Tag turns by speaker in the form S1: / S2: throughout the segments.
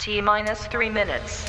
S1: T minus 3 minutes.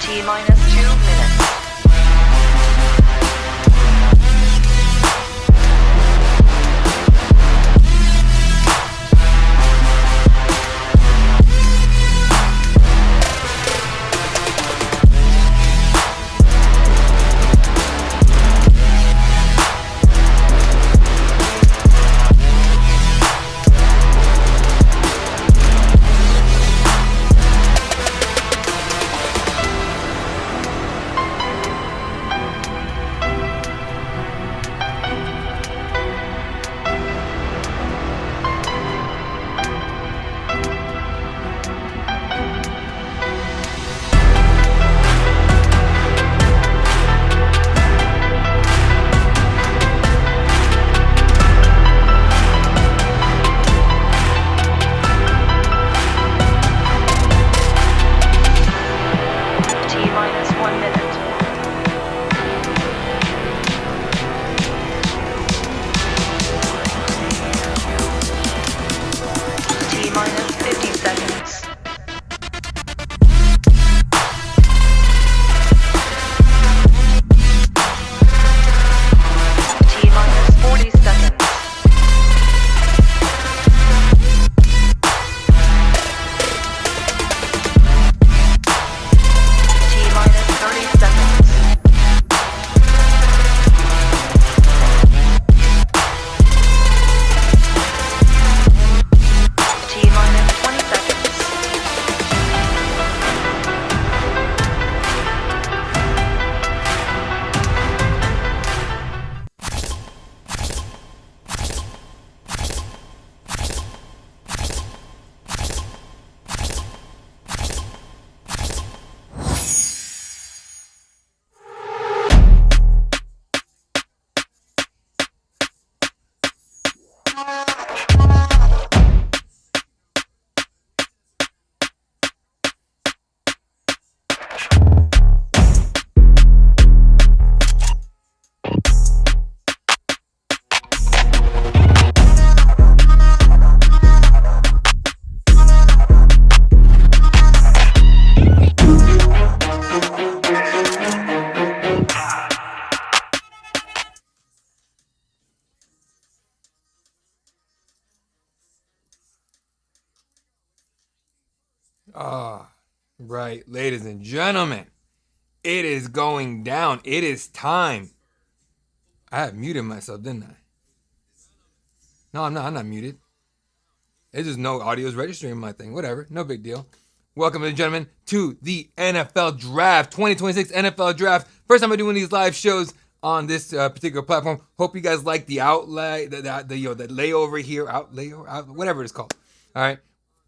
S1: T minus 2 minutes. T minus 1 minute. T minus 50 seconds. T minus 40 seconds. T minus 30 seconds. T minus 20 seconds.
S2: Right, ladies and gentlemen, it is going down. It is time. I have muted myself, didn't I? No, I'm not. I'm not muted. It's just no audio is registering my thing. Whatever, no big deal. Welcome, ladies and gentlemen, to the NFL Draft, 2026 NFL Draft. First time I'm doing these live shows on this particular platform. Hope you guys like the outlay, the layover here, layover, whatever it's called. All right.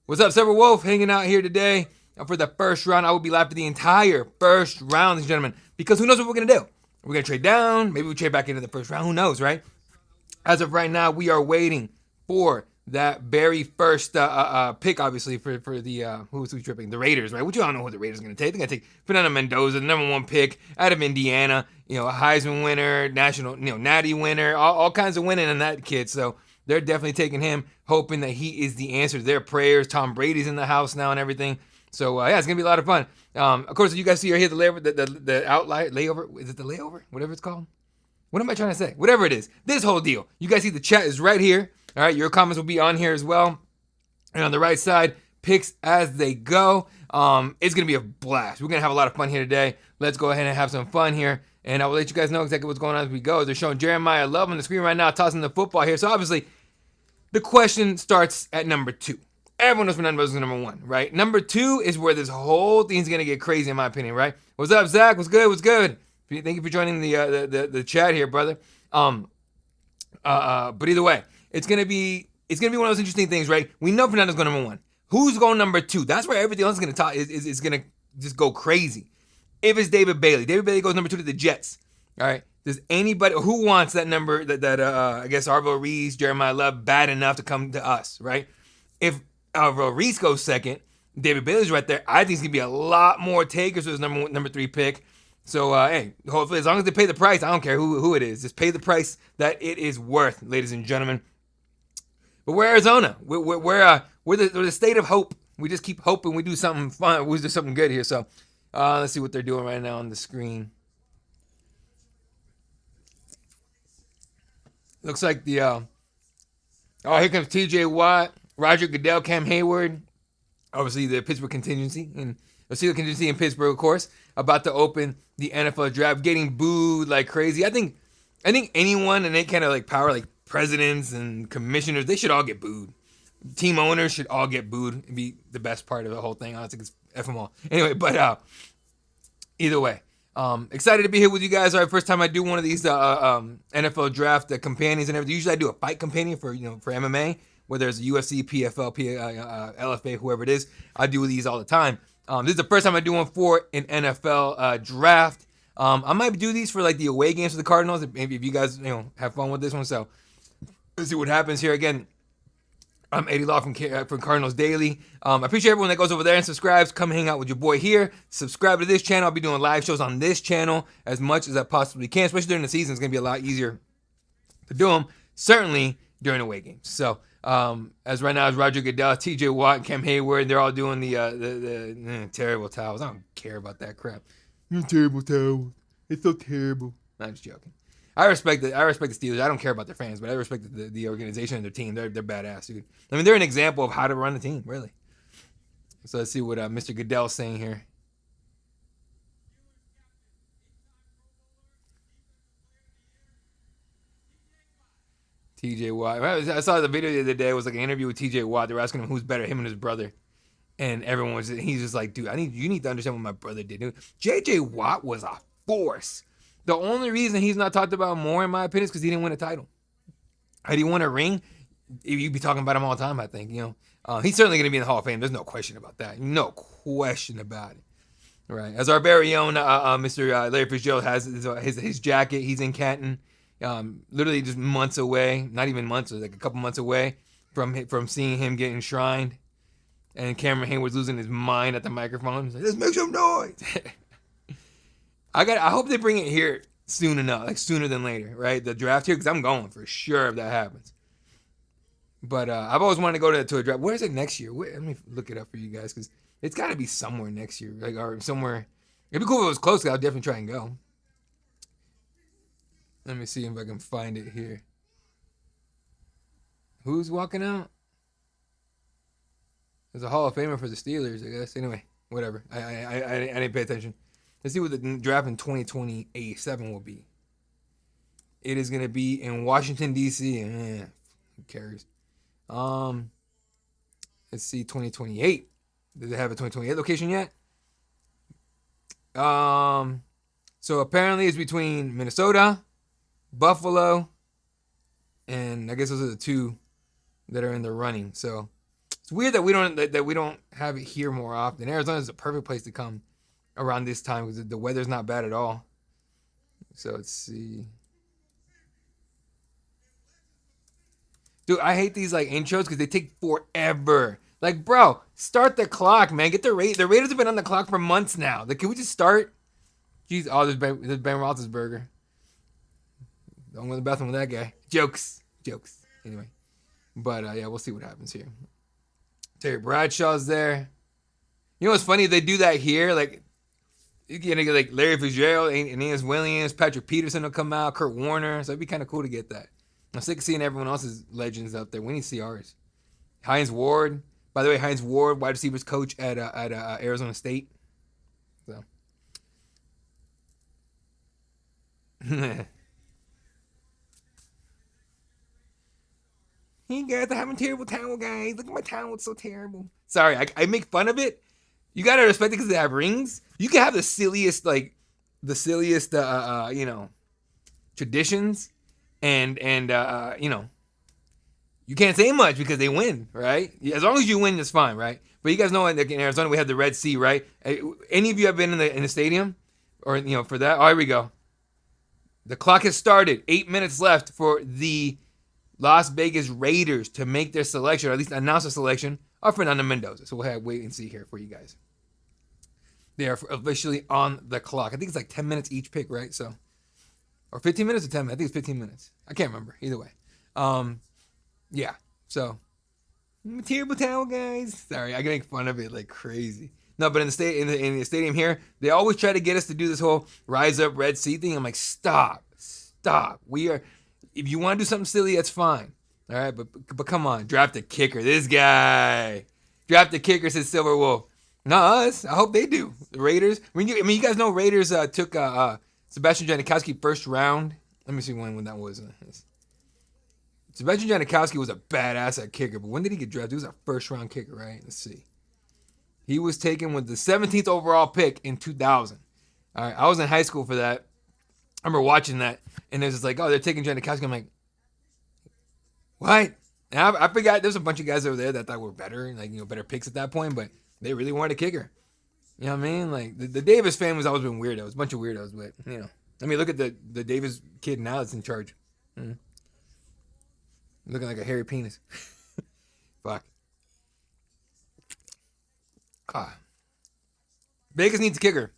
S2: What's up, Silver Wolf? Hanging out here today for the first round. I will be live for the entire first round, ladies and gentlemen, because who knows what we're going to do? We're going to trade down. Maybe we trade back into the first round. Who knows, right? As of right now, we are waiting for that very first pick, obviously, for the, who's tripping? The Raiders, right? Which you don't know who the Raiders are going to take. They're going to take Fernando Mendoza, the number 1 pick out of Indiana, a Heisman winner, national, natty winner, all kinds of winning in that kid. So they're definitely taking him, hoping that he is the answer to their prayers. Tom Brady's in the house now and everything. So, yeah, it's going to be a lot of fun. Of course, you guys see here the layover, the outlier, layover. Is it the layover? Whatever it's called. What am I trying to say? Whatever it is. This whole deal. You guys see the chat is right here. All right, your comments will be on here as well. And on the right side, picks as they go. It's going to be a blast. We're going to have a lot of fun here today. Let's go ahead and have some fun here. And I will let you guys know exactly what's going on as we go. They're showing Jeremiah Love on the screen right now, tossing the football here. So obviously, the question starts at number 2. Everyone knows Fernando is number 1, right? Number 2 is where this whole thing's going to get crazy, in my opinion, right? What's up, Zach? What's good? What's good? Thank you for joining the chat here, brother. But either way, it's gonna be one of those interesting things, right? We know Fernando's going number 1. Who's going number 2? That's where everything else is gonna talk is gonna just go crazy. If it's David Bailey goes number 2 to the Jets. All right. Does anybody who wants that number that I guess Arvo Reese, Jeremiah Love bad enough to come to us, right? If Arvo Reese goes second, David Bailey's right there. I think it's gonna be a lot more takers for his number 3 pick. So hey, hopefully as long as they pay the price, I don't care who it is. Just pay the price that it is worth, ladies and gentlemen. But we're Arizona. We're the state of hope. We just keep hoping we do something fun. We do something good here. So let's see what they're doing right now on the screen. Looks like the here comes T.J. Watt, Roger Goodell, Cam Hayward. Obviously the Pittsburgh contingency and the Steelers contingency in Pittsburgh, of course, about to open the NFL draft, getting booed like crazy. I think anyone in any kind of like power, like presidents and commissioners, they should all get booed. Team owners should all get booed. It'd be the best part of the whole thing. I don't think it's F them all. Anyway, but either way, excited to be here with you guys. All right, first time I do one of these NFL draft companions and everything. Usually I do a fight companion for MMA, whether it's UFC, PFL, LFA, whoever it is. I do these all the time. This is the first time I do one for an NFL draft. I might do these for like the away games for the Cardinals. Maybe if you guys have fun with this one. So let's see what happens here. Again, I'm Eddie Law from Cardinals Daily. I appreciate everyone that goes over there and subscribes. Come hang out with your boy here. Subscribe to this channel. I'll be doing live shows on this channel as much as I possibly can, especially during the season. It's going to be a lot easier to do them, certainly during away games. So as right now is Roger Goodell, T.J. Watt, and Cam Hayward. They're all doing the terrible towels. I don't care about that crap. Terrible towels. It's so terrible. No, I'm just joking. I respect the Steelers. I don't care about their fans, but I respect the organization and their team. They're badass, dude. I mean, they're an example of how to run a team, really. So let's see what Mr. Goodell's saying here. TJ Watt. I saw the video the other day. It was like an interview with TJ Watt. They were asking him who's better, him and his brother. And he's just like, dude, you need to understand what my brother did. Dude, JJ Watt was a force. The only reason he's not talked about more, in my opinion, is because he didn't win a title. Had he won a ring, you'd be talking about him all the time, I think. He's certainly going to be in the Hall of Fame. There's no question about that. No question about it. Right. As our very own Mr. Larry Fitzgerald has his jacket, he's in Canton, literally just months away, not even months, like a couple months away from seeing him get enshrined. And Cameron Hayward's losing his mind at the microphone. He's like, let's make some noise. I hope they bring it here soon enough, like sooner than later, right? The draft here, because I'm going for sure if that happens. But I've always wanted to go to a draft. Where is it next year? Let me look it up for you guys, because it's got to be somewhere next year, like or somewhere. It'd be cool if it was close. I'll definitely try and go. Let me see if I can find it here. Who's walking out? There's a Hall of Famer for the Steelers, I guess. Anyway, whatever. I didn't pay attention. Let's see what the draft in 2027 will be. It is going to be in Washington, D.C. Who cares? Let's see, 2028. Do they have a 2028 location yet? So apparently it's between Minnesota, Buffalo, and I guess those are the two that are in the running. So it's weird that we don't have it here more often. Arizona is a perfect place to come around this time because the weather's not bad at all. So let's see. Dude, I hate these like intros because they take forever. Like, bro, start the clock, man. Get the Raiders. The Raiders have been on the clock for months now. Like, can we just start? Jeez, there's Ben Roethlisberger. Don't go to the bathroom with that guy. Jokes. Anyway, but yeah, we'll see what happens here. Terry Bradshaw's there. You know what's funny? They do that here, like. You get like Larry Fitzgerald, Aeneas Williams, Patrick Peterson will come out, Kurt Warner. So it'd be kind of cool to get that. I'm sick of seeing everyone else's legends out there. We need to see ours. Hines Ward, By the way, Hines Ward, wide receivers coach at Arizona State. So. Hey guys, I'm having terrible towel, guys. Look at my towel, it's so terrible. Sorry, I make fun of it. You gotta respect it because they have rings. You can have the silliest, traditions, and you can't say much because they win, right? As long as you win, it's fine, right? But you guys know in Arizona we have the Red Sea, right? Any of you have been in the stadium, or for that? Oh, here we go. The clock has started. 8 minutes left for the Las Vegas Raiders to make their selection, or at least announce a selection of Fernando Mendoza. So we'll have wait and see here for you guys. They are officially on the clock. I think it's like 10 minutes each pick, right? So, or 15 minutes or 10 minutes. I think it's 15 minutes. I can't remember. Either way. Yeah. So, terrible towel, guys. Sorry, I can make fun of it like crazy. No, but in the stadium here, they always try to get us to do this whole rise up Red Sea thing. I'm like, stop. If you want to do something silly, that's fine. All right, but come on, draft a kicker. This guy, draft a kicker, says Silver Wolf. Not us. I hope they do. The Raiders. You guys know Raiders took Sebastian Janikowski first round. Let me see when that was. Sebastian Janikowski was a badass at kicker, but when did he get drafted? He was a first round kicker, right? Let's see. He was taken with the 17th overall pick in 2000. All right, I was in high school for that. I remember watching that, and it was just like, oh, they're taking Janikowski. I'm like, what? And I forgot there's a bunch of guys over there that thought were better, better picks at that point, but they really wanted a kicker. You know what I mean? Like, the Davis family's always been weirdos, a bunch of weirdos, but, I mean, look at the Davis kid now that's in charge. Looking like a hairy penis. Fuck. Vegas needs a kicker.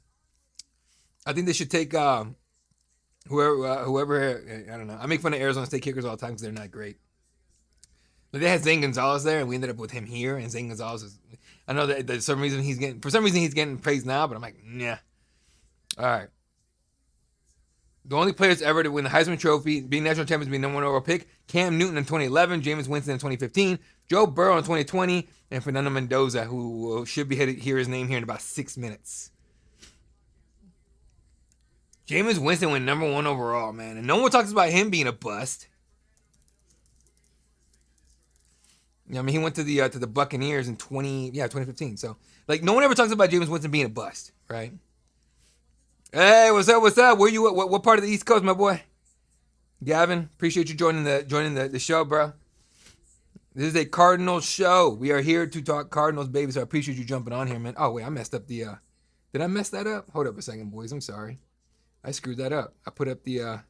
S2: I think they should take whoever. I don't know. I make fun of Arizona State kickers all the time because they're not great. But they had Zane Gonzalez there, and we ended up with him here. And Zane Gonzalez is. I know that for some reason he's getting praised now, but I'm like, nah. All right. The only players ever to win the Heisman Trophy, being national champions, being number one overall pick: Cam Newton in 2011, Jameis Winston in 2015, Joe Burrow in 2020, and Fernando Mendoza, who should be hear his name here in about 6 minutes. Jameis Winston went number one overall, man, and no one talks about him being a bust. I mean, he went to the Buccaneers in 2015. So, no one ever talks about Jameis Winston being a bust, right? Hey, what's up? What's up? Where you at? What part of the East Coast, my boy? Gavin, appreciate you joining the show, bro. This is a Cardinals show. We are here to talk Cardinals, baby. So I appreciate you jumping on here, man. Oh wait, I messed up the. Did I mess that up? Hold up a second, boys. I'm sorry. I screwed that up. I put up the.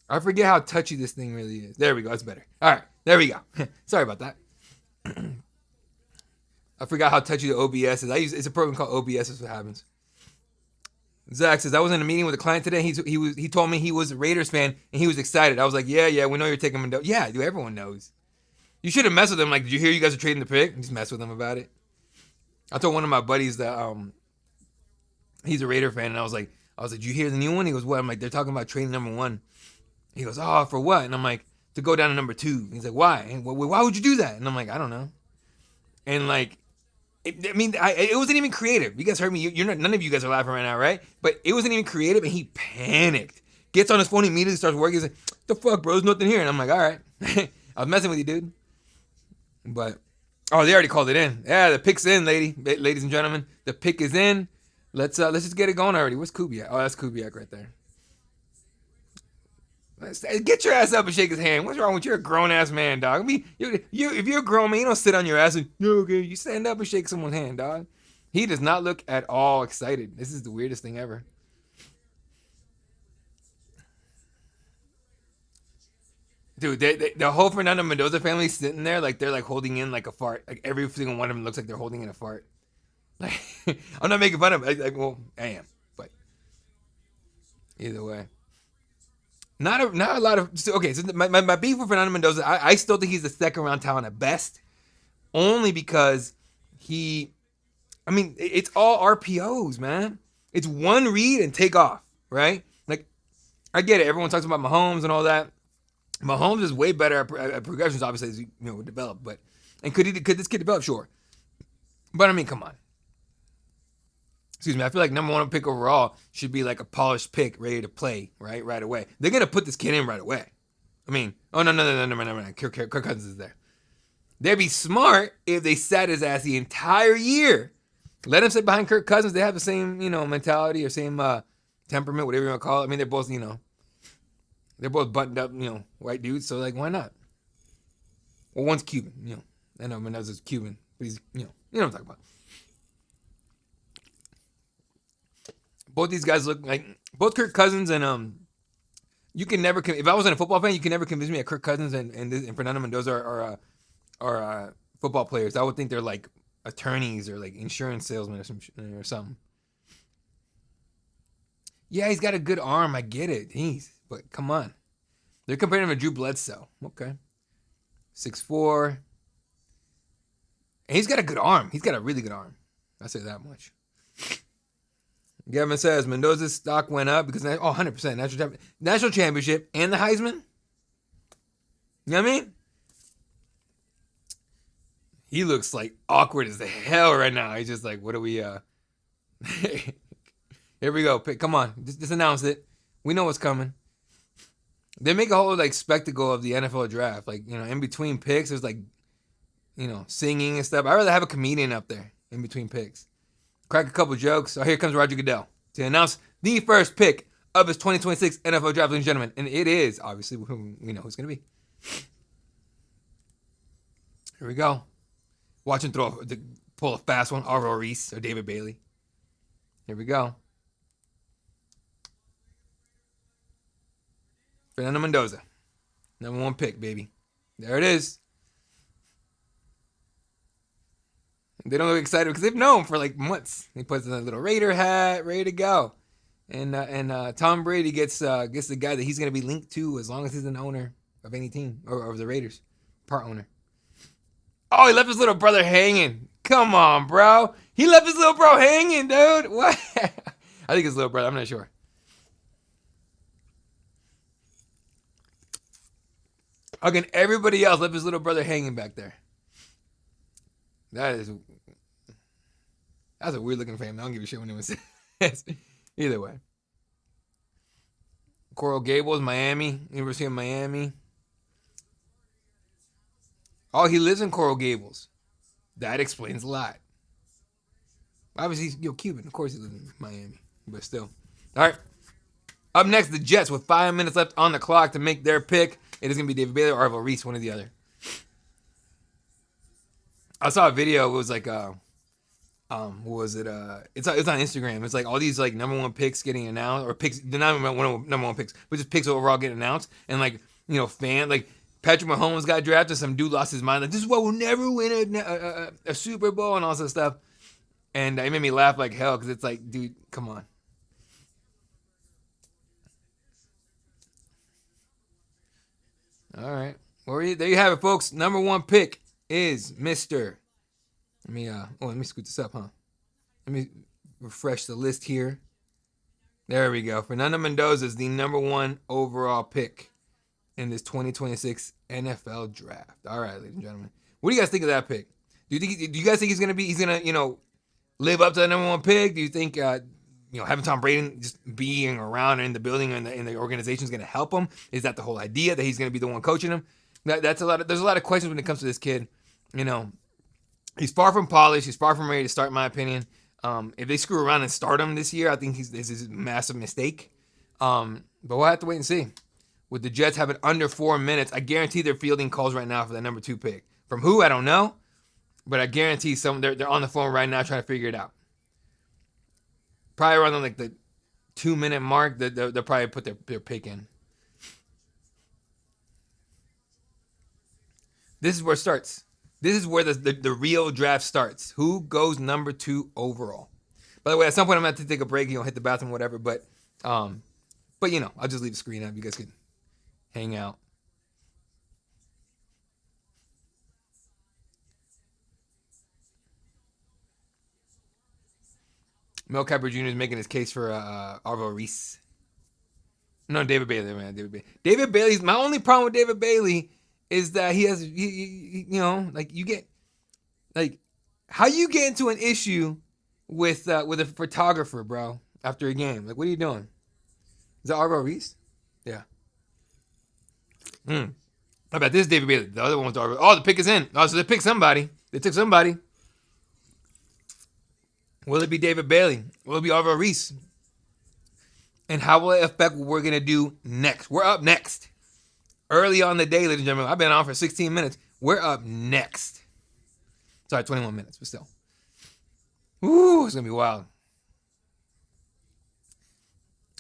S2: I forget how touchy this thing really is. There we go. That's better. All right, there we go. Sorry about that. I forgot how touchy the OBS is. It's a program called OBS. That's what happens. Zach says, I was in a meeting with a client today. He told me he was a Raiders fan and he was excited. I was like, yeah, we know you're taking Mendoza. Yeah, dude, everyone knows. You should have messed with him. Like, did you hear you guys are trading the pick? Just mess with him about it. I told one of my buddies that he's a Raider fan, and I was like, did you hear the new one? He goes, what? I'm like, they're talking about trading number one. He goes, oh, for what? And I'm like, to go down to number two. He's like, why? And why would you do that? And I'm like, I don't know. And it wasn't even creative. You guys heard me. None of you guys are laughing right now, right? But it wasn't even creative, and he panicked. Gets on his phone, immediately starts working. He's like, the fuck, bro? There's nothing here. And I'm like, all right. I was messing with you, dude. But, they already called it in. Yeah, the pick's in, ladies and gentlemen. The pick is in. Let's just get it going already. Where's Kubiak? Oh, that's Kubiak right there. Get your ass up and shake his hand. What's wrong with you? You're a grown-ass man, dog. I mean, if you're a grown man, you don't sit on your ass and, okay, you stand up and shake someone's hand, dog. He does not look at all excited. This is the weirdest thing ever. Dude, the whole Fernando Mendoza family sitting there, they're holding in a fart. Every single one of them looks like they're holding in a fart. I'm not making fun of it. Well, I am, but either way. Not a lot of. Okay, so my beef with Fernando Mendoza, I still think he's the second round talent at best, only because it's all RPOs, man. It's one read and take off, right? I get it. Everyone talks about Mahomes and all that. Mahomes is way better at progressions, obviously, as develop. But And could this kid develop? Sure. But I mean, come on. Excuse me. I feel like number 1 pick overall should be like a polished pick, ready to play right away. They're gonna put this kid in right away. I mean, oh no. Kirk Cousins is there. They'd be smart if they sat his ass the entire year. Let him sit behind Kirk Cousins. They have the same, mentality or same temperament, whatever you want to call it. I mean, they're both, they're both buttoned up, white dudes. So like, why not? Well, one's Cuban, I know Mendoza's Cuban, but he's, you know what I'm talking about. Both these guys look like both Kirk Cousins and you can never. If I wasn't a football fan, you can never convince me that Kirk Cousins and Fernando Mendoza are football players. I would think they're like attorneys or like insurance salesmen or something. Yeah, he's got a good arm. I get it. But come on, they're comparing him to Drew Bledsoe. Okay, 6'4". And he's got a good arm. He's got a really good arm. I say that much. Gavin says Mendoza's stock went up because 100% national championship and the Heisman. You know what I mean? He looks like awkward as the hell right now. He's just like, what do we? Here we go. Come on, just announce it. We know what's coming. They make a whole like spectacle of the NFL draft. Like in between picks, there's like singing and stuff. I'd rather have a comedian up there in between picks. Crack a couple jokes. Oh, here comes Roger Goodell to announce the first pick of his 2026 NFL draft, ladies and gentlemen. And it is, obviously, we know who's going to be. Here we go. Watch him pull a fast one. Arvo Reese or David Bailey. Here we go. Fernando Mendoza. Number 1 pick, baby. There it is. They don't look excited because they've known him for like months. He puts on a little Raider hat, ready to go. And Tom Brady gets the guy that he's going to be linked to as long as he's an owner of any team or of the Raiders, part owner. Oh, he left his little brother hanging. Come on, bro. He left his little bro hanging, dude. What? I think his little brother. I'm not sure. Again, everybody else left his little brother hanging back there. That's a weird looking family. I don't give a shit what anyone says. Either way. Coral Gables, Miami. University of Miami. Oh, he lives in Coral Gables. That explains a lot. Obviously, he's Cuban. Of course he lives in Miami. But still. All right. Up next, the Jets with 5 minutes left on the clock to make their pick. It is going to be David Bailey or Arvo Reese, one or the other. I saw a video. It was like, what was it? It's on Instagram. It's like all these like number 1 picks getting announced, or picks. They're not number 1 picks, but just picks overall getting announced. And like like Patrick Mahomes got drafted. Some dude lost his mind. Like, this is why we'll never win a Super Bowl and all that stuff. And it made me laugh like hell because it's like, dude, come on. All right. Well, there you have it, folks. Number 1 pick is Mr. Let me scoot this up, huh? Let me refresh the list here. There we go. Fernando Mendoza is the number 1 overall pick in this 2026 NFL draft. All right, ladies and gentlemen. What do you guys think of that pick? Do you guys think he's gonna live up to the number 1 pick? Do you think having Tom Brady just being around in the building and the organization is going to help him? Is that the whole idea that he's going to be the one coaching him? There's a lot of questions when it comes to this kid. He's far from polished. He's far from ready to start, in my opinion. If they screw around and start him this year, I think this is a massive mistake. But we'll have to wait and see. With the Jets having under 4 minutes, I guarantee they're fielding calls right now for that number 2 pick. From who, I don't know. But I guarantee they're on the phone right now trying to figure it out. Probably around like the 2-minute mark, they'll probably put their pick in. This is where it starts. This is where the real draft starts. Who goes number 2 overall? By the way, at some point I'm going to have to take a break, hit the bathroom, whatever. But I'll just leave the screen up. You guys can hang out. Mel Kiper Jr. is making his case for Arvo Reese. No, David Bailey, man. David Bailey's my only problem with David Bailey is that he has, you get Like, how you get into an issue with a photographer, bro, after a game? Like, what are you doing? Is that Arvo Reese? Yeah. I bet this is David Bailey. The other one was Arvo. Oh, the pick is in. Oh, so they picked somebody. They took somebody. Will it be David Bailey? Will it be Arvo Reese? And how will it affect what we're going to do next? We're up next. Early on the day, ladies and gentlemen. I've been on for 16 minutes. We're up next. Sorry, 21 minutes, but still. Ooh, it's going to be wild.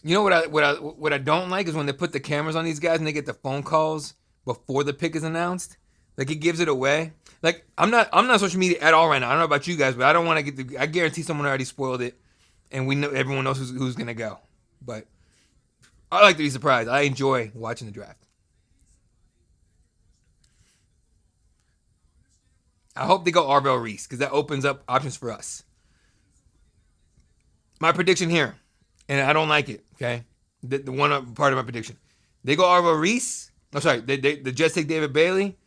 S2: You know what I don't like is when they put the cameras on these guys and they get the phone calls before the pick is announced. Like, it gives it away. Like, I'm not social media at all right now. I don't know about you guys, but I don't want to get I guarantee someone already spoiled it, and we know everyone knows who's gonna go. But I like to be surprised. I enjoy watching the draft. I hope they go Arvell Reese because that opens up options for us. My prediction here, and I don't like it. Okay, the one part of my prediction, they go Arvell Reese. Oh, sorry, the Jets take David Bailey,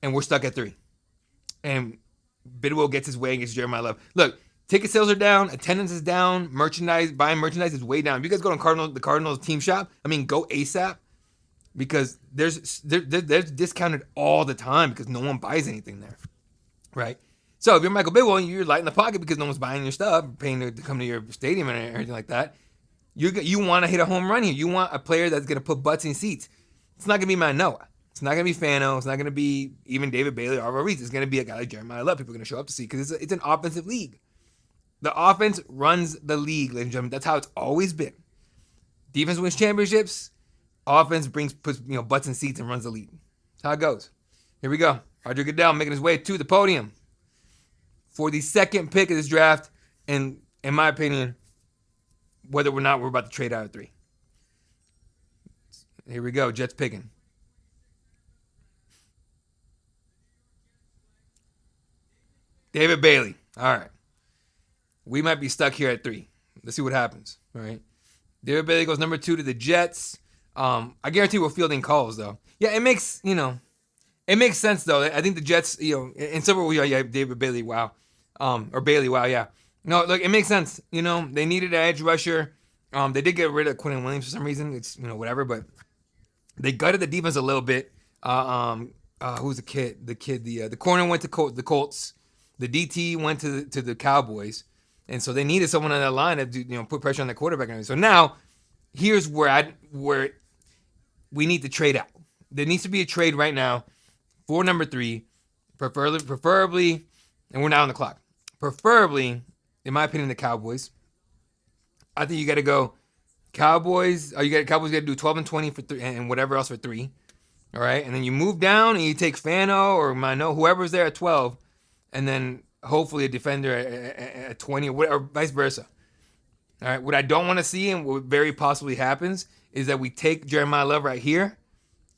S2: and we're stuck at 3. And Bidwell gets his way and gets Jeremiah Love. Look, ticket sales are down, attendance is down, buying merchandise is way down. If you guys go to the Cardinals team shop, I mean, go ASAP because there's discounted all the time because no one buys anything there, right? So if you're Michael Bidwell, you're light in the pocket because no one's buying your stuff, paying to come to your stadium and everything like that. You want to hit a home run here. You want a player that's going to put butts in seats. It's not going to be Manoah. It's not going to be Fano. It's not going to be even David Bailey or Arvo Reese. It's going to be a guy like Jeremiah Love. People are going to show up to see because it's an offensive league. The offense runs the league, ladies and gentlemen. That's how it's always been. Defense wins championships. Offense puts butts in seats and runs the league. That's how it goes. Here we go. Roger Goodell making his way to the podium for the second pick of this draft. And in my opinion, whether or not we're about to trade out of 3. Here we go. Jets picking. David Bailey. All right. We might be stuck here at 3. Let's see what happens. All right. David Bailey goes number 2 to the Jets. I guarantee we're fielding calls, though. Yeah, it makes sense, though. I think the Jets, in several ways, yeah, David Bailey, wow. Or Bailey, wow, yeah. No, look, it makes sense. They needed an edge rusher. They did get rid of Quentin Williams for some reason. It's, whatever, but they gutted the defense a little bit. Who's the kid? The corner went to the Colts. The DT went to the Cowboys, and so they needed someone on that line to put pressure on the quarterback. So now, here's where we need to trade out. There needs to be a trade right now for number 3, preferably, and we're now on the clock. Preferably, in my opinion, the Cowboys. I think you got to go Cowboys. Cowboys got to do 12 and 20 for 3, and whatever else for 3. All right, and then you move down and you take Fano or Mano, whoever's there at 12. And then hopefully a defender at 20 or vice versa. All right. What I don't want to see and what very possibly happens is that we take Jeremiah Love right here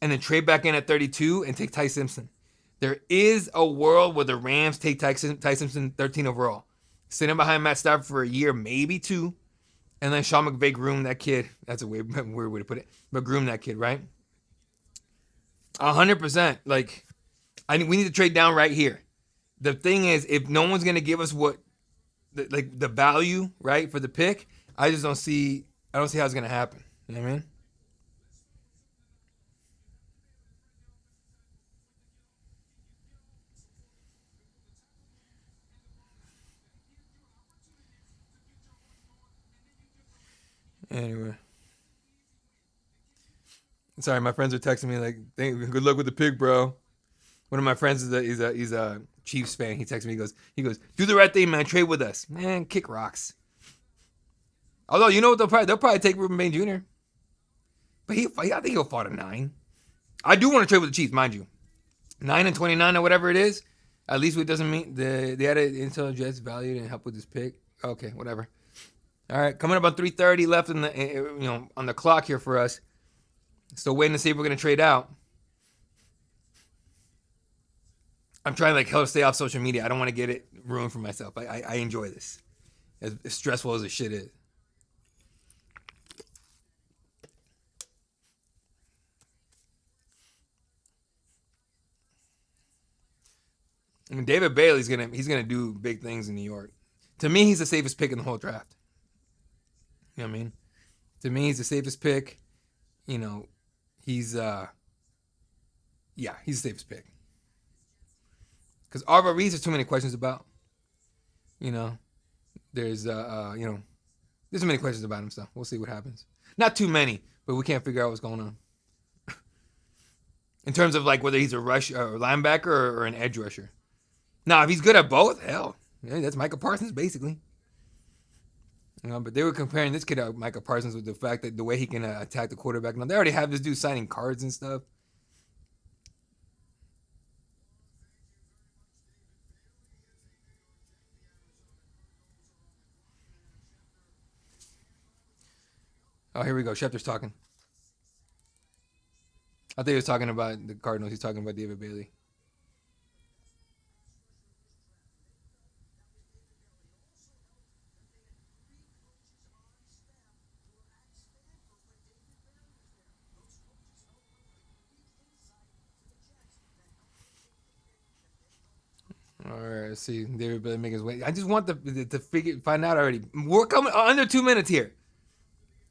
S2: and then trade back in at 32 and take Ty Simpson. There is a world where the Rams take Ty Simpson 13 overall. Sit him behind Matt Stafford for a year, maybe 2. And then Sean McVay groom that kid. That's a weird way to put it. But groom that kid, right? 100%. Like, we need to trade down right here. The thing is, if no one's going to give us the value, right, for the pick, I don't see how it's going to happen. You know what I mean? Anyway. Sorry, my friends are texting me like, good luck with the pick, bro. One of my friends he's a Chiefs fan. He texts me. He goes, do the right thing, man. Trade with us, man. Kick rocks. Although you know what they'll probably take Ruben Bain Jr. But I think he'll fall to 9. I do want to trade with the Chiefs, mind you. 9 and 29 or whatever it is. At least it doesn't mean they had an Intel Jets valued and help with this pick. Okay, whatever. All right, coming up on 3:30 left on the clock here for us. Still waiting to see if we're gonna trade out. I'm trying like hell to stay off social media. I don't want to get it ruined for myself. I enjoy this, as stressful as this shit is. I mean, David Bailey's he's gonna do big things in New York. To me, he's the safest pick in the whole draft. You know what I mean? To me, he's the safest pick. You know, he's he's the safest pick. Because Arva Reese, there's too many questions about. You know, there's there's so many questions about him. So we'll see what happens. Not too many, but we can't figure out what's going on. In terms of like whether he's a rush or linebacker or an edge rusher. Now, if he's good at both, hell, yeah, that's Micah Parsons basically. But they were comparing this kid to Micah Parsons with the fact that the way he can attack the quarterback. Now they already have this dude signing cards and stuff. Oh, here we go. Schefter's talking. I think he was talking about the Cardinals. He's talking about David Bailey. All right, let's see. David Bailey make his way. I just want to find out already. We're coming under 2 minutes here,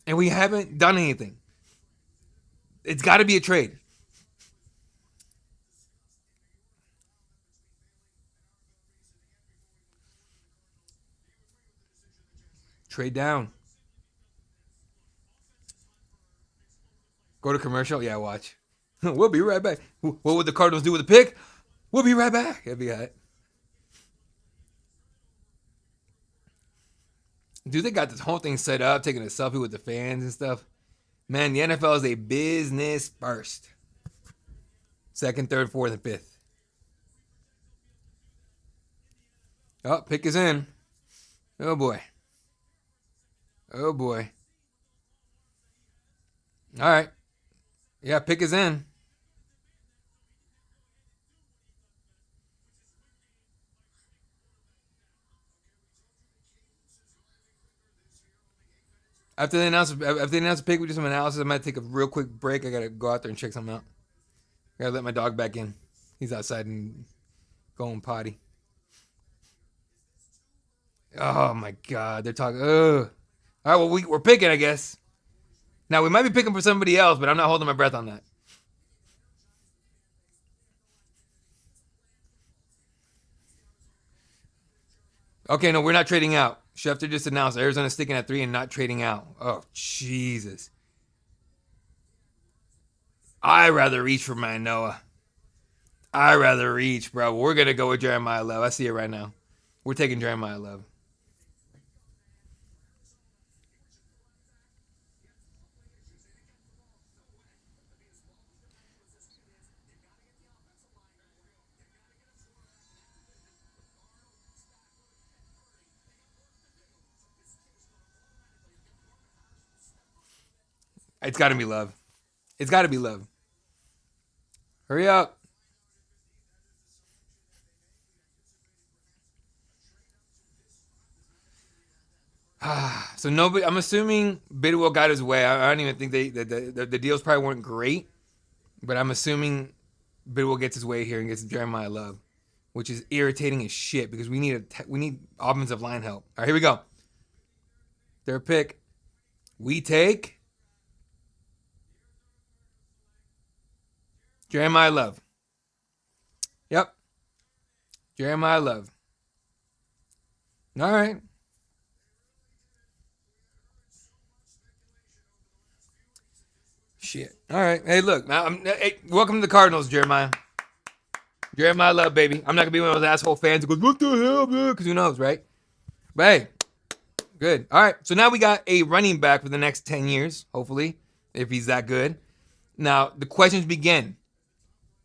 S2: and we haven't done anything. It's got to be a trade. Trade down. Go to commercial. Yeah, watch. We'll be right back. What would the Cardinals do with the pick? We'll be right back. That'd be all right. Dude, they got this whole thing set up, taking a selfie with the fans and stuff. Man, the NFL is a business first. Second, third, fourth, and fifth. Oh, pick is in. Oh, boy. Oh, boy. All right. Yeah, pick is in. After they announce the pick, we do some analysis. I might take a real quick break. I gotta go out there and check something out. I gotta let my dog back in. He's outside and going potty. Oh my God, they're talking. Ugh. All right, well we're picking, I guess. Now we might be picking for somebody else, but I'm not holding my breath on that. Okay, no, we're not trading out. Schefter just announced Arizona's sticking at 3 and not trading out. Oh, Jesus. I'd rather reach for Manoa. I'd rather reach, bro. We're going to go with Jeremiah Love. I see it right now. We're taking Jeremiah Love. It's got to be Love. It's got to be Love. Hurry up. So nobody. I'm assuming Bidwell got his way. I don't even think the deals probably weren't great, but I'm assuming Bidwell gets his way here and gets Jeremiah Love, which is irritating as shit because we need offensive line help. All right, here we go. Third pick. We take Jeremiah Love. Yep. Jeremiah Love. All right. Shit. All right. Hey, look. Hey, welcome to the Cardinals, Jeremiah. Jeremiah Love, baby. I'm not going to be one of those asshole fans who goes, what the hell, man? Because who knows, right? But hey, good. All right. So now we got a running back for the next 10 years, hopefully, if he's that good. Now, the questions begin.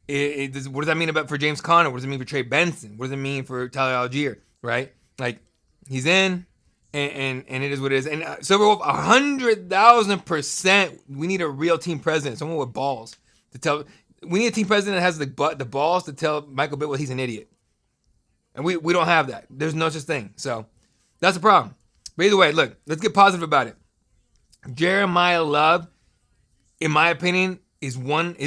S2: What does that mean for James Conner? What does it mean for Trey Benson? What does it mean for Tyler Algier? Right? Like, he's in, and it is what it is. And Silverwolf, 100,000%. We need a real team president, someone with balls to tell. We need a team president that has the balls to tell Michael Bidwell he's an idiot. And we don't have that. There's no such thing. So that's the problem. But either way, look, let's get positive about it. Jeremiah Love, in my opinion, is 1A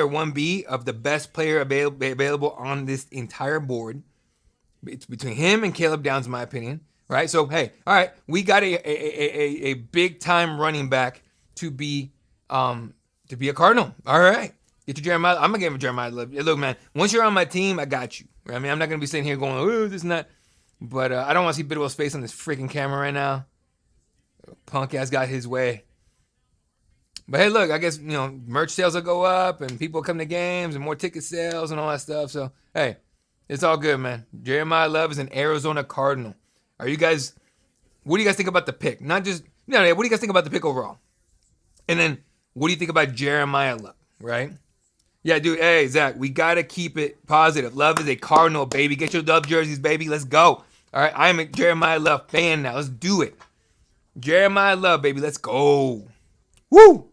S2: or 1B of the best player available on this entire board. It's between him and Caleb Downs, in my opinion. Right? So hey, all right, we got a big time running back to be a Cardinal. All right. Get your Jeremiah. I'm gonna give him Jeremiah love. Look, man, once you're on my team, I got you. Right? I mean, I'm not gonna be sitting here going, oh, this and that. But I don't want to see Bidwell's face on this freaking camera right now. Punk ass got his way. But hey, look, I guess, merch sales will go up and people come to games and more ticket sales and all that stuff. So, hey, it's all good, man. Jeremiah Love is an Arizona Cardinal. What do you guys think about the pick? Not just, what do you guys think about the pick overall? And then, what do you think about Jeremiah Love, right? Yeah, dude, hey, Zach, we got to keep it positive. Love is a Cardinal, baby. Get your Love jerseys, baby. Let's go. All right, I am a Jeremiah Love fan now. Let's do it. Jeremiah Love, baby. Let's go. Woo!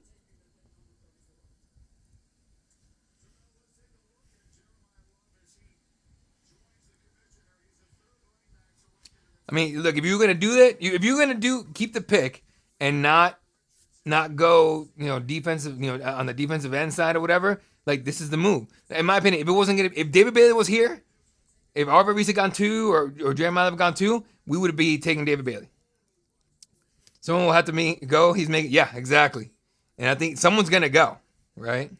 S2: I mean, look, if you're gonna do that, keep the pick and not go, defensive, on the defensive end side or whatever. Like, this is the move, in my opinion. If David Bailey was here, if Arthur Reese had gone 2 or Jeremiah had gone 2, we would be taking David Bailey. Someone will have to go. He's making, yeah, exactly. And I think someone's gonna go, right?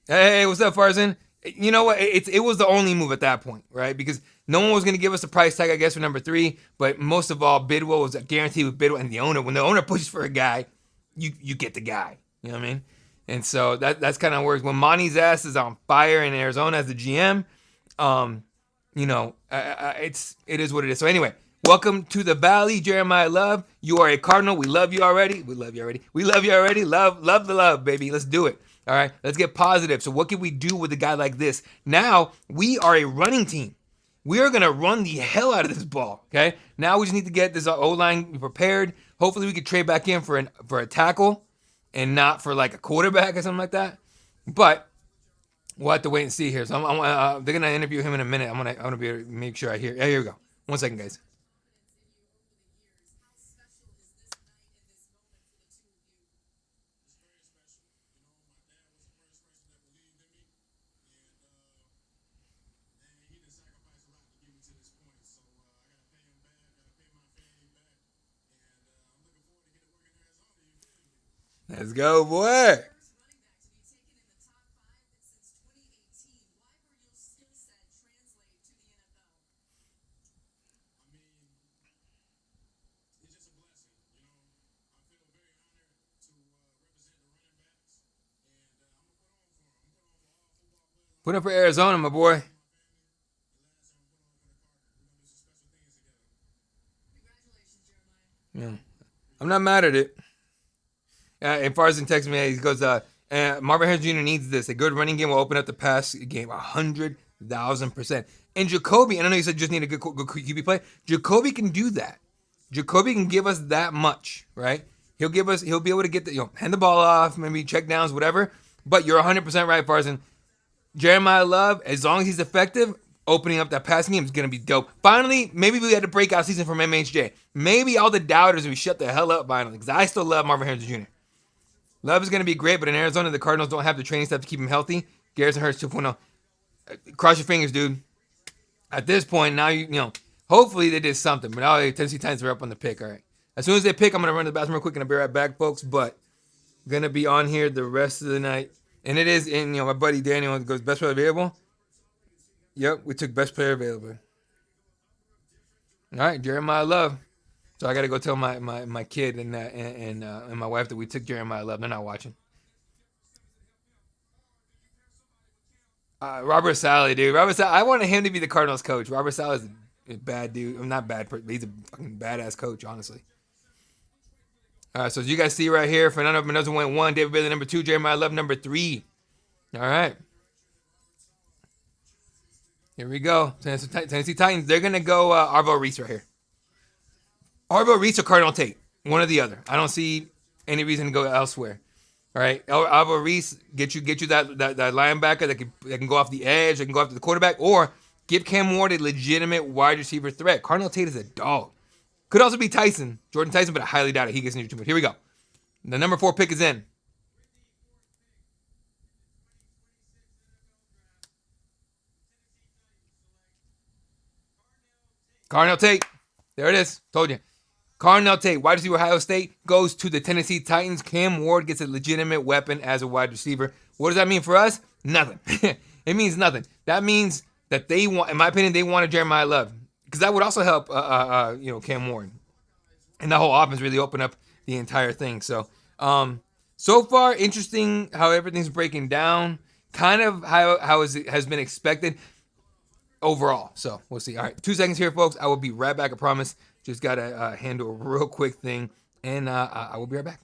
S2: Hey, what's up, Farzan? You know what? It was the only move at that point, right? Because no one was going to give us a price tag, I guess, for number 3. But most of all, Bidwell was a guarantee with Bidwell and the owner. When the owner pushes for a guy, you get the guy. You know what I mean? And so that's kind of works. When Monty's ass is on fire in Arizona as the GM, it is what it is. So anyway, welcome to the Valley, Jeremiah Love. You are a Cardinal. We love you already. We love you already. Love the love, baby. Let's do it. All right, let's get positive. So what can we do with a guy like this? Now we are a running team. We are going to run the hell out of this ball, okay? Now we just need to get this O-line prepared. Hopefully we could trade back in for a tackle and not for like a quarterback or something like that. But we'll have to wait and see here. So they're going to interview him in a minute. I'm going to be able to make sure I hear. Yeah, here we go. 1 second, guys. Let's go, boy. Put up for Arizona, my boy. Yeah. I'm not mad at it. And Farzan texts me, he goes, Marvin Harris Jr. needs this. A good running game will open up the pass game 100,000%. And Jacoby, and I know you said just need a good QB play. Jacoby can do that. Jacoby can give us that much, right? He'll be able to get hand the ball off, maybe check downs, whatever. But you're 100% right, Farzan. Jeremiah Love, as long as he's effective, opening up that passing game is going to be dope. Finally, maybe we had a breakout season from MHJ. Maybe all the doubters, we shut the hell up finally, because I still love Marvin Harris Jr. Love is going to be great, but in Arizona, the Cardinals don't have the training staff to keep him healthy. Garrison Hurts 2.0. Cross your fingers, dude. At this point, now, hopefully they did something. But now Tennessee Titans are up on the pick, all right. As soon as they pick, I'm going to run to the bathroom real quick, and I'll be right back, folks. But going to be on here the rest of the night. And it is in, my buddy Daniel goes, best player available. Yep, we took best player available. All right, Jeremiah Love. So I got to go tell my kid and my wife that we took Jeremiah Love. They're not watching. Robert Saleh, dude. I wanted him to be the Cardinals coach. Robert Saleh is a bad dude. I'm not bad, but he's a fucking badass coach, honestly. All right, so as you guys see right here, Fernando Mendoza went 1, David Bailey number 2, Jeremiah Love number 3. All right. Here we go. Tennessee Titans. They're going to go Arvo Reese right here. Arvo Reese or Cardinal Tate. One or the other. I don't see any reason to go elsewhere. All right. Arvo Reese, get you that linebacker that can go off the edge, that can go after the quarterback, or give Cam Ward a legitimate wide receiver threat. Cardinal Tate is a dog. Could also be Jordan Tyson, but I highly doubt it. He gets injured too much. Here we go. The number 4 pick is in. Cardinal Tate. There it is. Told you. Cardinal Tate, wide receiver, Ohio State, goes to the Tennessee Titans. Cam Ward gets a legitimate weapon as a wide receiver. What does that mean for us? Nothing. It means nothing. That means that they want, in my opinion, they wanted Jeremiah Love, because that would also help, Cam Ward, and the whole offense really open up the entire thing. So, so far, interesting how everything's breaking down. Kind of how it has been expected overall. So we'll see. All right, 2 seconds here, folks. I will be right back. I promise. Just gotta handle a real quick thing, and I will be right back.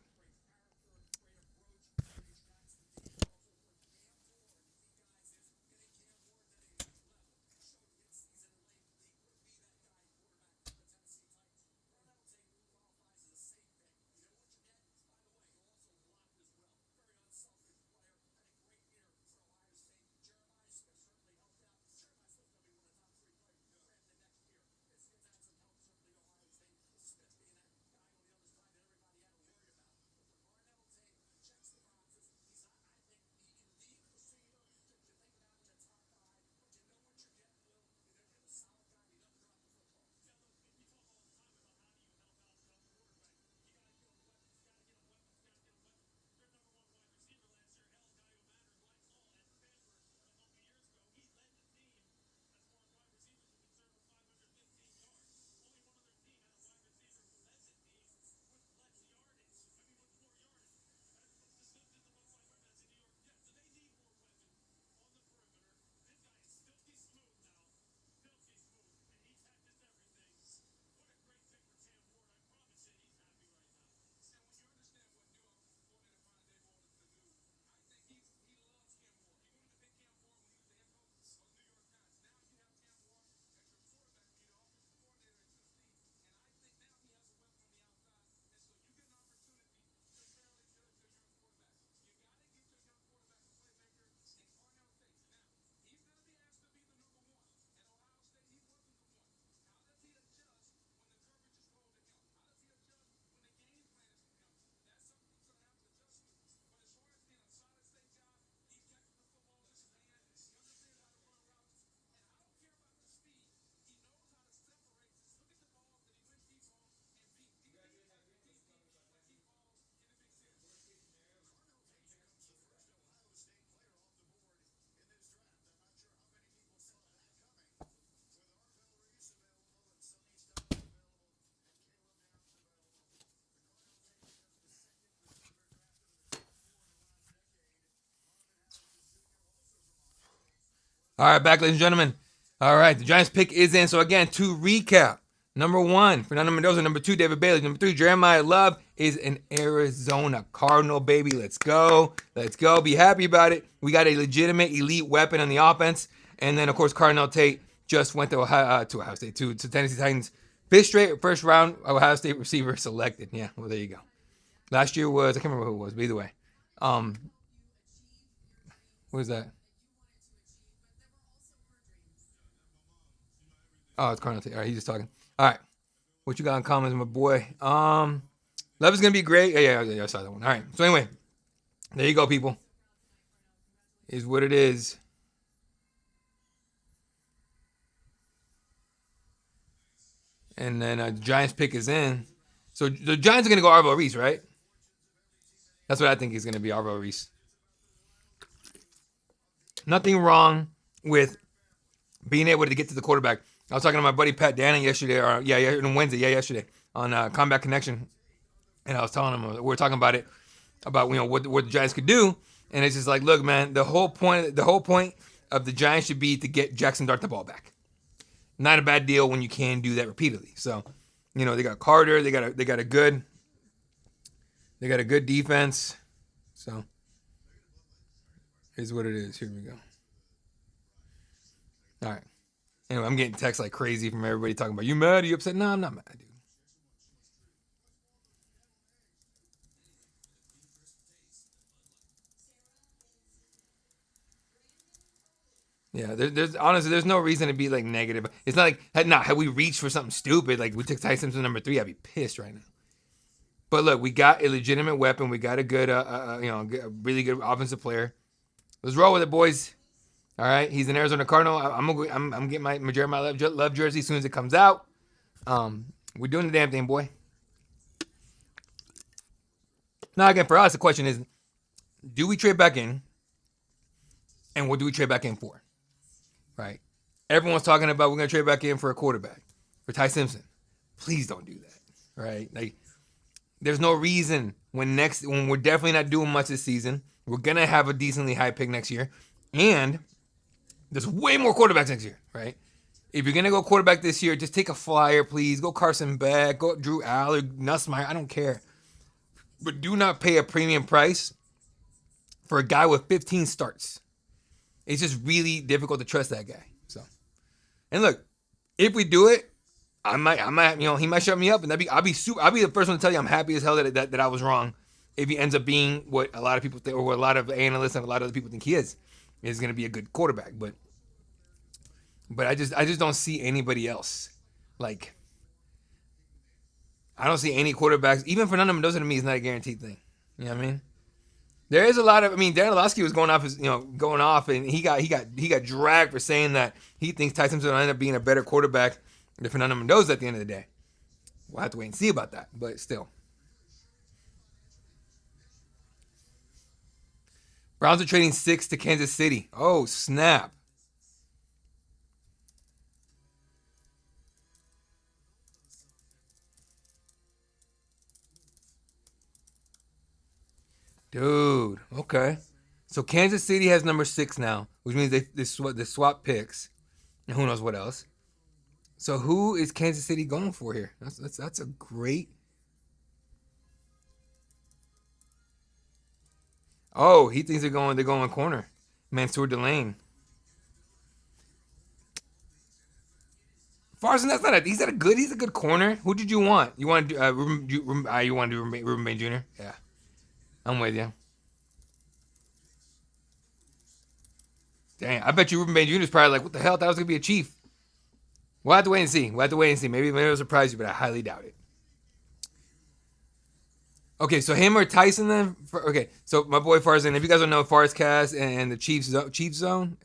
S2: All right, back, ladies and gentlemen. All right, the Giants pick is in. So again, to recap, number 1, Fernando Mendoza. Number 2, David Bailey. Number 3, Jeremiah Love is an Arizona Cardinal, baby. Let's go. Let's go. Be happy about it. We got a legitimate elite weapon on the offense. And then, of course, Cardinal Tate just went to Ohio State, to Tennessee Titans. 5th straight first round Ohio State receiver selected. Yeah, well, there you go. Last year was, I can't remember who it was, but either way. What is that? Oh, it's Cardinal Tate. All right, he's just talking. All right. What you got in comments, my boy? Love is going to be great. Yeah, I saw that one. All right. So anyway, there you go, people. Is what it is. And then the Giants pick is in. So the Giants are going to go Arvo Reese, right? That's what I think he's going to be, Arvo Reese. Nothing wrong with being able to get to the quarterback. I was talking to my buddy Pat Danning yesterday, on Wednesday, yesterday, on Combat Connection, and I was telling him, we were talking about it, about what the Giants could do, and it's just like, look, man, the whole point of the Giants should be to get Jackson Dart the ball back. Not a bad deal when you can do that repeatedly. So, they got Carter, they got a good defense. So, here's what it is. Here we go. All right. Anyway, I'm getting texts like crazy from everybody talking about, you mad? Are you upset? No, I'm not mad, dude. Yeah, there's no reason to be like negative. It's not like, had we reached for something stupid, like we took Ty Simpson number 3, I'd be pissed right now. But look, we got a legitimate weapon. We got a good, a really good offensive player. Let's roll with it, boys. All right, he's an Arizona Cardinal. I'm getting my Jeremiah Love jersey as soon as it comes out. We're doing the damn thing, boy. Now, again, for us, the question is, do we trade back in? And what do we trade back in for? Right? Everyone's talking about we're going to trade back in for a quarterback, for Ty Simpson. Please don't do that. Right? Like, there's no reason when we're definitely not doing much this season. We're going to have a decently high pick next year. And there's way more quarterbacks next year, right? If you're going to go quarterback this year, just take a flyer, please. Go Carson Beck, go Drew Aller, Nussmeier. I don't care. But do not pay a premium price for a guy with 15 starts. It's just really difficult to trust that guy. So, and look, if we do it, I might, he might shut me up, and I'll be the first one to tell you I'm happy as hell that I was wrong. If he ends up being what a lot of people think, or what a lot of analysts and a lot of other people think he is going to be a good quarterback. But I just don't see anybody else. Like, I don't see any quarterbacks. Even Fernando Mendoza to me is not a guaranteed thing. You know what I mean? There is a lot of. I mean, Dan Orlovsky was going off, and he got dragged for saying that he thinks Ty Simpson will end up being a better quarterback than Fernando Mendoza at the end of the day. We'll have to wait and see about that, but still. Browns are trading 6 to Kansas City. Oh, snap. Dude, okay. So Kansas City has number 6 now, which means they swap picks, and who knows what else. So who is Kansas City going for here? That's a great. Oh, he thinks they're going corner. Mansour Delane. Farson, he's a good corner. Who did you want? You want to do Ruben Bain Jr.? Yeah, I'm with you. Dang, I bet you Ruben Bain Jr. is probably like, what the hell? That was gonna be a Chief. We'll have to wait and see. Maybe it'll surprise you, but I highly doubt it. Okay, so him or Tyson then? Okay, so my boy Farzan. If you guys don't know Farzcast and the Chiefs Zone,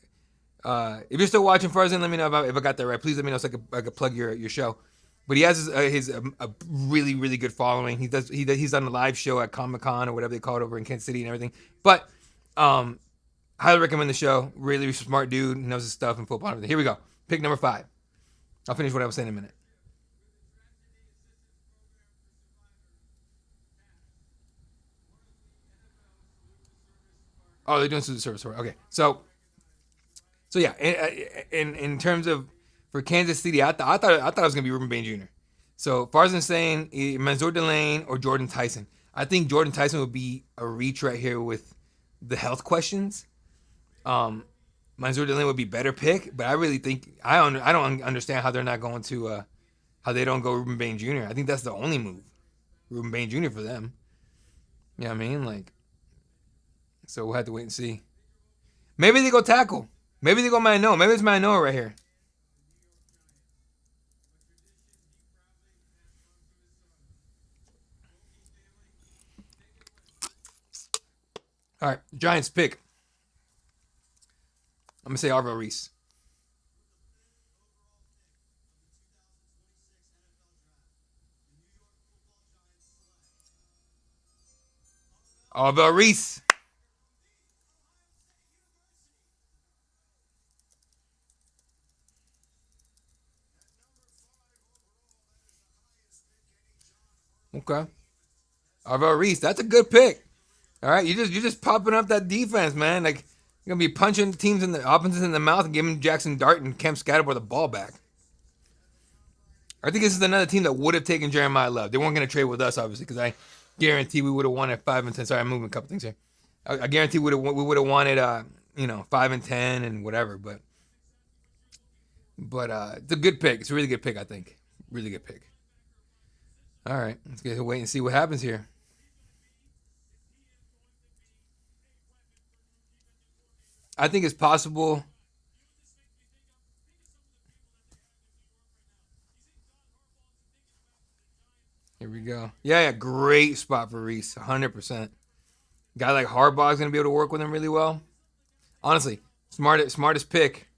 S2: if you're still watching Farzan, let me know if I got that right. Please let me know so I could plug your show. But he has a really really good following. He's on a live show at Comic-Con or whatever they call it over in Kansas City and everything. But highly recommend the show. Really smart dude. He knows his stuff in football and everything. Here we go. Pick number 5. I'll finish what I was saying in a minute. Oh, they're doing service for it. Okay, so yeah, in terms of for Kansas City, I thought it was gonna be Ruben Bain Jr. So Farzan's saying Mansour Delane or Jordan Tyson. I think Jordan Tyson would be a reach right here with the health questions. Mansour Delane would be better pick, but I really think I don't understand how they're not going to how they don't go Ruben Bain Jr. I think that's the only move, Ruben Bain Jr. for them. You know what I mean? Like, so we'll have to wait and see. Maybe they go tackle. Maybe they go Manoa. Maybe it's Manoa right here. All right, Giants pick. I'm gonna say Arvell Reese. Arvell Reese. Okay. Arvell Reese. That's a good pick. All right, you're just popping up that defense, man. Like you're gonna be punching teams in the offenses in the mouth and giving Jackson Dart and Kemp Scatterboard the ball back. I think this is another team that would have taken Jeremiah Love. They weren't gonna trade with us, obviously, because I guarantee we would have won at 5-10. Sorry, I'm moving a couple things here. I guarantee we would have wanted 5-10 and whatever. But it's a good pick. It's a really good pick, I think. Really good pick. All right, let's get to wait and see what happens here. I think it's possible. Here we go. Yeah, great spot for Reese. 100%. Guy like Harbaugh is going to be able to work with him really well. Honestly, smartest pick.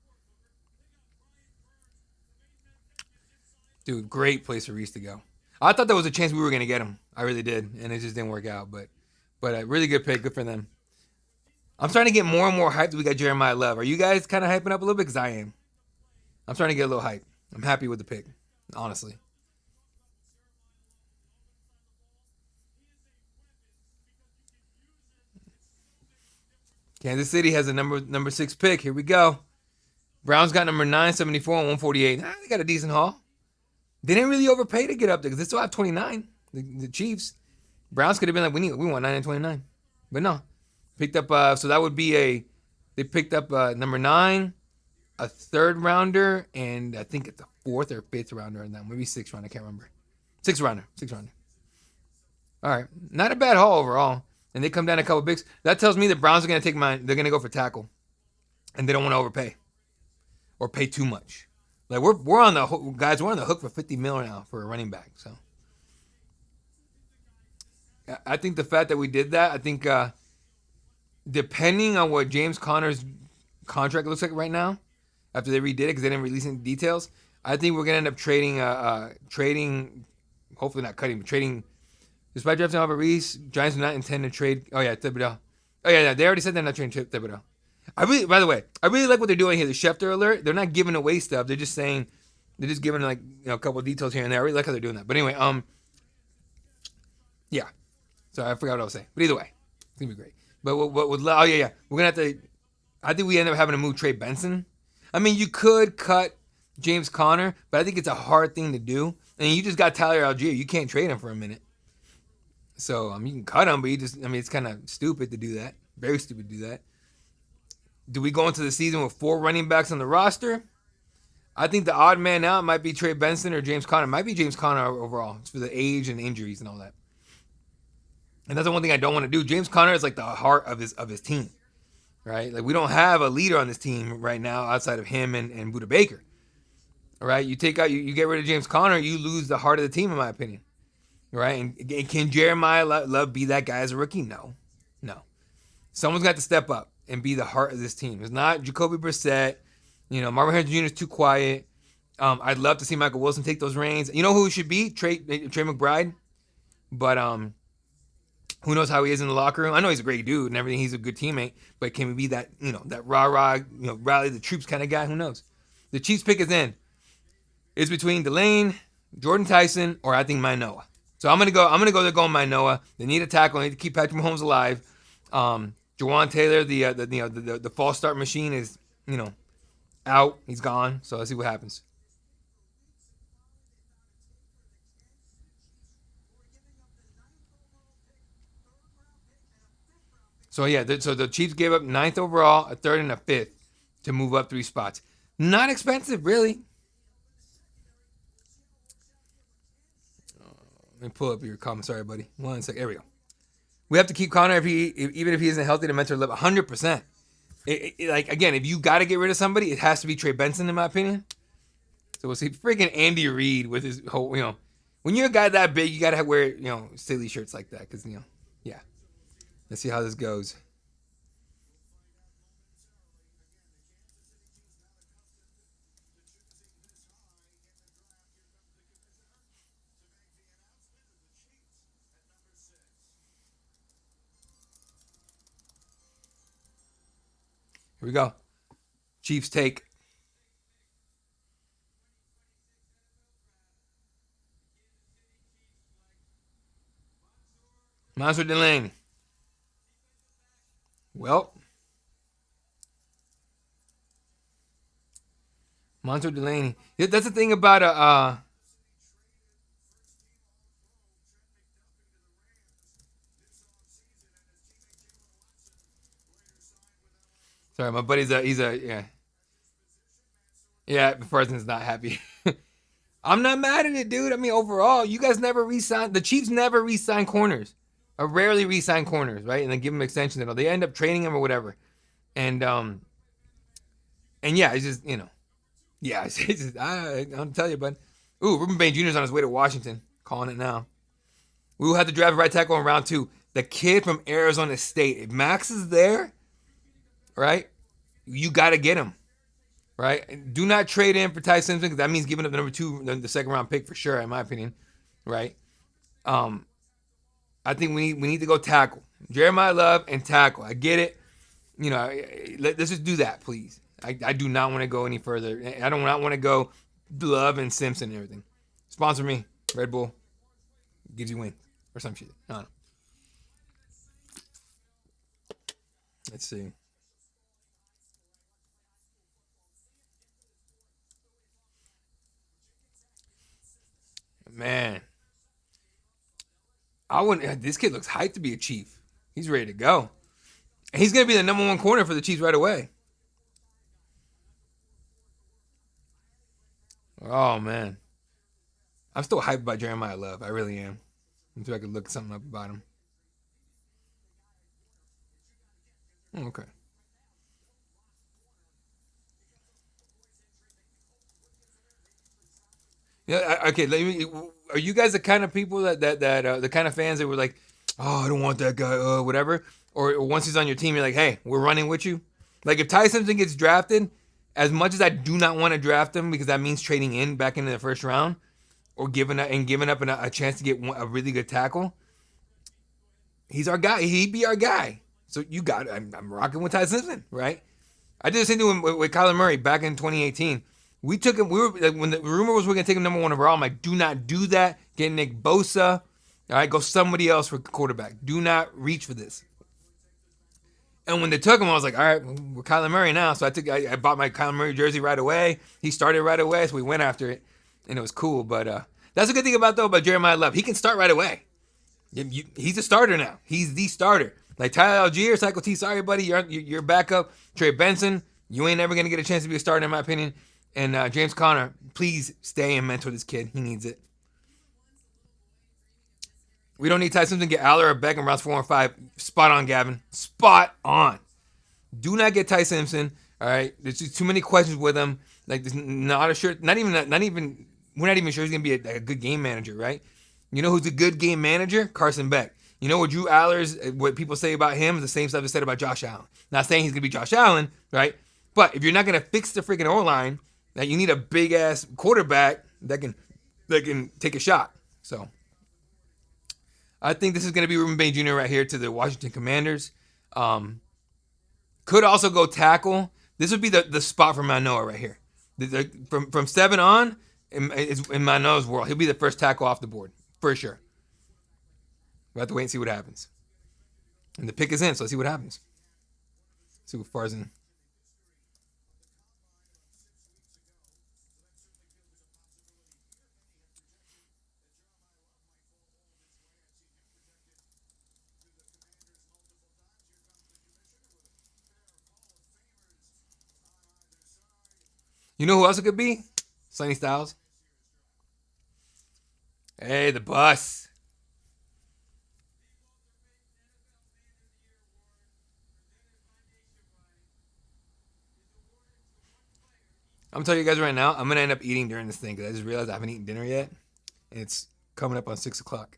S2: Dude, great place for Reese to go. I thought there was a chance we were going to get him. I really did, and it just didn't work out. But a really good pick. Good for them. I'm starting to get more and more hyped that we got Jeremiah Love. Are you guys kind of hyping up a little bit? Because I am. I'm starting to get a little hype. I'm happy with the pick, honestly. Kansas City has a number 6 pick. Here we go. Browns got number 974 and 148. They got a decent haul. They didn't really overpay to get up there because they still have 29. The Chiefs. Browns could have been like, we want 9 and 29. But no. Picked up, so that would be they picked up number 9, a 3rd rounder, and I think it's a 4th or 5th rounder in that. Maybe 6th rounder, I can't remember. 6th rounder. All right. Not a bad haul overall. And they come down a couple bigs. That tells me the Browns are going to take they're going to go for tackle. And they don't want to overpay. Or pay too much. Like we're on the hook, guys, we're on the hook for $50 million now for a running back. So I think the fact that we did that, I think depending on what James Conner's contract looks like right now, after they redid it because they didn't release any details, I think we're gonna end up trading, hopefully not cutting, but trading. Despite drafting Albert Reese, Giants do not intend to trade. Oh yeah, Thibodeau. Oh yeah, they already said they're not trading Thibodeau. By the way, I really like what they're doing here. The Schefter alert. They're not giving away stuff. They're just saying, they're just giving like a couple of details here and there. I really like how they're doing that. But anyway, yeah. So I forgot what I was saying. But either way, it's gonna be great. But we're gonna have to. I think we end up having to move Trey Benson. I mean, you could cut James Conner, but I think it's a hard thing to do. And you just got Tyler Algier. You can't trade him for a minute. So you can cut him, but it's kind of stupid to do that. Very stupid to do that. Do we go into the season with 4 running backs on the roster? I think the odd man out might be Trey Benson or James Conner. It might be James Conner overall. It's for the age and injuries and all that. And that's the one thing I don't want to do. James Conner is like the heart of his team, right? Like we don't have a leader on this team right now outside of him and Budda Baker. All right, you take out you get rid of James Conner, you lose the heart of the team, in my opinion. Right? And can Jeremiah Love be that guy as a rookie? No. Someone's got to step up and be the heart of this team. It's not Jacoby Brissett. Marvin Harrison Jr. is too quiet. I'd love to see Michael Wilson take those reins. You know who it should be? Trey McBride. But who knows how he is in the locker room? I know he's a great dude and everything. He's a good teammate. But can he be that, that rah-rah, rally the troops kind of guy? Who knows? The Chiefs pick is in. It's between Delane, Jordan Tyson, or I think Manoa. So I'm gonna go there going Manoa. They need a tackle. They need to keep Patrick Mahomes alive. Jawan Taylor, the false start machine is out. He's gone. So let's see what happens. So yeah, so the Chiefs gave up 9th overall, a 3rd and a 5th to move up 3 spots. Not expensive, really. Let me pull up your comment. Sorry, buddy. 1 sec. There we go. We have to keep Conner even if he isn't healthy to mentor level 100%. Again, if you got to get rid of somebody, it has to be Trey Benson, in my opinion. So we'll see. Freaking Andy Reid with his whole, when you're a guy that big, you got to wear, silly shirts like that. Because, yeah. Let's see how this goes. Here we go. Chiefs take. Monster Delane. Well. Monster Delaney. That's the thing about Sorry, my buddy's yeah, the person's not happy. I'm not mad at it, dude. I mean, overall, you guys never re-signed. The Chiefs never re-sign corners, or rarely re-sign corners, right? And then give them extensions and all. They end up trading them or whatever. And yeah, it's just yeah, it's just I'll tell you, bud. Ooh, Ruben Bain Jr. is on his way to Washington. Calling it now. We will have to draft a right tackle in round 2. The kid from Arizona State. If Max is there, right? You got to get him, right? Do not trade in for Ty Simpson because that means giving up the number 2, the second round pick for sure, in my opinion, right? I think we need to go tackle Jeremiah Love and tackle. I get it. Let's just do that, please. I do not want to go any further. I do not want to go Love and Simpson and everything. Sponsor me, Red Bull. Gives you wings or some shit. I don't know. Let's see. Man, I wouldn't. This kid looks hyped to be a Chief. He's ready to go. And he's gonna be the number 1 corner for the Chiefs right away. Oh man, I'm still hyped about Jeremiah Love. I really am. Until I could look something up about him. Okay. Yeah. Okay. Are you guys the kind of people that the kind of fans that were like, oh, I don't want that guy, whatever, or once he's on your team, you're like, hey, we're running with you. Like if Ty Simpson gets drafted, as much as I do not want to draft him because that means trading in back into the first round or giving up a chance to get a really good tackle, he's our guy. He'd be our guy. So you got it. I'm rocking with Ty Simpson, right? I did the same thing with Kyler Murray back in 2018. We took him. We were like, when the rumor was we're gonna take him number 1 overall. I'm like, do not do that. Get Nick Bosa. All right, go somebody else for quarterback. Do not reach for this. And when they took him, I was like, all right, we're Kyler Murray now. So I bought my Kyler Murray jersey right away. He started right away, so we went after it, and it was cool. But that's a good thing about Jeremiah Love. He can start right away. He's a starter now. He's the starter. Like Tyler Algier, Cycle T, sorry buddy, you're backup. Trey Benson, you ain't never gonna get a chance to be a starter in my opinion. And James Conner, please stay and mentor this kid. He needs it. We don't need Ty Simpson to get Aller or Beckham rounds 4 and 5. Spot on, Gavin. Spot on. Do not get Ty Simpson. All right, there's just too many questions with him. Like, there's not a sure, not even. We're not even sure he's gonna be a good game manager, right? You know who's a good game manager? Carson Beck. You know what Drew Aller's, what people say about him is the same stuff they said about Josh Allen. Not saying he's gonna be Josh Allen, right? But if you're not gonna fix the freaking O-line, that you need a big ass quarterback that can take a shot. So I think this is gonna be Ruben Bain Jr. right here to the Washington Commanders. Could also go tackle. This would be the spot for Manoa right here. From 7 on, in Manoa's world, he'll be the first tackle off the board for sure. We'll have to wait and see what happens. And the pick is in, so let's see what happens. See what far's in. You know who else it could be? Sonny Styles. Hey, the bus. I'm telling you guys right now, I'm going to end up eating during this thing because I just realized I haven't eaten dinner yet. And it's coming up on 6 o'clock.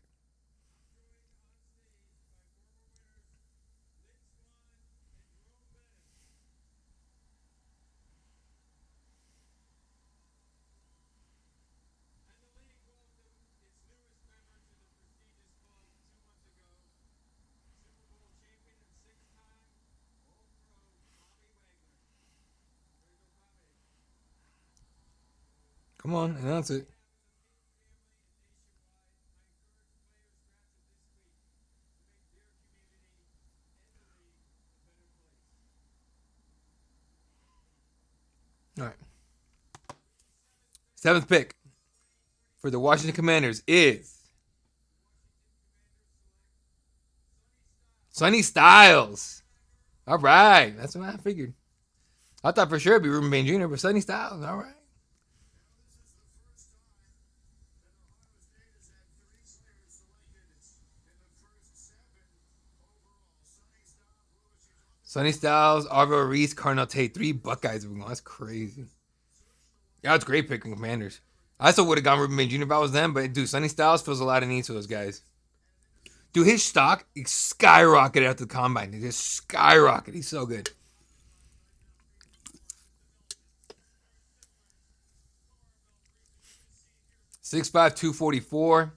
S2: Come on, announce it. All right. 7th pick for the Washington Commanders is Sonny Styles. All right. That's what I figured. I thought for sure it'd be Ruben Bain Jr., but Sonny Styles. All right. Sonny Styles, Arvo Reese, Cardinal Tate. 3 Buckeyes have been going. That's crazy. Yeah, it's great picking Commanders. I still would have gone Ruben Bain Jr. if I was them, but dude, Sonny Styles fills a lot of needs for those guys. Dude, his stock skyrocketed after the combine. It just skyrocketed. He's so good. 6'5", 244.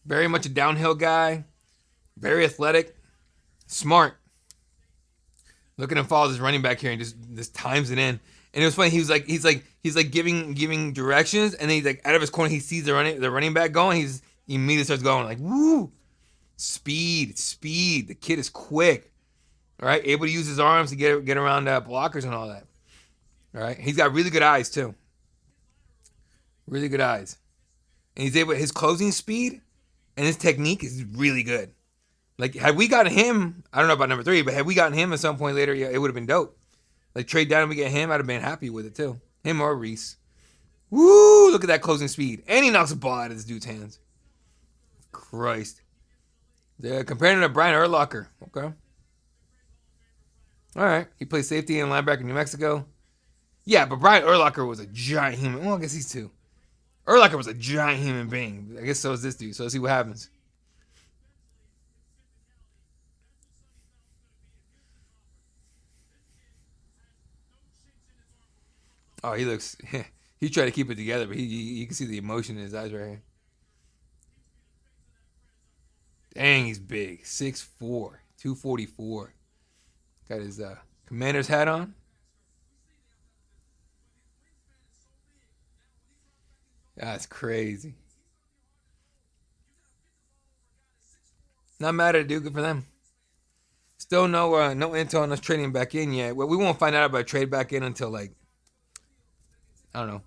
S2: Very much a downhill guy. Very athletic. Smart. Look at him follows his running back here and just times it in. And it was funny. He's like giving directions, and then he's like out of his corner. He sees the running back going. He immediately starts going like woo, speed. The kid is quick. All right, able to use his arms to get around blockers and all that. All right, he's got really good eyes too. Really good eyes, and he's able. His closing speed and his technique is really good. Like, had we gotten him, I don't know about number 3, but had we gotten him at some point later, yeah, it would have been dope. Like, trade down and we get him, I'd have been happy with it, too. Him or Reese. Woo! Look at that closing speed. And he knocks a ball out of this dude's hands. Christ. Yeah, comparing him to Brian Urlacher. Okay. All right. He plays safety and linebacker in New Mexico. Yeah, but Brian Urlacher was a giant human. Well, I guess he's 2. Urlacher was a giant human being. I guess so is this dude. So let's see what happens. Oh, he looks. He tried to keep it together, but you can see the emotion in his eyes right here. Dang, he's big. 6'4", 244. Got his commander's hat on. That's crazy. Not mad at it, dude. Good for them. Still no intel on us trading back in yet. Well, we won't find out about trade back in until like I don't know.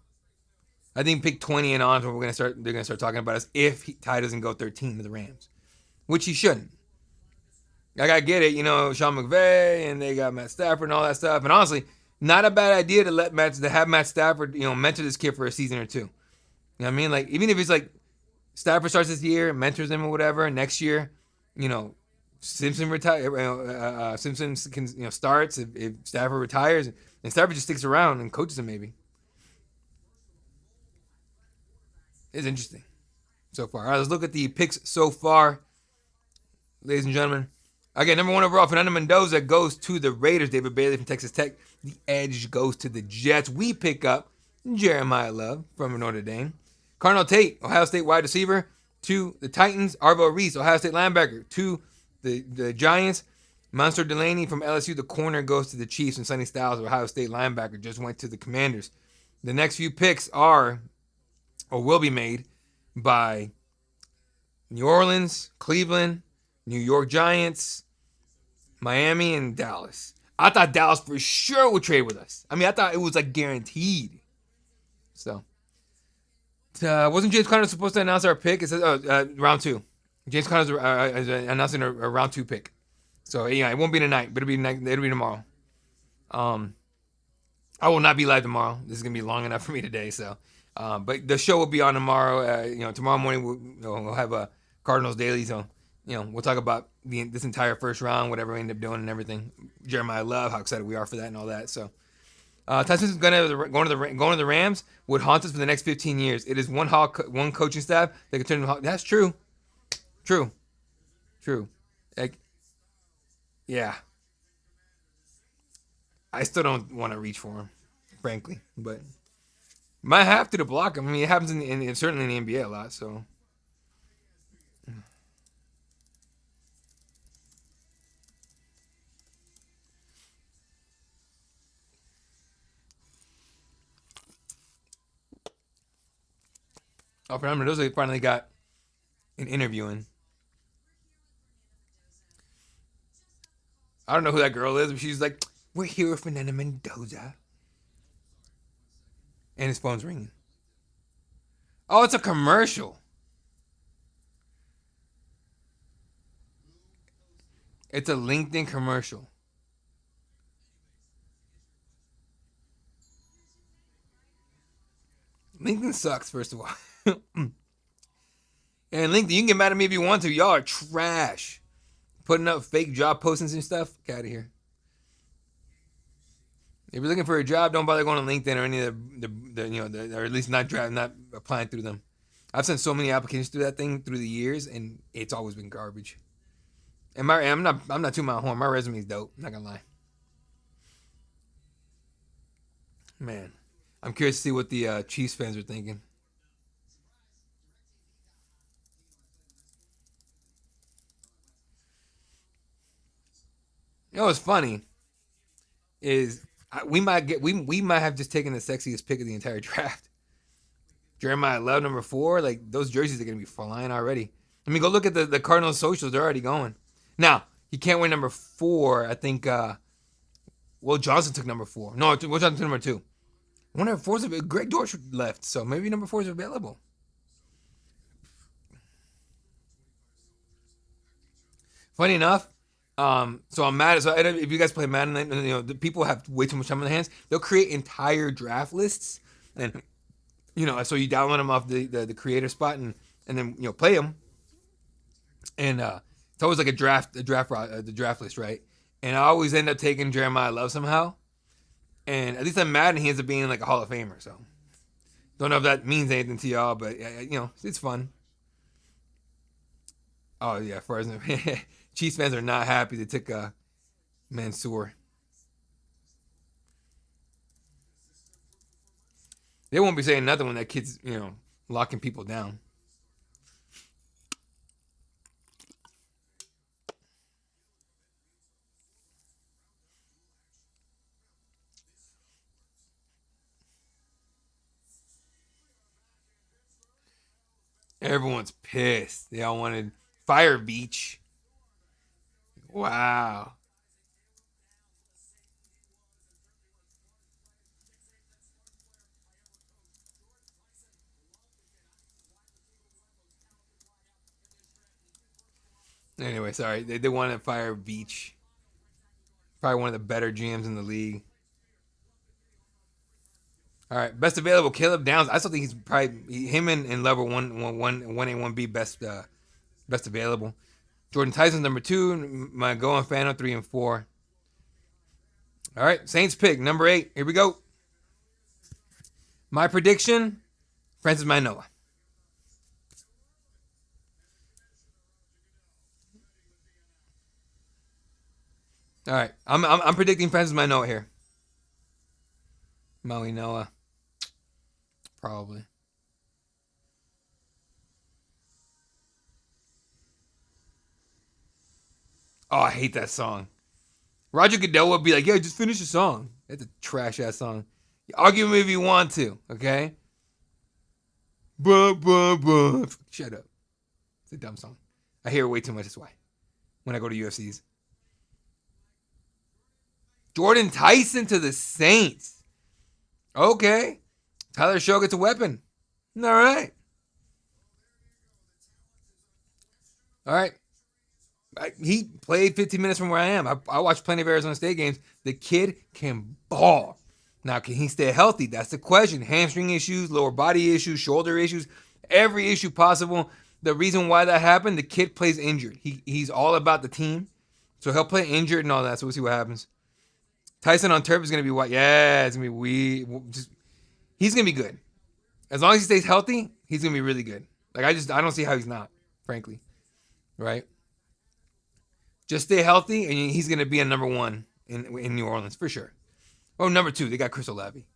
S2: I think pick 20 and on is when they're gonna start talking about us if Ty doesn't go 13 to the Rams, which he shouldn't. Like, I get it, Sean McVay and they got Matt Stafford and all that stuff. And honestly, not a bad idea to have Matt Stafford, mentor this kid for a season or 2. You know what I mean? Like, even if it's like Stafford starts this year, mentors him or whatever, and next year, Simpson can starts if Stafford retires, and Stafford just sticks around and coaches him maybe. It's interesting so far. All right, let's look at the picks so far, ladies and gentlemen. Again, number 1 overall, Fernando Mendoza goes to the Raiders. David Bailey from Texas Tech. The edge goes to the Jets. We pick up Jeremiah Love from Notre Dame. Cardinal Tate, Ohio State wide receiver, to the Titans. Arvo Reese, Ohio State linebacker, to the Giants. Monster Delaney from LSU, the corner, goes to the Chiefs. And Sonny Styles, Ohio State linebacker, just went to the Commanders. The next few picks are, or will be made, by New Orleans, Cleveland, New York Giants, Miami, and Dallas. I thought Dallas for sure would trade with us. I mean, I thought it was like guaranteed. So, wasn't James Conner supposed to announce our pick? It says round 2. James Conner's announcing a round 2 pick. So yeah, it won't be tonight, but it'll be tomorrow. I will not be live tomorrow. This is gonna be long enough for me today. So, but the show will be on tomorrow. Tomorrow morning we'll have a Cardinals daily. So, we'll talk about this entire first round, whatever we end up doing and everything. Jeremiah Love, how excited we are for that and all that. So, Tyson's going to the Rams would haunt us for the next 15 years. It is one coaching staff that can turn them. That's true. True. Like, yeah. I still don't want to reach for him, frankly, but might have to block him. I mean, it happens certainly in the NBA a lot. So. Oh, Fernando Mendoza finally got an interview in. I don't know who that girl is, but she's like, "We're here with Fernando Mendoza." And his phone's ringing. Oh, it's a commercial. It's a LinkedIn commercial. LinkedIn sucks, first of all. And LinkedIn, you can get mad at me if you want to. Y'all are trash. Putting up fake job postings and stuff. Get out of here. If you're looking for a job, don't bother going to LinkedIn or any of or at least not applying through them. I've sent so many applications through that thing through the years, and it's always been garbage. And I'm not too my horn. My resume is dope. I'm not gonna lie. Man, I'm curious to see what the Chiefs fans are thinking. what's funny is we might have just taken the sexiest pick of the entire draft. Jeremiah Love, number 4. Like, those jerseys are gonna be flying already. I mean, go look at the Cardinals socials; they're already going. Now he can't wear number 4. I think. Will Johnson took number 4. No, Will Johnson took number 2. I wonder if 4's a bit. Greg Dortch left, so maybe number 4 is available. Funny enough, so I'm mad. So if you guys play Madden, the people have way too much time on their hands. They'll create entire draft lists, and so you download them off the creator spot, and then play them, and it's always like the draft list, right? And I always end up taking Jeremiah Love somehow, and at least on Madden he ends up being like a Hall of Famer. So don't know if that means anything to y'all, but it's fun. Oh yeah, for Chiefs fans are not happy they took Mansour. They won't be saying nothing when that kid's locking people down. Everyone's pissed. They all wanted Fire Beach. Wow. Anyway, sorry. They wanted Fire Beach. Probably one of the better GMs in the league. All right, best available, Caleb Downs. I still think he's probably him and Lever one A 1B best available. Jordan Tyson's number 2. My Goan Fano 3 and 4. All right, Saints pick number 8. Here we go. My prediction: Francis Manoa. All right, I'm predicting Francis Manoa here. Maui Noah, probably. Oh, I hate that song. Roger Goodell would be like, "Yeah, just finish the song." It's a trash ass song. Argue with me if you want to, okay? Buh, buh, buh. Shut up. It's a dumb song. I hear it way too much. That's why. When I go to UFCs. Jordan Tyson to the Saints. Okay. Tyler Show gets a weapon. All right. All right. He played 15 minutes from where I am. I watched plenty of Arizona State games. The kid can ball. Now, can he stay healthy? That's the question. Hamstring issues, lower body issues, shoulder issues, every issue possible. The reason why that happened, the kid plays injured. He's all about the team. So he'll play injured and all that. So we'll see what happens. Tyson on turf is going to be what? Yeah, it's going to be he's going to be good. As long as he stays healthy, he's going to be really good. Like, I don't see how he's not, frankly. Right? Just stay healthy, and he's going to be a number 1 in New Orleans, for sure. Oh, number 2, they got Chris Olave.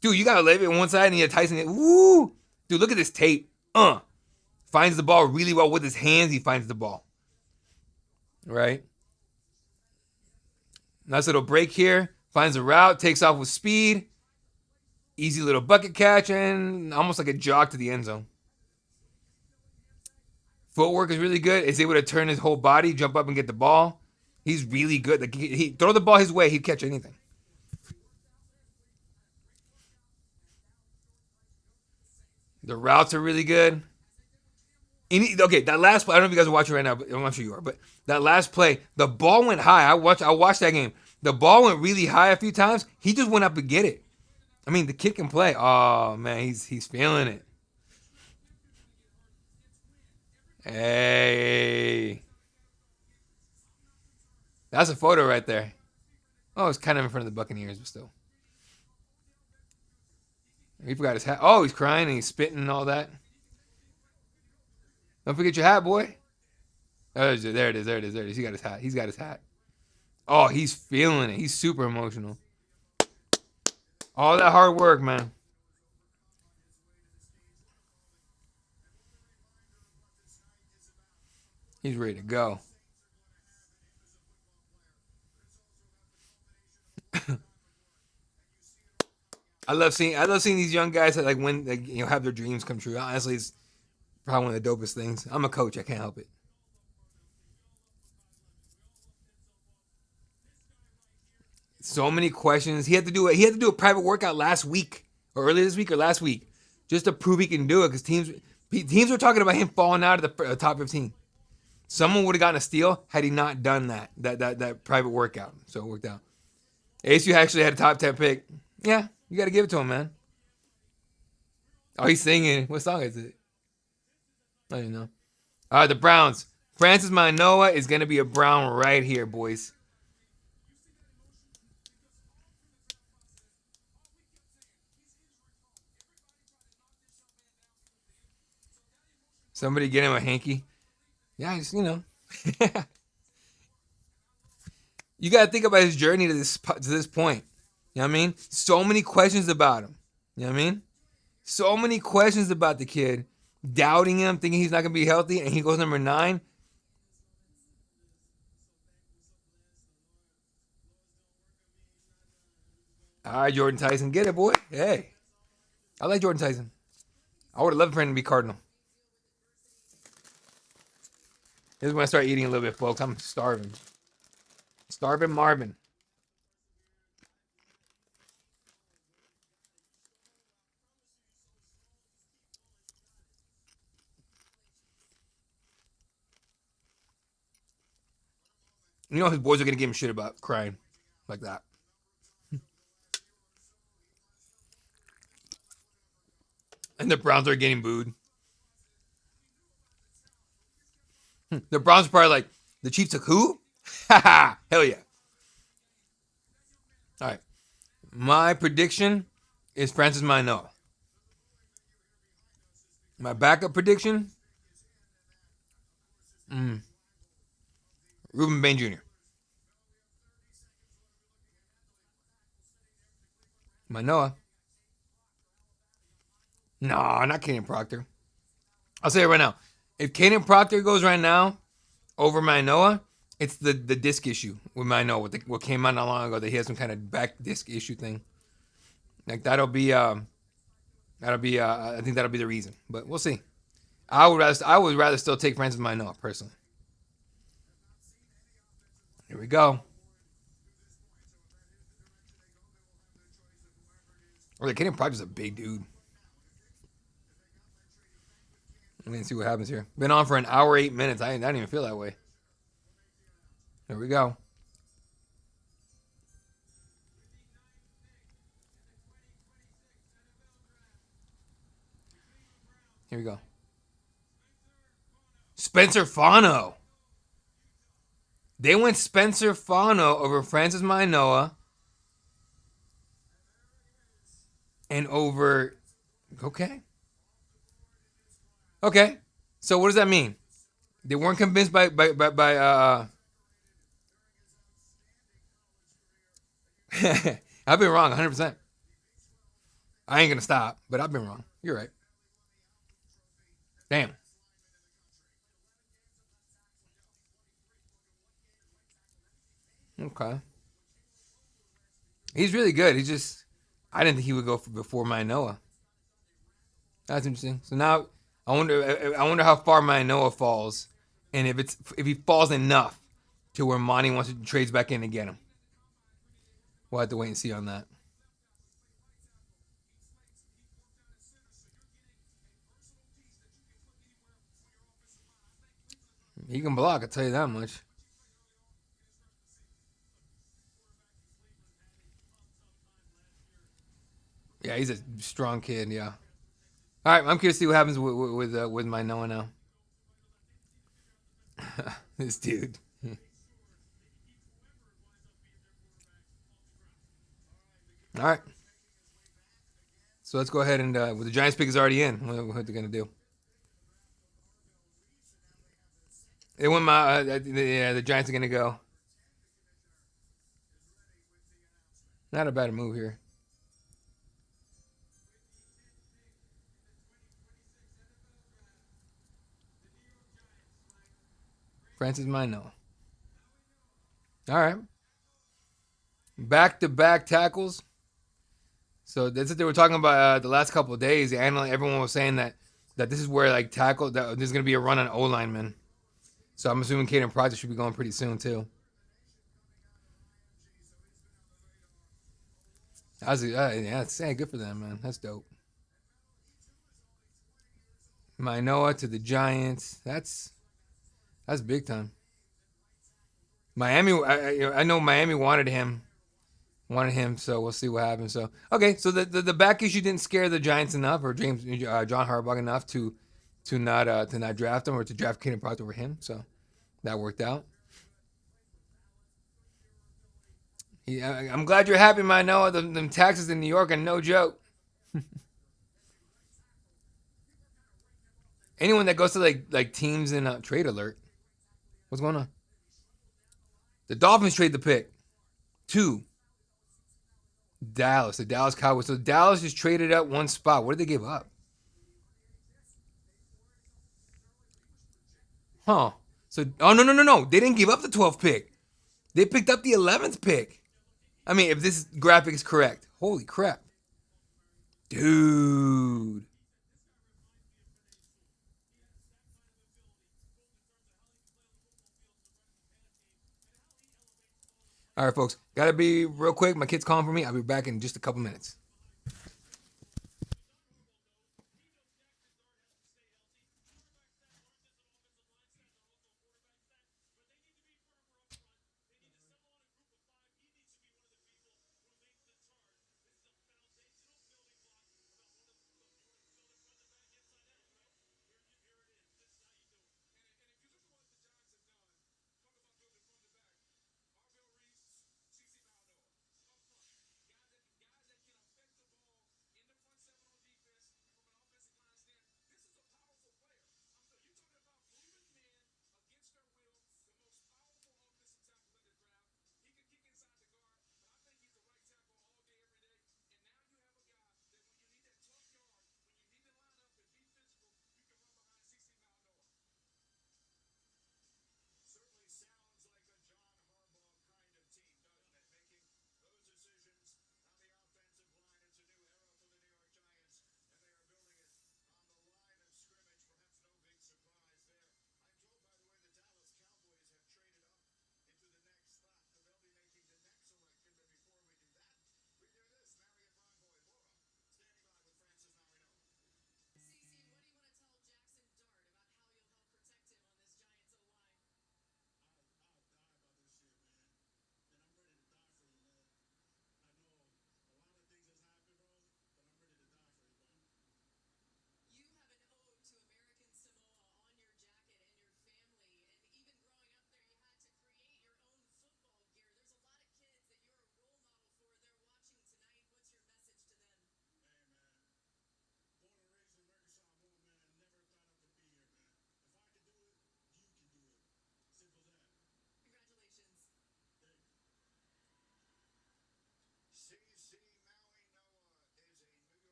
S2: Dude, you got Olave on one side, and you got Tyson. Woo! Dude, look at this tape. Finds the ball really well with his hands. He finds the ball. Right? Nice little break here. Finds a route, takes off with speed. Easy little bucket catch, and almost like a jog to the end zone. Footwork is really good. Is able to turn his whole body, jump up and get the ball. He's really good. Like, he throw the ball his way, he'd catch anything. The routes are really good. Okay, that last play, I don't know if you guys are watching right now, but I'm not sure you are. But that last play, the ball went high. I watched that game. The ball went really high a few times. He just went up and get it. I mean, the kid can play. Oh man, he's feeling it. Hey, that's a photo right there. Oh, it's kind of in front of the Buccaneers, but still. He forgot his hat. Oh, he's crying and he's spitting and all that. Don't forget your hat, boy. There it is. He got his hat. Oh, he's feeling it. He's super emotional. All that hard work, man. He's ready to go. I love seeing these young guys that like when like, have their dreams come true. Honestly, it's probably one of the dopest things. I'm a coach. I can't help it. So many questions. He had to do a private workout last week or earlier this week or last week just to prove he can do it because teams were talking about him falling out of the top 15. Someone would have gotten a steal had he not done that private workout. So it worked out. ASU actually had a top 10 pick. Yeah, you got to give it to him, man. Oh, he's singing. What song is it? I don't even know. All right, the Browns. Francis Manoa is going to be a Brown right here, boys. Somebody get him a hanky. Yeah, you got to think about his journey to this point. You know what I mean? So many questions about him. You know what I mean? So many questions about the kid, doubting him, thinking he's not going to be healthy, and he goes number 9. All right, Jordan Tyson, get it, boy. Hey, I like Jordan Tyson. I would have loved for him to be Cardinal. This is when I start eating a little bit, folks. I'm starving. Starving Marvin. You know his boys are going to give him shit about crying like that. And the Browns are getting booed. The Browns are probably like, the Chiefs took who? Ha ha! Hell yeah. All right. My prediction is Francis Manoa. My backup prediction, Ruben Bain Jr. Manoa. No, not Kenyon Proctor. I'll say it right now. If Kenyon Proctor goes right now over Manoa, it's the disc issue with Manoa. What came out not long ago that he has some kind of back disc issue thing. Like I think that'll be the reason. But we'll see. I would rather still take Francis Manoa personally. Here we go. Or the Kenyon Proctor's a big dude. Let me see what happens here. Been on for an hour 8 minutes. I didn't even feel that way. Here we go. Here we go. Spencer Fano. They went Spencer Fano over Francis Manoa and over. Okay. Okay. So what does that mean? They weren't convinced by I've been wrong 100%. I ain't gonna stop, but I've been wrong. You're right. Damn. Okay. He's really good. I didn't think he would go before Manoa. That's interesting. So now I wonder how far Manoa falls, and if he falls enough to where Monty wants to trades back in to get him. We'll have to wait and see on that. He can block. I'll tell you that much. Yeah, he's a strong kid. Yeah. All right, I'm curious to see what happens with Manoa now. This dude. All right. So let's go ahead and with the Giants pick is already in. What they're gonna do? They went my yeah. The Giants are gonna go. Not a bad move here. Francis Manoa. All right. Back to back tackles. So that's what they were talking about the last couple of days. Everyone was saying that this is where like tackle that there's gonna be a run on O lineman. So I'm assuming Caden Proctor should be going pretty soon too. That's good for them, man. That's dope. Manoa to the Giants. That's big time. Miami, I know Miami wanted him, so we'll see what happens. So okay, so the back issue didn't scare the Giants enough, or John Harbaugh enough to not draft him or to draft Keenan Proctor over him. So that worked out. I'm glad you're happy, man. No, them taxes in New York are no joke. Anyone that goes to like teams in trade alert, what's going on? The Dolphins trade the pick to Dallas, the Dallas Cowboys. So Dallas just traded up one spot. What did they give up? Huh? So no. They didn't give up the 12th pick. They picked up the 11th pick. I mean, if this graphic is correct, holy crap, dude. All right, folks, gotta be real quick. My kid's calling for me. I'll be back in just a couple minutes.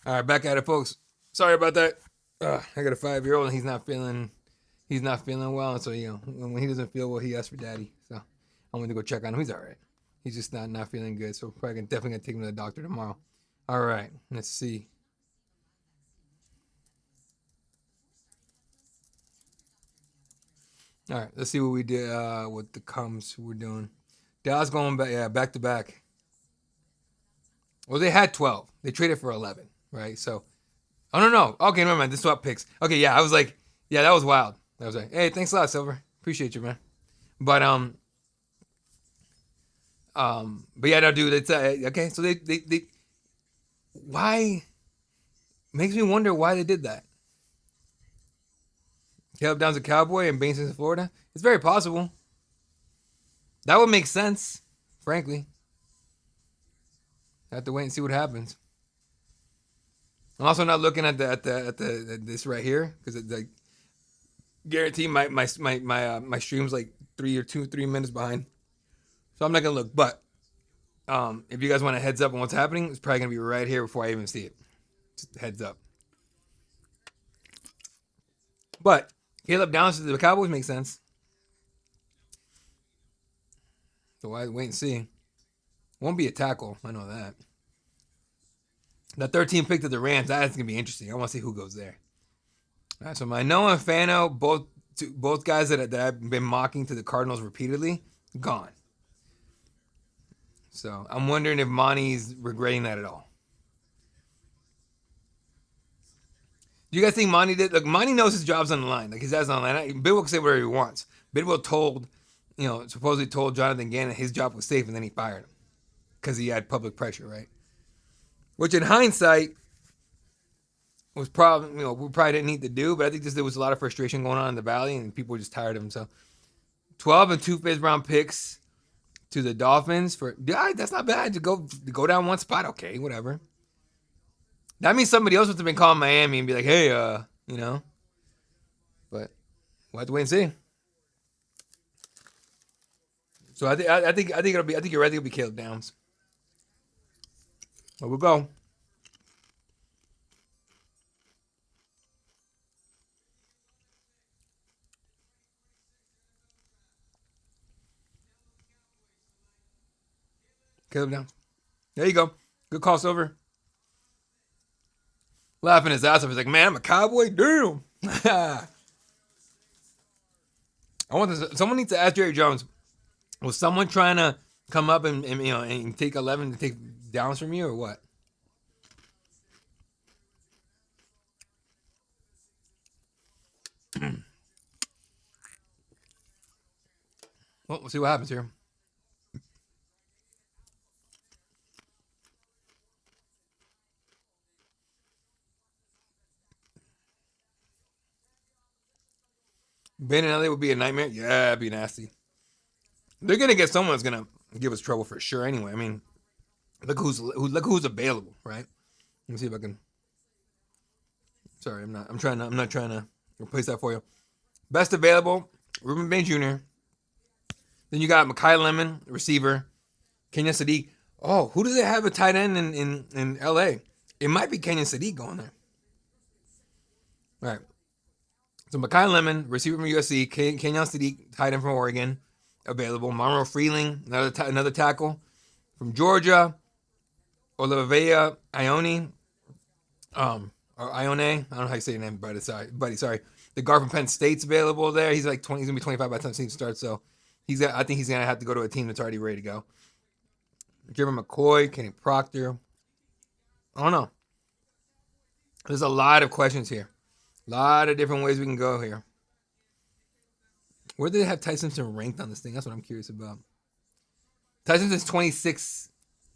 S2: All right, back at it, folks. Sorry about that. I got a 5-year-old and he's not feeling well. And so when he doesn't feel well, he asks for daddy. So I'm going to go check on him. He's all right. He's just not feeling good. So definitely gonna take him to the doctor tomorrow. All right, let's see. All right, let's see what we did. What the Cubs were doing. Dallas going back to back. Well, they had 12. They traded for 11, right? So, oh no. Okay, never mind. This swap picks. Okay, yeah, I was like, yeah, that was wild. I was like, hey, thanks a lot, Silver. Appreciate you, man. But but yeah, no, dude. It's okay. So they why makes me wonder why they did that. Caleb Down's a Cowboy and Baines is Florida. It's very possible. That would make sense, frankly. I have to wait and see what happens. I'm also not looking at this right here because it's like guarantee my stream's like 3 minutes behind, so I'm not gonna look. But if you guys want a heads up on what's happening, it's probably gonna be right here before I even see it. Just heads up. But Caleb Downs to the Cowboys makes sense. So I wait and see. Won't be a tackle. I know that. The 13 pick to the Rams. That's gonna be interesting. I want to see who goes there. All right, so my Noah and Fano, both guys that I've been mocking to the Cardinals repeatedly, gone. So I'm wondering if Monty's regretting that at all. Do you guys think Monty did? Look, Monty knows his job's on the line. Like his dad's on the line. Bidwell can say whatever he wants. Bidwell supposedly told Jonathan Gannon his job was safe, and then he fired him because he had public pressure, right? Which in hindsight was probably, we probably didn't need to do, but I think there was a lot of frustration going on in the Valley, and people were just tired of him. So 12 and 2 first-round picks to the Dolphins that's not bad to go down one spot. Okay, whatever. That means somebody else would have been calling Miami and be like, hey, but we'll have to wait and see. So I think you're right. I think it'll be Caleb Downs. But we'll go. Caleb Downs. There you go. Good call, Silver. Laughing his ass off. He's like, man, I'm a Cowboy? Damn. Someone needs to ask Jerry Jones, was someone trying to come up and take 11 to take Downs from you or what? Well, we'll see what happens here. Ben and Elliott would be a nightmare. Yeah, it'd be nasty. They're gonna get someone that's gonna give us trouble for sure. Anyway, I mean, look who's available, right? Let me see if I can. Sorry, I'm not trying to replace that for you. Best available, Ruben Bain Jr. Then you got Mekhi Lemon, receiver. Kenyon Sadiq. Oh, who do they have a tight end in LA? It might be Kenyon Sadiq going there. All right. So Mekhi Lemon, receiver from USC. Kenyon Sadiq, tight end from Oregon, available. Monroe Freeling, another tackle from Georgia. Olivia Ione, or Ione. I don't know how you say your name, buddy. Sorry. The guard from Penn State's available there. He's like 20. He's gonna be 25 by the time the season starts. So I think he's gonna have to go to a team that's already ready to go. Jeremy McCoy, Kenny Proctor. I don't know. There's a lot of questions here. A lot of different ways we can go here. Where do they have Ty Simpson ranked on this thing? That's what I'm curious about. Ty Simpson's 26th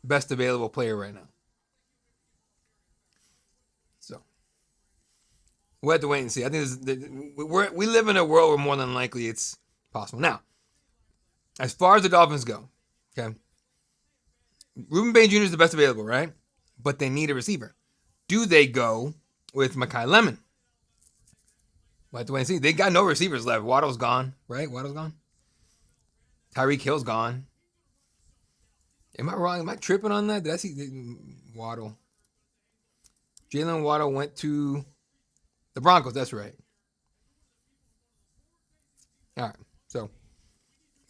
S2: best available player right now. So we'll have to wait and see. I think we live in a world where more than likely it's possible. Now, as far as the Dolphins go, okay, Ruben Bain Jr. is the best available, right? But they need a receiver. Do they go with Mekhi Lemon? We'll have to wait and see. They got no receivers left. Waddle's gone, right? Waddle's gone. Tyreek Hill's gone. Am I wrong? Am I tripping on that? Did I see Waddle? Jalen Waddle went to the Broncos. That's right. All right. So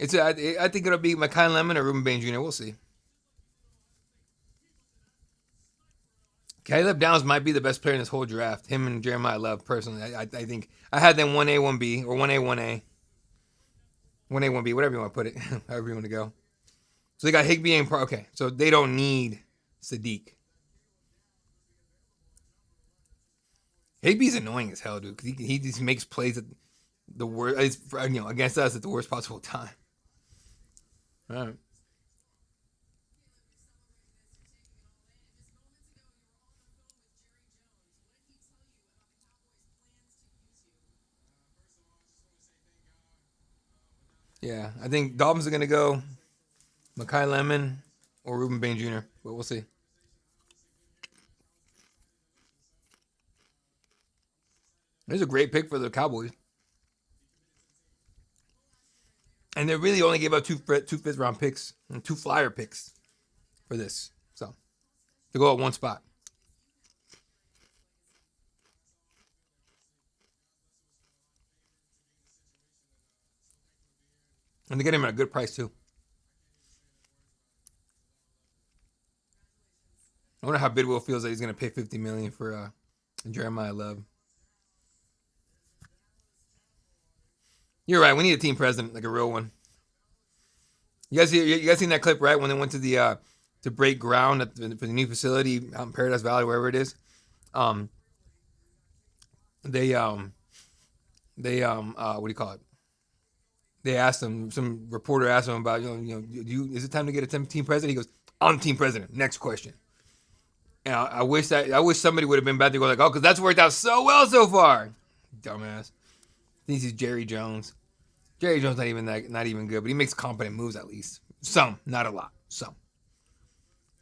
S2: I think it'll be Mekhi Lemon or Ruben Bain Jr. We'll see. Caleb Downs might be the best player in this whole draft. Him and Jeremiah Love, personally. I think I had them 1A, 1B, or 1A, 1A. 1A, 1B, whatever you want to put it. However you want to go. So they got Higbee and okay. So they don't need Sadiq. Higbee's annoying as hell, dude, because he just makes plays at the worst, against us at the worst possible time. All right. Yeah, I think Dolphins are gonna go Mekhi Lemon or Ruben Bain Jr., but we'll see. There's a great pick for the Cowboys. And they really only gave up two fifth round picks and 2 flyer picks for this. So to go at one spot. And they get him at a good price too. I wonder how Bidwell feels that he's gonna pay $50 million for Jeremiah Love. You're right. We need a team president, like a real one. You guys seen that clip, right? When they went to the to break ground for the new facility out in Paradise Valley, wherever it is. They what do you call it? They asked him. Some reporter asked him about is it time to get a team president? He goes, "I'm team president." Next question. And I wish somebody would have been back to go like, "Oh, because that's worked out so well so far." Dumbass. Thinks he's Jerry Jones. Jerry Jones not even good, but he makes competent moves at least. Some, not a lot. Some.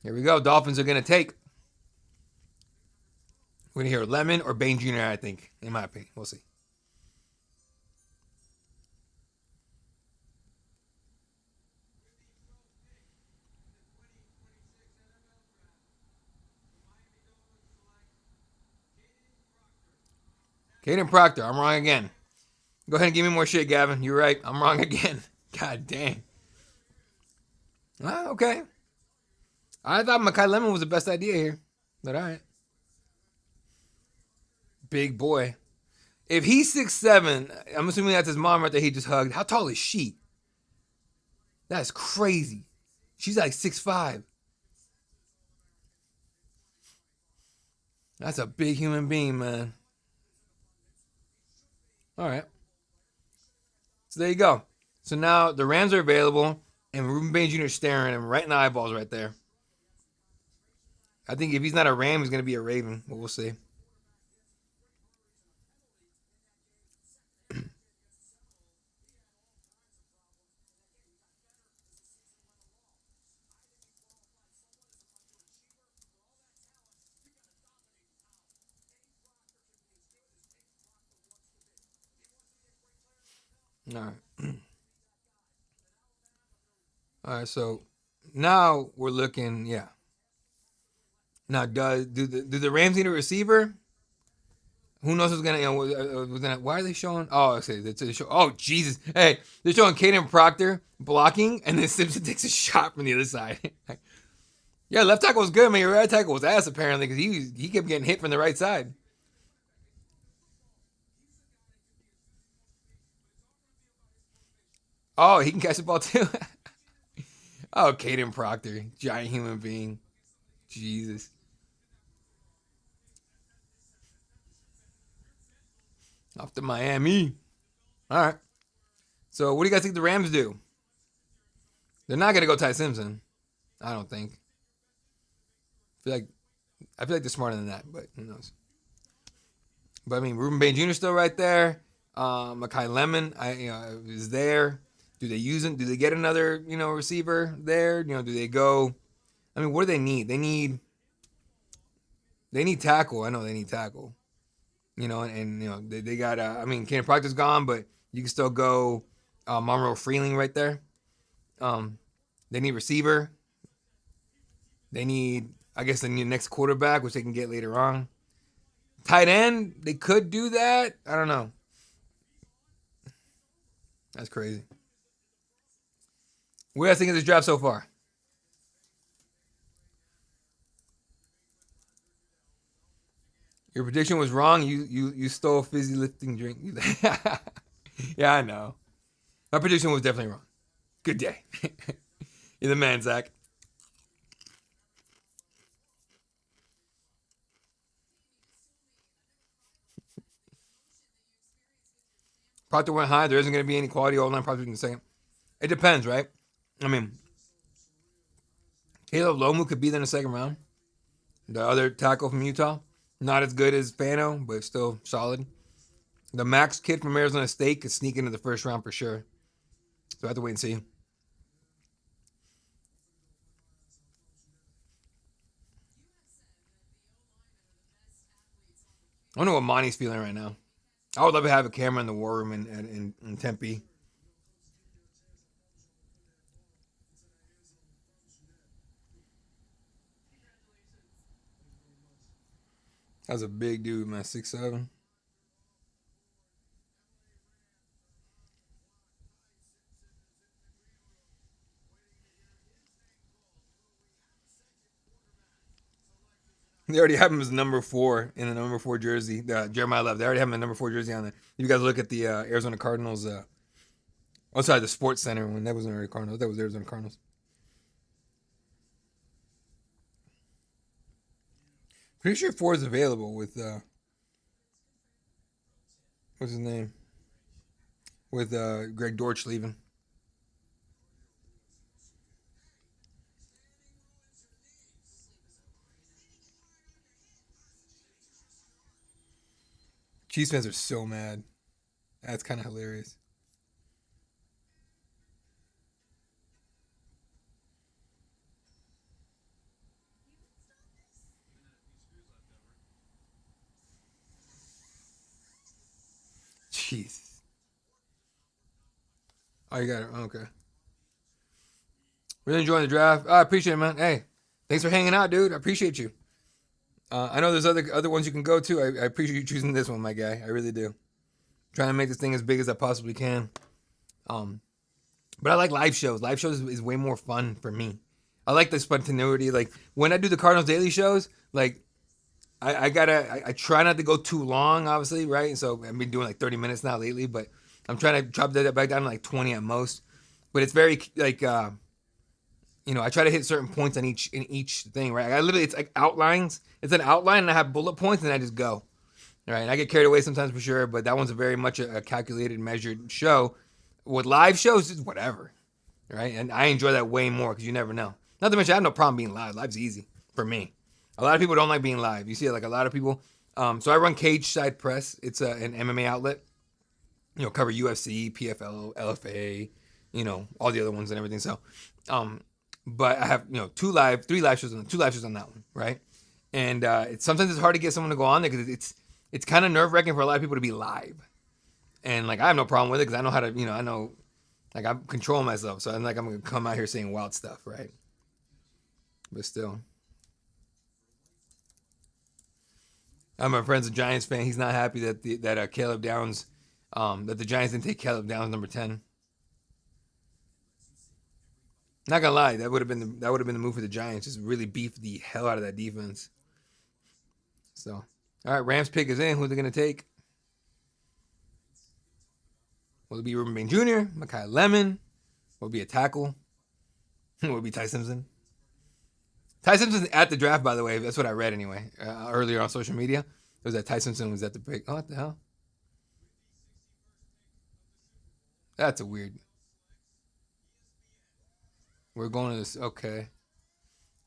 S2: Here we go. Dolphins are gonna take. We're gonna hear Lemon or Bain Jr. I think, in my opinion. We'll see. Caden Proctor, I'm wrong again. Go ahead and give me more shit, Gavin. You're right. I'm wrong again. God dang. Okay. I thought Mekhi Lemon was the best idea here. But all right. Big boy. If he's 6'7", I'm assuming that's his mom right there he just hugged. How tall is she? That's crazy. She's like 6'5". That's a big human being, man. All right. So there you go. So now the Rams are available, and Ruben Bain Jr. staring him right in the eyeballs right there. I think if he's not a Ram, he's going to be a Raven. But we'll see. All right. All right. So now we're looking. Yeah. Now, do the Rams need a receiver? Who knows who's gonna? Why are they showing? Oh, okay. Oh, Jesus! Hey, they're showing Caden Proctor blocking, and then Simpson takes a shot from the other side. Yeah, left tackle was good, man. Your right tackle was ass apparently because he kept getting hit from the right side. Oh, he can catch the ball too. Oh, Caden Proctor, giant human being. Jesus. Off to Miami. All right. So what do you guys think the Rams do? They're not gonna go Ty Simpson. I don't think. I feel like they're smarter than that, but who knows? But I mean, Ruben Bain Jr. still right there. Mekhi Lemon, is there. Do they use him? Do they get another, receiver there? Do they go? I mean, what do they need? They need tackle. I know they need tackle. They got. Ken Proctor's gone, but you can still go Monroe Freeling right there. They need receiver. They need, I guess, the next quarterback, which they can get later on. Tight end, they could do that. I don't know. That's crazy. What do you guys think of this draft so far? Your prediction was wrong. You stole a fizzy lifting drink. Yeah, I know. My prediction was definitely wrong. Good day. You're the man, Zach. Proctor went high. There isn't going to be any quality online prospect in the second. It depends, right? I mean, Caleb Lomu could be there in the second round. The other tackle from Utah, not as good as Fano, but still solid. The Max kid from Arizona State could sneak into the first round for sure. So I have to wait and see. I wonder what Monty's feeling right now. I would love to have a camera in the war room in Tempe. That's a big dude, man. 6'7". They already have him as number 4 in the number 4 jersey. Jeremiah Love. They already have him in number 4 jersey on there. You guys look at the Arizona Cardinals. Outside the Sports Center when that wasn't Arizona Cardinals. That was Arizona Cardinals. Pretty sure 4 is available with what's his name? With Greg Dortch leaving. Chiefs fans are so mad. That's kind of hilarious. Jeez. Oh, you got it. Okay. Really enjoying the draft. I appreciate it, man. Hey, thanks for hanging out, dude. I appreciate you. I know there's other ones you can go to. I appreciate you choosing this one, my guy. I really do. Trying to make this thing as big as I possibly can. Um, but I like live shows. Live shows is way more fun for me. I like the spontaneity. Like when I do the Cardinals daily shows, like I try not to go too long, obviously, right? So I've been doing like 30 minutes now lately, but I'm trying to drop that back down to like 20 at most. But it's very like I try to hit certain points on each thing, right? I literally it's like outlines. It's an outline and I have bullet points and I just go. Right. And I get carried away sometimes for sure, but that one's a very much a calculated, measured show. With live shows, it's whatever. Right? And I enjoy that way more because you never know. Not to mention I have no problem being live. Live's easy for me. A lot of people don't like being live. You see like a lot of people. So I run Cage Side Press. It's an MMA outlet. Cover UFC, PFL, LFA, all the other ones and everything. So, but I have, 3 live shows on that one, right? And sometimes it's hard to get someone to go on there because it's kind of nerve wracking for a lot of people to be live. And like I have no problem with it because I know how to, I know, like I'm controlling myself. So I'm gonna come out here saying wild stuff, right? But still, my friend's a Giants fan. He's not happy that Caleb Downs, that the Giants didn't take Caleb Downs number 10. Not gonna lie, that would have been the move for the Giants. Just really beef the hell out of that defense. So, all right, Rams pick is in. Who are they gonna take? Will it be Ruben Bain Jr., Mekhi Lemon? Will it be a tackle? Will it be Ty Simpson? Ty Simpson's at the draft, by the way. That's what I read anyway. Earlier on social media, it was that Ty Simpson was at the pick. Oh, what the hell? That's a weird. We're going to this. Okay.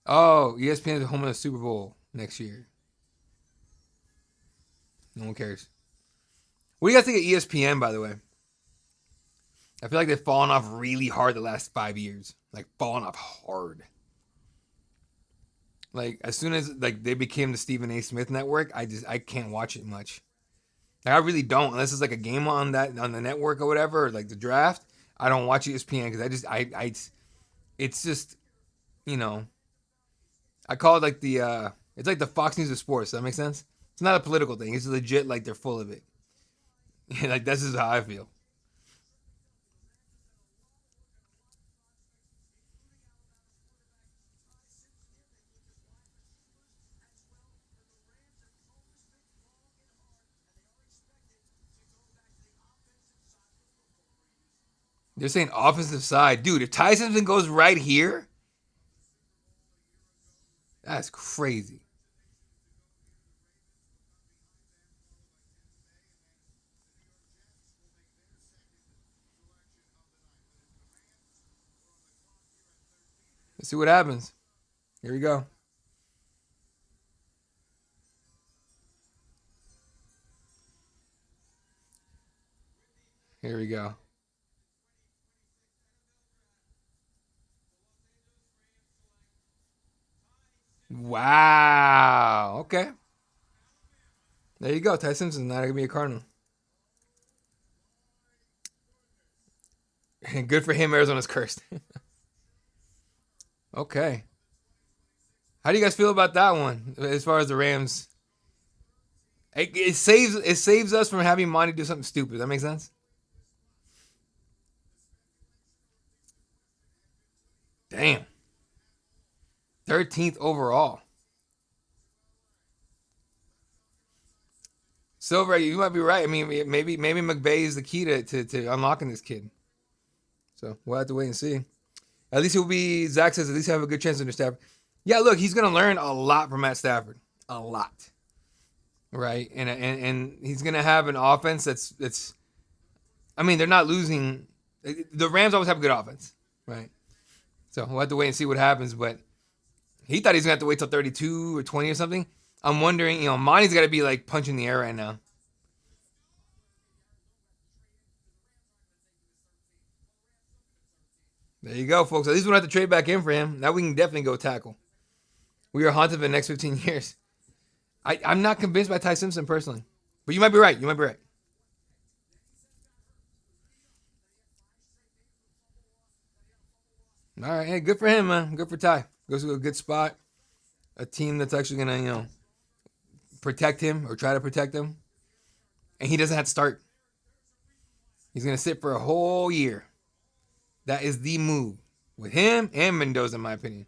S2: Oh, ESPN is home of the Super Bowl next year. No one cares. What do you guys think of ESPN, by the way? I feel like they've fallen off really hard the last 5 years. Like, fallen off hard. Like, as soon as like they became the Stephen A. Smith network, I can't watch it much. Like, I really don't. Unless it's like a game on the network or whatever, or like the draft. I don't watch ESPN because it's just, I call it like it's like the Fox News of sports. Does that make sense? It's not a political thing. It's legit. Like they're full of it. Like this is how I feel. They're saying offensive side, dude. If Ty Simpson goes right here, that's crazy. Let's see what happens. Here we go. Here we go. Wow. Okay. There you go. Ty Simpson's not gonna be a Cardinal. And good for him. Arizona's cursed. Okay. How do you guys feel about that one? As far as the Rams, it saves us from having Monty do something stupid. That makes sense. 13th overall. Silver, you might be right. I mean, maybe McVay is the key to unlocking this kid. So we'll have to wait and see. At least he'll be. Zach says at least he'll have a good chance under Stafford. Yeah, look, he's gonna learn a lot from Matt Stafford. A lot, right? And he's gonna have an offense that's. I mean, they're not losing. The Rams always have a good offense, right? So we'll have to wait and see what happens. But he thought he's gonna have to wait till 32 or 20 or something. I'm wondering, Monty's got to be like punching the air right now. There you go, folks. At least we don't have to trade back in for him. Now we can definitely go tackle. We are haunted for the next 15 years. I'm not convinced by Ty Simpson personally. But you might be right. You might be right. All right. Hey, good for him, man. Good for Ty. Goes to a good spot. A team that's actually going to, protect him or try to protect him. And he doesn't have to start. He's going to sit for a whole year. That is the move with him and Mendoza, in my opinion.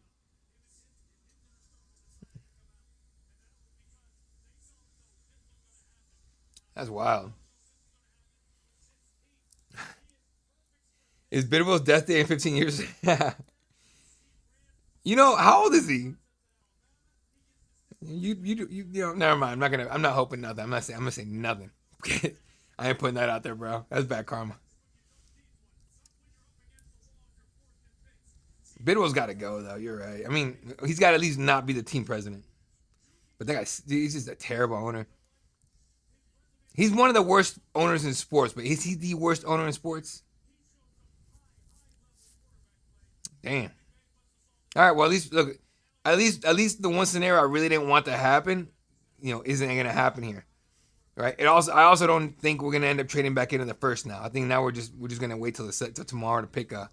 S2: That's wild. Is Bidwell's death day in 15 years? How old is he? Never mind. I'm not hoping nothing. I'm gonna say nothing. I ain't putting that out there, bro. That's bad karma. Bidwell's got to go though. You're right. I mean, he's got to at least not be the team president. But that he's just a terrible owner. He's one of the worst owners in sports. But is he the worst owner in sports? Damn. All right. Well, at least look. At least the one scenario I really didn't want to happen, isn't gonna happen here. Right. I also don't think we're gonna end up trading back into the first now. I think now we're just gonna wait till tomorrow to pick a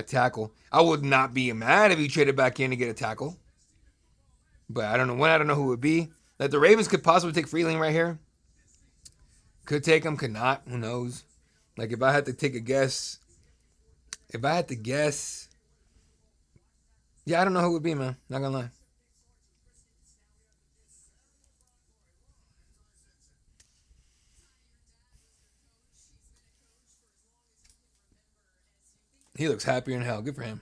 S2: tackle. I would not be mad if he traded back in to get a tackle. But I don't know when. I don't know who it would be. Like the Ravens could possibly take Freeling right here. Could take him, could not. Who knows? Like if I had to take a guess, yeah, I don't know who it would be, man. Not gonna lie. He looks happier than hell. Good for him.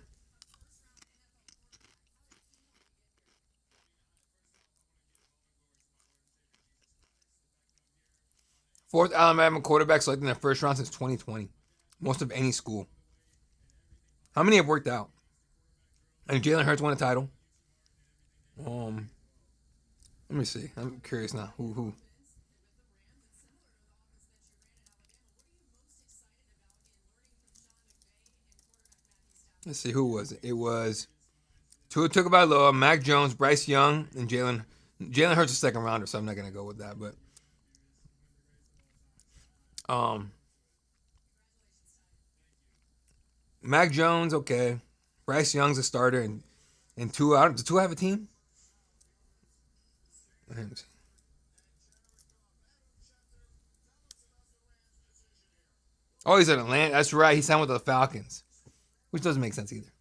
S2: Fourth Alabama quarterback selected in the first round since 2020. Most of any school. How many have worked out? And Jalen Hurts won a title. Um, Let me see. I'm curious now. Who? Let's see. Who was it? It was Tua Tagovailoa, Mac Jones, Bryce Young, and Jalen. Jalen Hurts a second rounder, so I'm not gonna go with that. But um, Mac Jones, okay. Bryce Young's a starter, and Tua. Does Tua have a team? Oh, he's in Atlanta. That's right. He signed with the Falcons, which doesn't make sense either.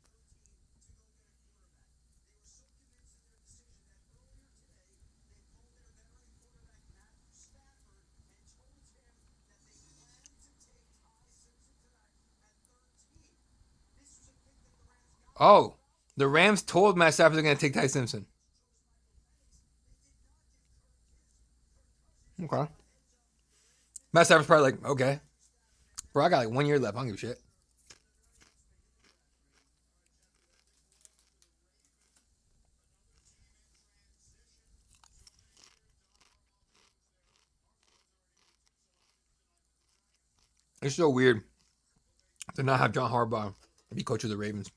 S2: Oh, the Rams told Matt Stafford they're going to take Ty Simpson. Okay. Matt Stafford's probably like, okay. Bro, I got like 1 year left. I don't give a shit. It's so weird to not have John Harbaugh be coach of the Ravens.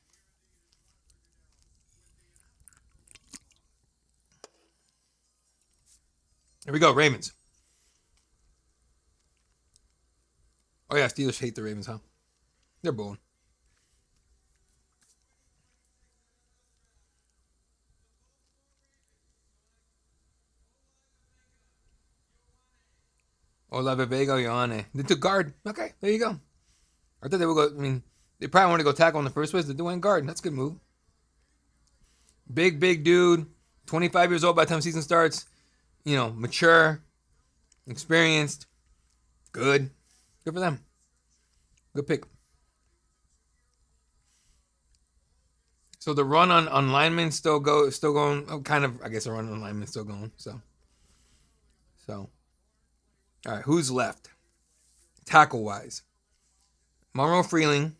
S2: Here we go, Ravens. Oh yeah, Steelers hate the Ravens, huh? They're booing. Olave Vega, Ioane. They took guard. Okay, there you go. I thought they would go. I mean, they probably wanted to go tackle in the first place. They're doing guard. That's a good move. Big dude. 25 years old by the time season starts. You know, mature, experienced, good. Good for them. Good pick. So the run on linemen still going. Oh, kind of. I guess the run on linemen still going. So. All right, who's left? Tackle wise, Monroe Freeling,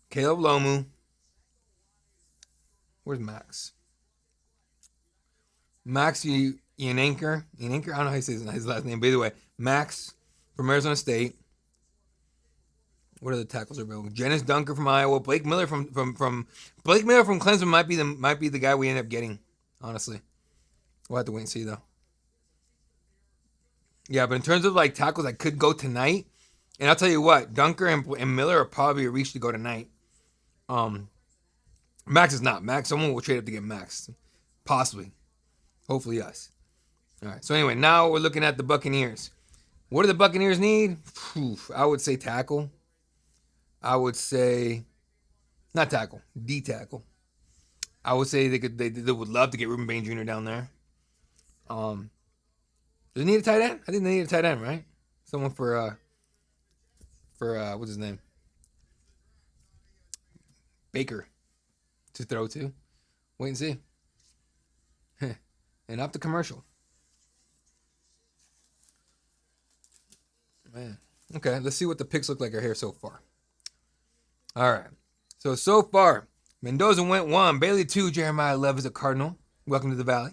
S2: Caleb Lomu. Where's Max? Max Yananker. I don't know how you say his last name. By the way, Max from Arizona State. What are the tackles available? Janice Dunker from Iowa. Blake Miller from Clemson might be the guy we end up getting. Honestly, we'll have to wait and see though. Yeah, but in terms of like tackles that could go tonight, and I'll tell you what, Dunker and Miller are probably a reach to go tonight. Max is not. Max, someone will trade up to get Max. Possibly. Hopefully us. All right. So anyway, now we're looking at the Buccaneers. What do the Buccaneers need? I would say tackle. I would say not tackle, D tackle. I would say they would love to get Ruben Bain Jr. down there. Do they need a tight end? I think they need a tight end, right? Someone for what's his name? Baker to throw to. Wait and see. And up the commercial. Man. Okay, let's see what the picks look like here so far. All right. So far, Mendoza went 1, Bailey 2, Jeremiah Love is a Cardinal. Welcome to the Valley.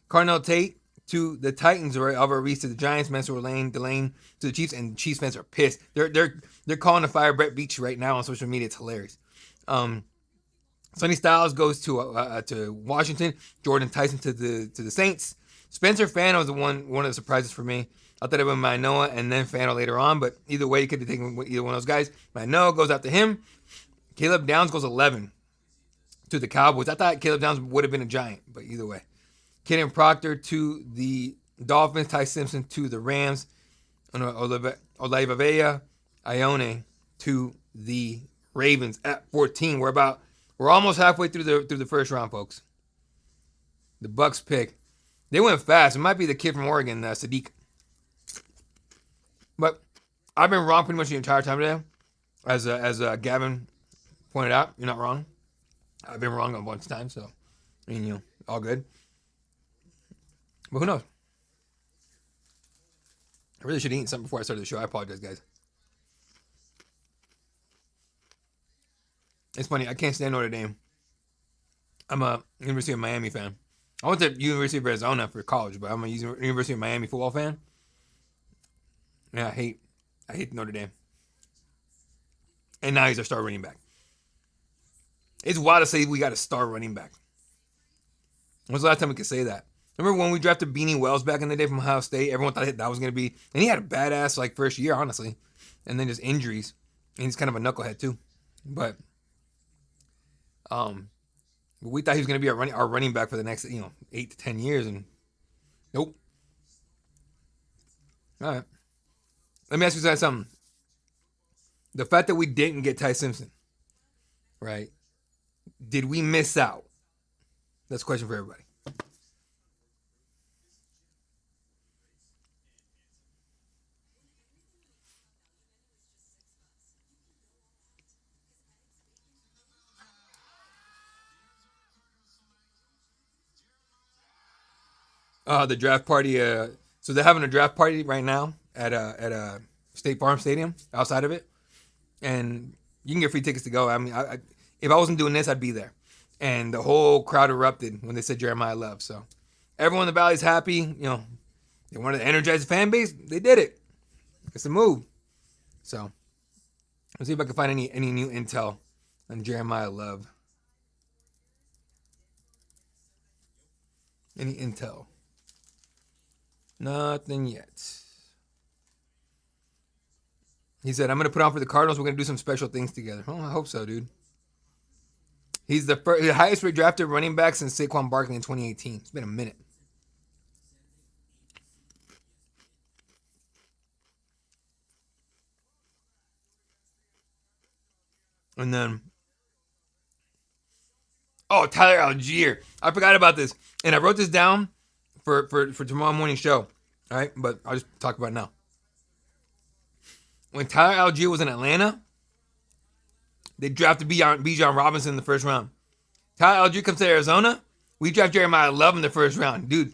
S2: Cardinal Tate to the Titans, or Alvaro Reese to the Giants, Spencer Delane to the Chiefs, and Chiefs fans are pissed. They're calling to fire Brett Beach right now on social media. It's hilarious. Sonny Styles goes to Washington. Jordan Tyson to the Saints. Spencer Fano was one of the surprises for me. I thought it would be Manoa and then Fano later on, but either way, you could have taken either one of those guys. Manoa goes out to him. Caleb Downs goes 11 to the Cowboys. I thought Caleb Downs would have been a Giant, but either way. Kenan Proctor to the Dolphins. Ty Simpson to the Rams. Olave Ioane to the Ravens at 14. We're almost halfway through the first round, folks. The Bucks pick. They went fast. It might be the kid from Oregon, Sadiq. But I've been wrong pretty much the entire time today. As Gavin pointed out, you're not wrong. I've been wrong a bunch of times, so I mean, all good. But who knows? I really should have eaten something before I started the show. I apologize, guys. It's funny. I can't stand Notre Dame. I'm a University of Miami fan. I went to University of Arizona for college, but I'm a University of Miami football fan. Yeah, I hate Notre Dame. And now he's our star running back. It's wild to say we got a star running back. When's the last time we could say that? Remember when we drafted Beanie Wells back in the day from Ohio State? Everyone thought that was going to be... And he had a badass first year, honestly. And then just injuries. And he's kind of a knucklehead, too. But... we thought he was going to be our running back for the next 8 to 10 years, and nope. All right, Let me ask you guys something. The fact that we didn't get Ty Simpson, right? Did we miss out? That's a question for everybody. The draft party. So they're having a draft party right now at State Farm Stadium outside of it, and you can get free tickets to go. I mean, if I wasn't doing this, I'd be there. And the whole crowd erupted when they said Jeremiah Love. So everyone in the Valley's happy. You know, they wanted to energize the fan base. They did it. It's a move. So let's see if I can find any new intel on Jeremiah Love. Any intel? Nothing yet. He said, I'm going to put on for the Cardinals. We're going to do some special things together. Oh, I hope so, dude. He's the highest rate drafted running back since Saquon Barkley in 2018. It's been a minute. And then, Tyler Algier. I forgot about this. And I wrote this down for tomorrow morning show. All right, but I'll just talk about it now. When Tyler Algier was in Atlanta, they drafted Bijan Robinson in the first round. Tyler Algier comes to Arizona, we draft Jeremiah Love in the first round. Dude,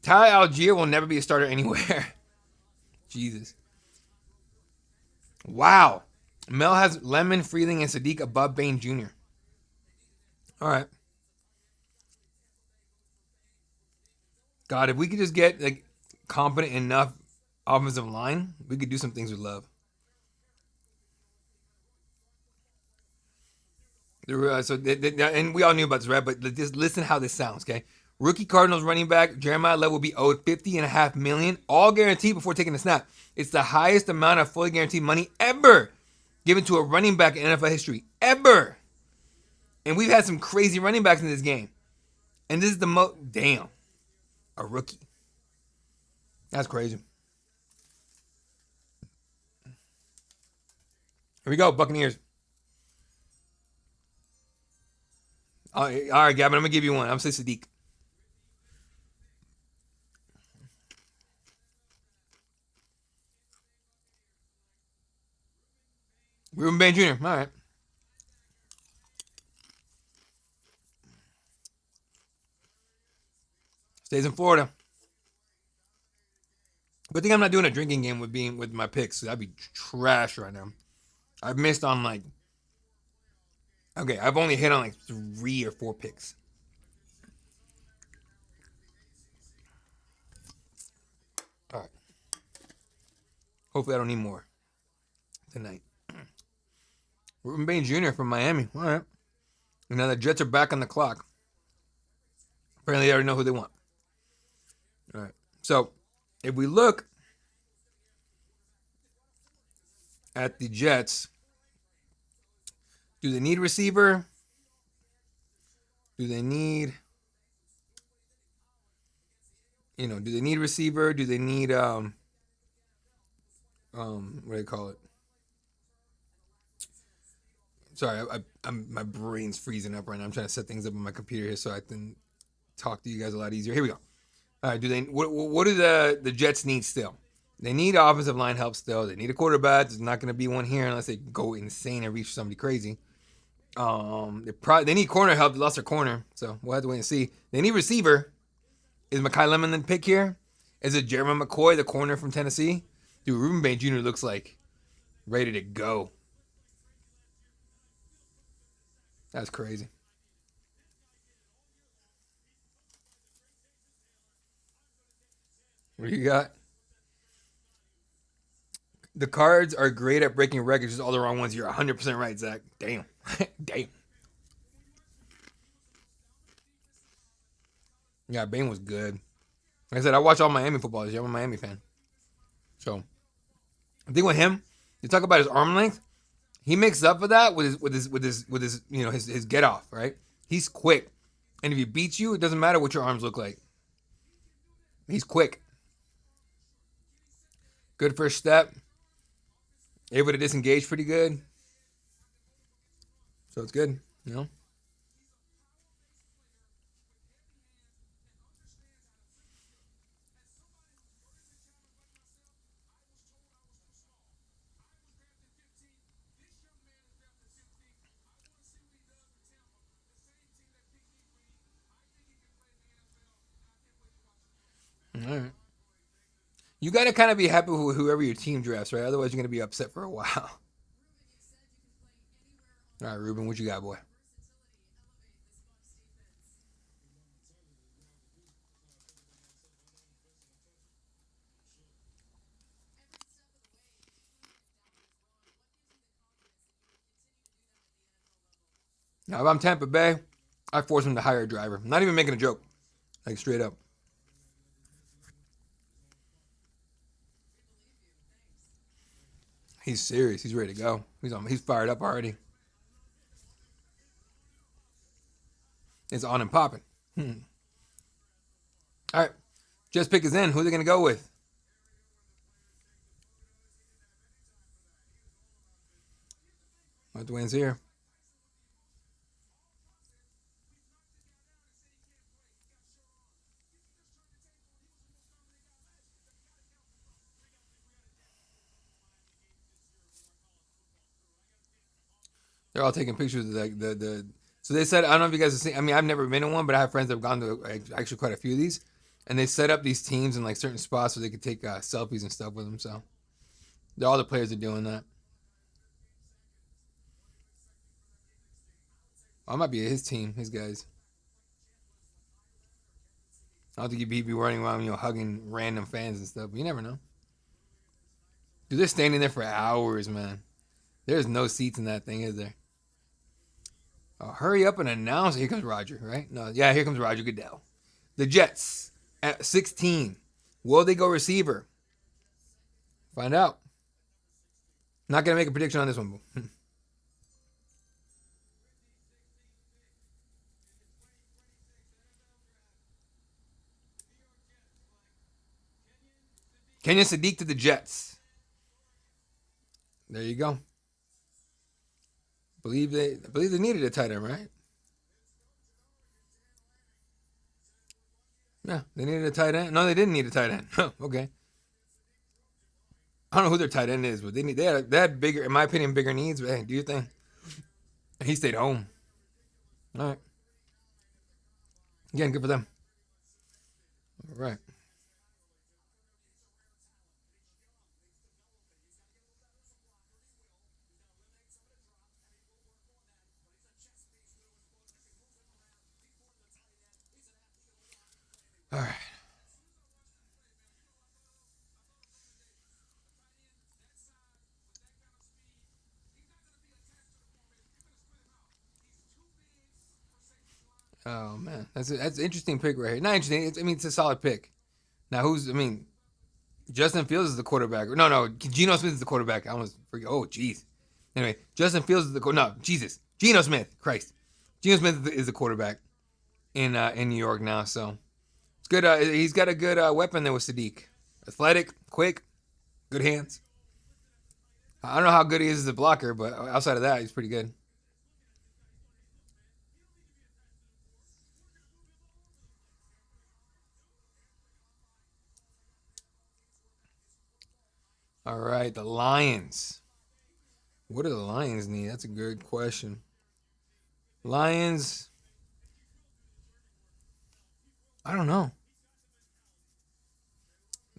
S2: Tyler Algier will never be a starter anywhere. Jesus. Wow. Mel has Lemon, Freeling, and Sadiq above Bain Jr. All right. God, if we could just get like competent enough offensive line, we could do some things with Love. And we all knew about this, right? But just listen how this sounds, okay? Rookie Cardinals running back Jeremiah Love will be owed $50.5 million, all guaranteed before taking a snap. It's the highest amount of fully guaranteed money ever given to a running back in NFL history, ever. And we've had some crazy running backs in this game, and this is the most. Damn, a rookie. That's crazy. Here we go, Buccaneers. All right, Gavin, I'm going to give you one. I'm going to say Sadiq. Ruben Bain Jr. All right. Stays in Florida. Good thing I'm not doing a drinking game with my picks. That'd be trash right now. I've missed on like. Okay, I've only hit on like 3 or 4 picks. All right. Hopefully I don't need more tonight. Ruben Bain Jr. from Miami. All right. And now the Jets are back on the clock. Apparently they already know who they want. All right. So if we look at the Jets, do they need receiver? Do they need, do they need receiver? Do they need, what do they call it? Sorry, my brain's freezing up right now. I'm trying to set things up on my computer here so I can talk to you guys a lot easier. Here we go. All right, what do the Jets need still? They need offensive line help still. They need a quarterback. There's not going to be one here unless they go insane and reach somebody crazy. They need corner help. They lost their corner, so we'll have to wait and see. They need receiver. Is Mekhi Lemon the pick here? Is it Jeremy McCoy, the corner from Tennessee? Dude, Ruben Bain Jr. looks like ready to go. That's crazy. What do you got? The Cards are great at breaking records, just all the wrong ones. You're 100% right, Zach. Damn. Damn. Yeah, Bain was good. Like I said, I watch all Miami football this year. I'm a Miami fan. So, I think with him, you talk about his arm length. He makes up for that with his get off, right? He's quick. And if he beats you, it doesn't matter what your arms look like. He's quick. Good first step. Able to disengage pretty good. So it's good, you know. All right. You got to kind of be happy with whoever your team drafts, right? Otherwise, you're going to be upset for a while. All right, Ruben, what you got, boy? Now, if I'm Tampa Bay, I force him to hire a driver. I'm not even making a joke, like straight up. He's serious. He's ready to go. He's fired up already. It's on and popping. All right, just pick is in. Who are they going to go with? What the wins here? They're all taking pictures of the. So they said, I don't know if you guys have seen. I mean, I've never been in one, but I have friends that have gone to actually quite a few of these, and they set up these teams in like certain spots so they could take selfies and stuff with them. So all the players are doing that. Oh, it might be his team, his guys. I don't think he'd be running around, hugging random fans and stuff. But you never know. Dude, they're standing there for hours, man. There's no seats in that thing, is there? Oh, hurry up and announce. Here comes Roger, right? No, yeah, here comes Roger Goodell. The Jets at 16. Will they go receiver? Find out. Not going to make a prediction on this one. Kenyon Sadiq to the Jets. There you go. I believe they needed a tight end, right? Yeah, they needed a tight end. No, they didn't need a tight end. Okay. I don't know who their tight end is, but they had bigger, in my opinion, bigger needs. But hey, do your thing. He stayed home. All right. Again, good for them. All right. All right. Oh man, that's an interesting pick right here. Not interesting. It's a solid pick. Now Justin Fields is the quarterback. No, Geno Smith is the quarterback. I almost forget. Oh, jeez. Anyway, Justin Fields is no, Jesus, Geno Smith. Christ, Geno Smith is the quarterback in New York now. So it's good. He's got a good weapon there with Sadiq. Athletic, quick, good hands. I don't know how good he is as a blocker, but outside of that, he's pretty good. All right, the Lions. What do the Lions need? That's a good question. Lions. I don't know.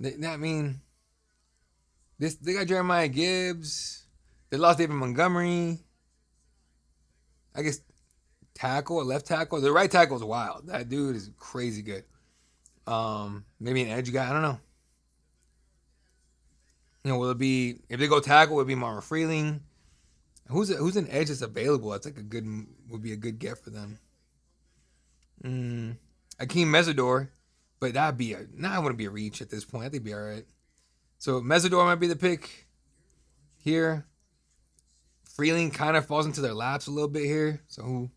S2: I mean, they got Jeremiah Gibbs. They lost David Montgomery. I guess tackle or left tackle. The right tackle is wild. That dude is crazy good. Maybe an edge guy. I don't know. Will it be if they go tackle? Will it be Marvin Freeling? Who's an edge that's available? That's like would be a good get for them. Akeem Mesidor, but I wouldn't be a reach at this point. I think it'd be all right. So Mesidor might be the pick here. Freeling kind of falls into their laps a little bit here. So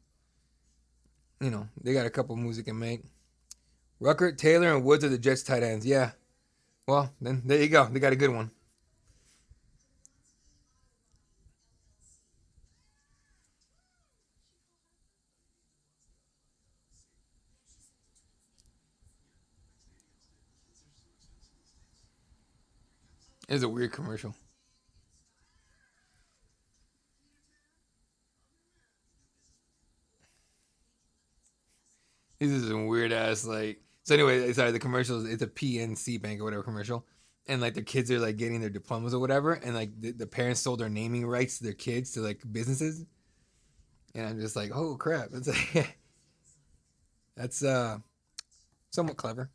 S2: they got a couple moves they can make. Ruckert, Taylor, and Woods are the Jets tight ends. Yeah. Well, then there you go. They got a good one. It's a weird commercial. This is some weird ass like. So anyway, sorry. The commercial it's a PNC Bank or whatever commercial, and like their kids are like getting their diplomas or whatever, and like the parents sold their naming rights to their kids to like businesses, and I'm just like, oh crap, it's like that's somewhat clever.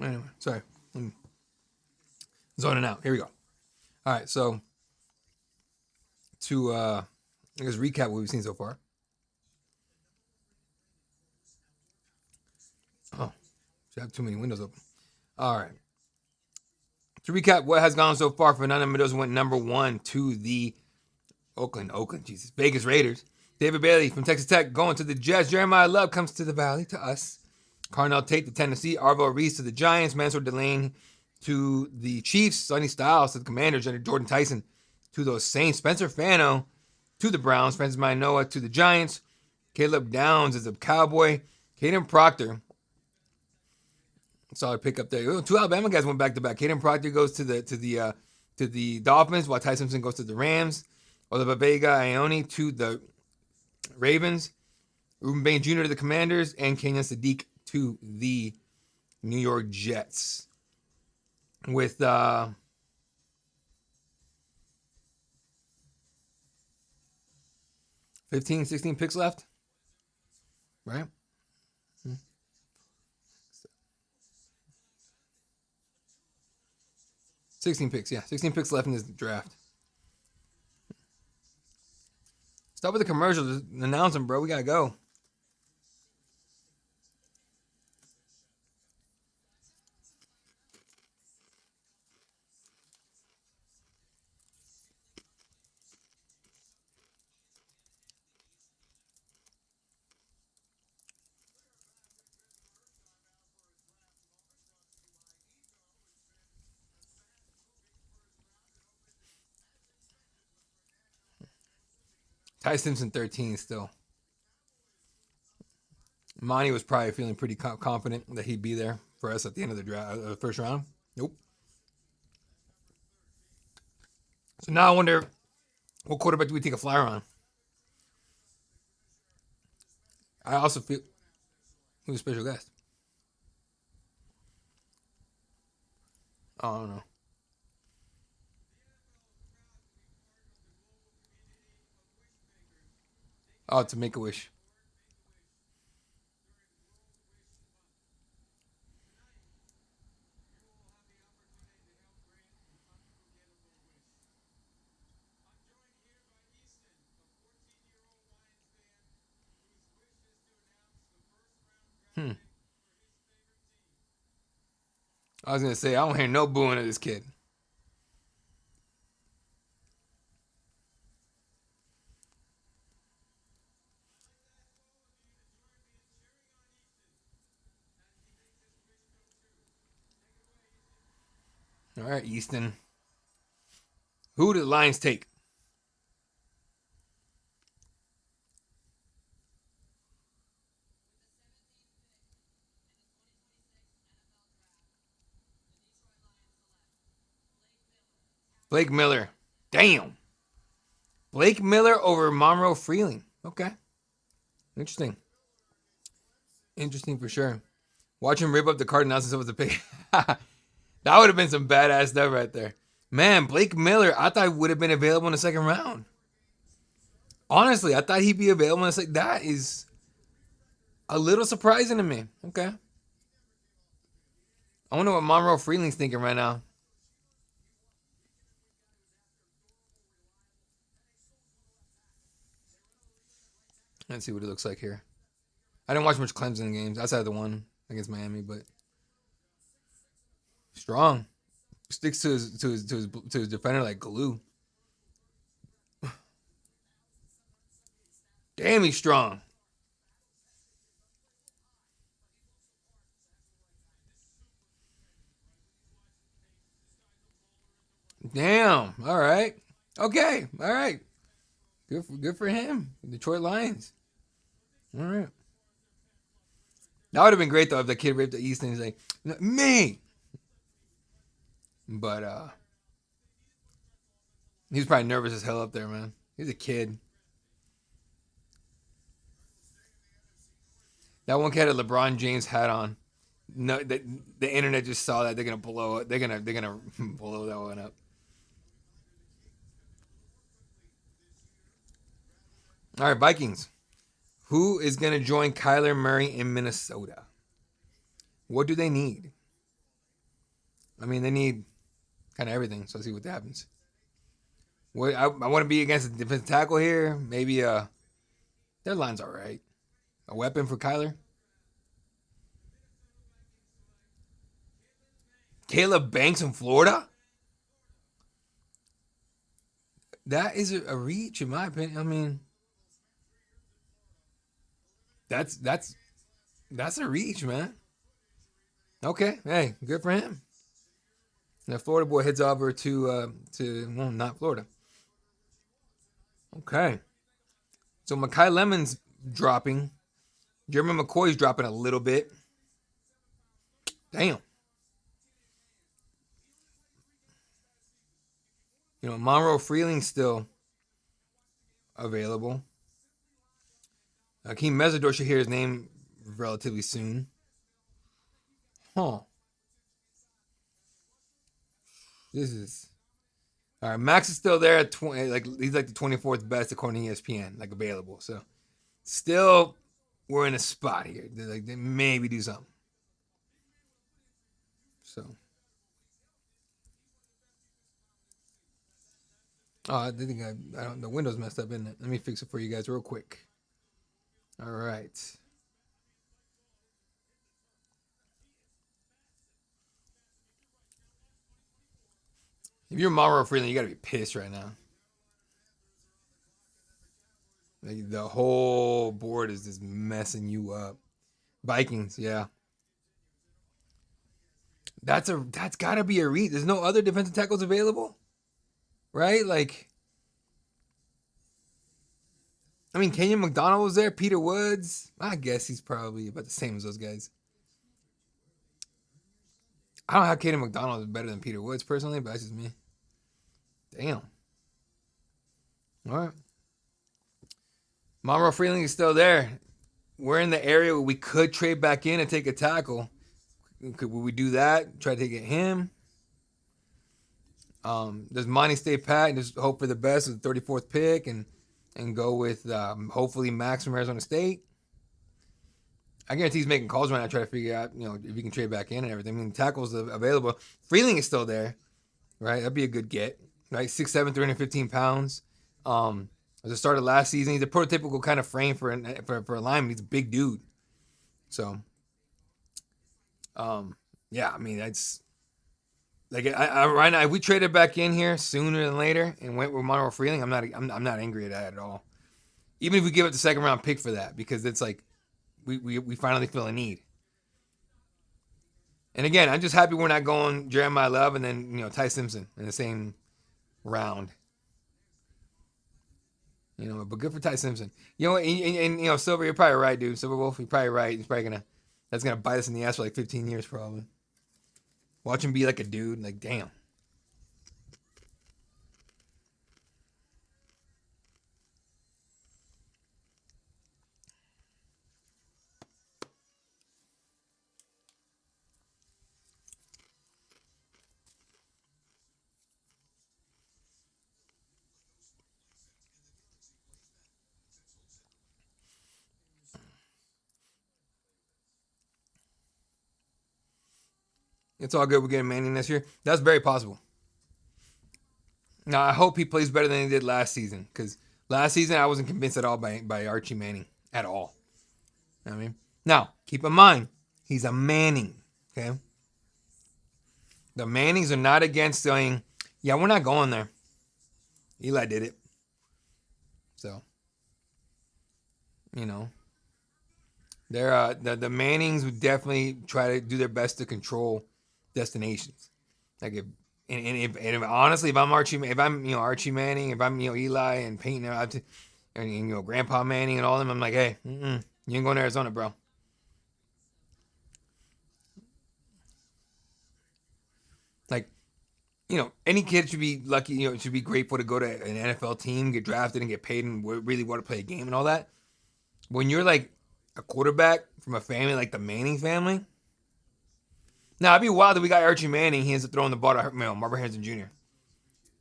S2: Anyway, sorry, I'm zoning out. Here we go. All right, so to I guess recap what we've seen so far. Oh, I have too many windows open. All right. To recap what has gone so far, Fernando Mendoza went number 1 to the Vegas Raiders. David Bailey from Texas Tech going to the Jets. Jeremiah Love comes to the Valley, to us. Carnell Tate to Tennessee. Arvo Reese to the Giants. Mansour Delane to the Chiefs. Sonny Styles to the Commanders. Jordan Tyson to those Saints. Spencer Fano to the Browns. Francis Manoa to the Giants. Caleb Downs is a Cowboy. Caden Proctor, solid pick up there. 2 Alabama guys went back to back. Caden Proctor goes to the Dolphins, while Ty Simpson goes to the Rams. Oliver Vega Ione to the Ravens. Ruben Bain Jr. to the Commanders, and Kenyon Sadiq to the New York Jets. With 15, 16 picks left, right? 16 picks, yeah. 16 picks left in this draft. Stop with the commercials. Just announce them, bro. We gotta go. Ty Simpson 13 still. Monty was probably feeling pretty confident that he'd be there for us at the end of the draft, first round. Nope. So now I wonder what quarterback do we take a flyer on? I also feel who's a special guest. Oh, I don't know. Oh, to Make a Wish. Hmm. I was gonna say I don't hear no booing of this kid. All right, Easton. Who did the Lions take? Blake Miller. Damn. Blake Miller over Monroe Freeling. Okay. Interesting. Interesting for sure. Watch him rip up the Cardinals and stuff with the pick. That would have been some badass stuff right there. Man, Blake Miller, I thought would have been available in the second round. Honestly, I thought he'd be available in the second. That is a little surprising to me. Okay. I wonder what Monroe Freeling's thinking right now. Let's see what it looks like here. I didn't watch much Clemson games outside of the one against Miami, but strong. Sticks to his defender like glue. Damn, he's strong. Damn. All right. Okay. All right. Good for him. Detroit Lions. All right. That would have been great though if the kid ripped the East and he's like, me. But he was probably nervous as hell up there, man. He's a kid. That one kid had a LeBron James hat on. No, the internet just saw that. They're gonna blow it. They're gonna blow that one up. All right, Vikings. Who is gonna join Kyler Murray in Minnesota? What do they need? I mean, they need kind of everything. So let's see what happens. What I want to be against a defensive tackle here. Maybe their line's all right. A weapon for Kyler. Caleb Banks in Florida. That is a reach, in my opinion. I mean, that's a reach, man. Okay, hey, good for him. Now Florida boy heads over to well, not Florida. Okay, so Makai Lemon's dropping. Jeremy McCoy's dropping a little bit. Damn. You know, Monroe Freeling's still available. Akeem Mesidor should hear his name relatively soon. Huh. This is all right. Max is still there at 20. Like he's like the 24th best according to ESPN, like available. So still, we're in a spot here. Like they maybe do something. So. Oh, I think I don't. The window's messed up, isn't it? Let me fix it for you guys real quick. All right. If you're Mauro Freeland, you gotta be pissed right now. Like the whole board is just messing you up. Vikings, yeah. That's gotta be a read. There's no other defensive tackles available, right? Like, I mean, Kenyon McDonald was there. Peter Woods. I guess he's probably about the same as those guys. I don't know how Kenyon McDonald is better than Peter Woods personally, but that's just me. Damn. All right. Monroe Freeling is still there. We're in the area where we could trade back in and take a tackle. Would we do that? Try to get him? Does Monty stay pat and just hope for the best with the 34th pick and go with hopefully Max from Arizona State? I guarantee he's making calls right now, trying to figure out, you know, if he can trade back in and everything. I mean, tackles available. Freeling is still there, right? That'd be a good get, right? 6'7", 315 pounds. As a starter last season, he's a prototypical kind of frame for a lineman. He's a big dude. So, yeah, I mean, that's like I right now. If we traded back in here sooner than later and went with Monroe Freeling, I'm not angry at that at all. Even if we give it the second round pick for that, because it's like we finally feel a need. And again, I'm just happy we're not going Jeremiah Love and then, you know, Ty Simpson in the same round. You know, but good for Ty Simpson. You know, and you know, Silver, you're probably right, dude. Silver Wolf, you're probably right. He's probably that's gonna bite us in the ass for like 15 years, probably. Watch him be like a dude, like damn. It's all good. We're getting Manning this year. That's very possible. Now I hope he plays better than he did last season, because last season I wasn't convinced at all by Archie Manning at all. know what I mean? Now, keep in mind, he's a Manning. Okay? The Mannings are not against saying, yeah, we're not going there. Eli did it. So, you know, they're the Mannings would definitely try to do their best to control destinations. Like if honestly, if I'm Archie Manning, if I'm Eli and Peyton and Grandpa Manning and all of them, I'm like, hey, you ain't going to Arizona, bro. Like, any kid should be lucky, should be grateful to go to an NFL team, get drafted, and get paid and really want to play a game and all that. When you're like a quarterback from a family like the Manning family, now it'd be wild that we got Archie Manning. He ends up throwing the ball to Marvin Harrison Jr.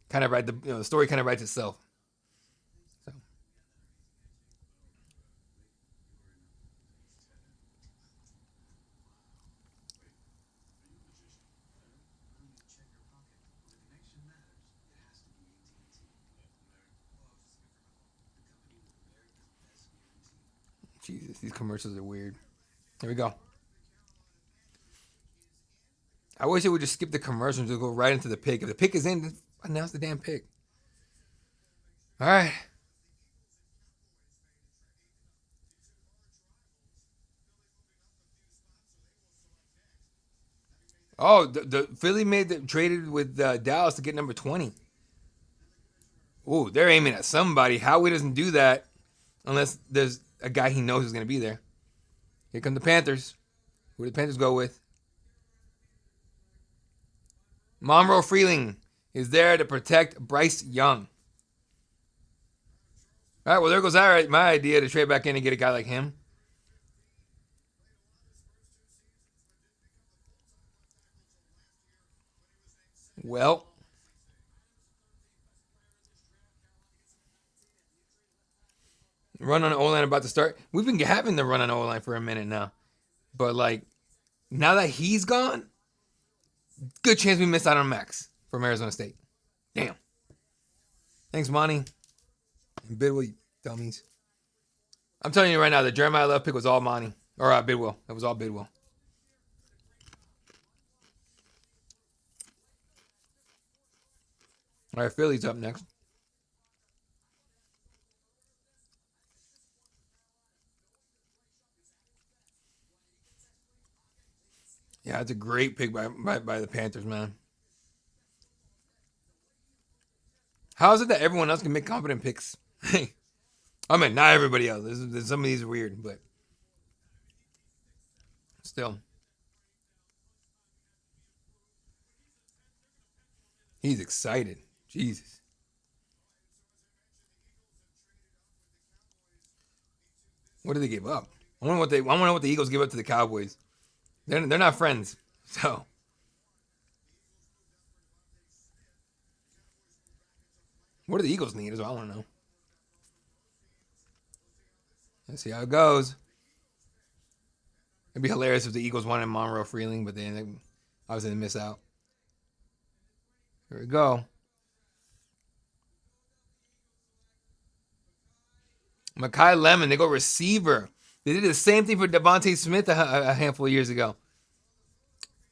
S2: Kind of the story kind of writes itself. So. Jesus, these commercials are weird. Here we go. I wish they would just skip the commercials and just go right into the pick. If the pick is in, announce the damn pick. All right. Oh, the Philly traded with Dallas to get number 20. Ooh, they're aiming at somebody. Howie doesn't do that unless there's a guy he knows is going to be there. Here come the Panthers. Who do the Panthers go with? Monroe Freeling is there to protect Bryce Young. All right, well, there goes my idea to trade back in and get a guy like him. Well, run on O-line about to start. We've been having the run on O-line for a minute now. But, now that he's gone, good chance we miss out on Max from Arizona State. Damn. Thanks, Monty. And Bidwell, you dummies. I'm telling you right now, the Jeremiah Love pick was all Monty. Or Bidwell. It was all Bidwell. All right, Philly's up next. Yeah, it's a great pick by the Panthers, man. How is it that everyone else can make confident picks? I mean, not everybody else. Some of these are weird, but still. He's excited. Jesus. What did they give up? I wonder what the Eagles give up to the Cowboys. They're not friends. So what do the Eagles need is what I want to know. Let's see how it goes. It'd be hilarious if the Eagles wanted Monroe Freeling, but then obviously they miss out. Here we go. Mekhi Lemon, they go receiver. They did the same thing for Devontae Smith a handful of years ago.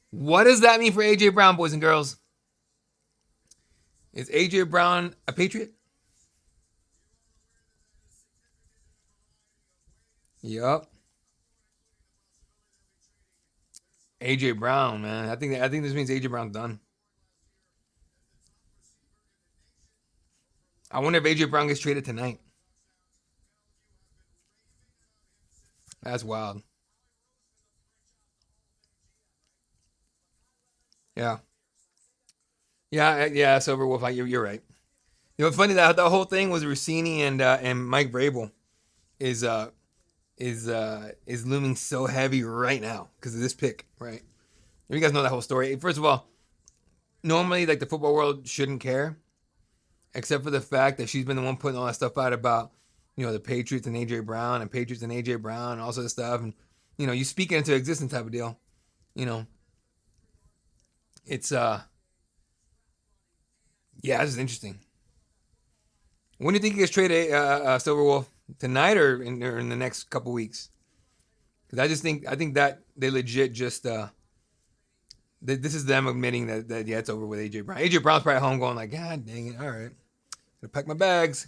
S2: What does that mean for A.J. Brown, boys and girls? Is A.J. Brown a Patriot? Yup. A.J. Brown, man. I think this means A.J. Brown's done. I wonder if A.J. Brown gets traded tonight. That's wild. Yeah. Yeah, Silver Wolf. You're right. Funny that the whole thing was Rossini and Mike Vrabel is looming so heavy right now because of this pick, right? You guys know that whole story. First of all, normally the football world shouldn't care, except for the fact that she's been the one putting all that stuff out about the Patriots and AJ Brown and all sorts of stuff, and you speak it into existence type of deal. It's yeah, this is interesting. When do you think he gets traded, Silver Wolf? Tonight or in the next couple weeks? Because I think that they legit just this is them admitting that yeah, it's over with AJ Brown. AJ Brown's probably at home going like, God dang it, all right, gotta pack my bags.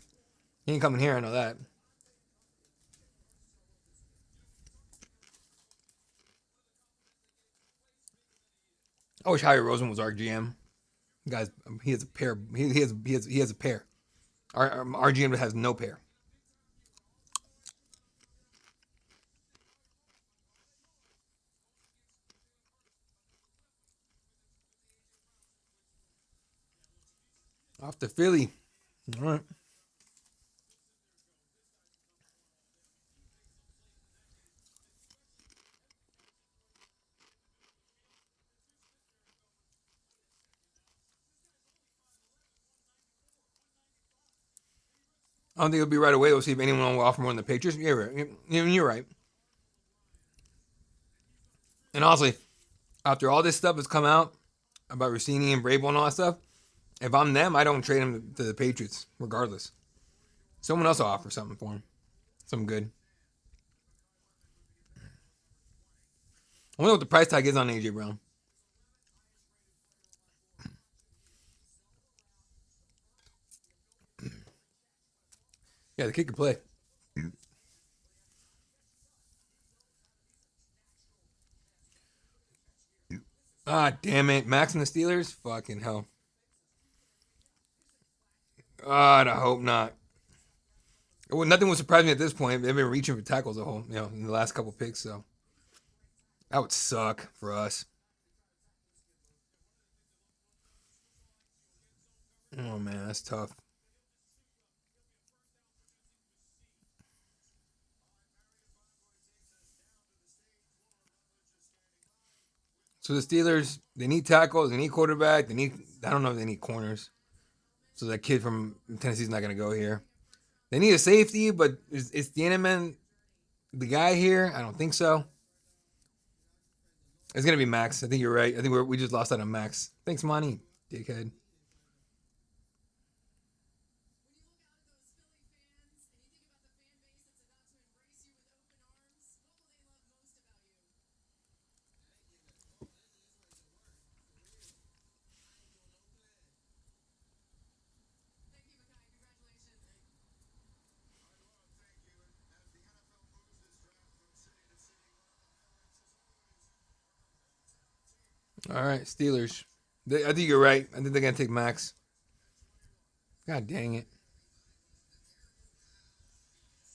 S2: He ain't coming here, I know that. I wish Howie Roseman was our GM. Guys, he has a pair. He has a pair. Our GM has no pair. Off to Philly. All right. I don't think it'll be right away. We'll see if anyone will offer more than the Patriots. Yeah, right. You're right. And honestly, after all this stuff has come out about Rossini and Brable and all that stuff, if I'm them, I don't trade him to the Patriots, regardless. Someone else will offer something for him. Something good. I wonder what the price tag is on AJ Brown. Yeah, the kid can play. Ah, damn it. Max and the Steelers? Fucking hell. God, I hope not. Well, nothing would surprise me at this point. They've been reaching for tackles the whole, in the last couple picks, so that would suck for us. Oh man, that's tough. So the Steelers, they need tackles, they need quarterback, they need I don't know if they need corners. So that kid from Tennessee's not gonna go here. They need a safety, but is Thieneman the guy here? I don't think so. It's gonna be Max. I think you're right. I think we just lost out on Max. Thanks, Monty, dickhead. All right, Steelers. I think you're right. I think they're gonna take Max. God dang it.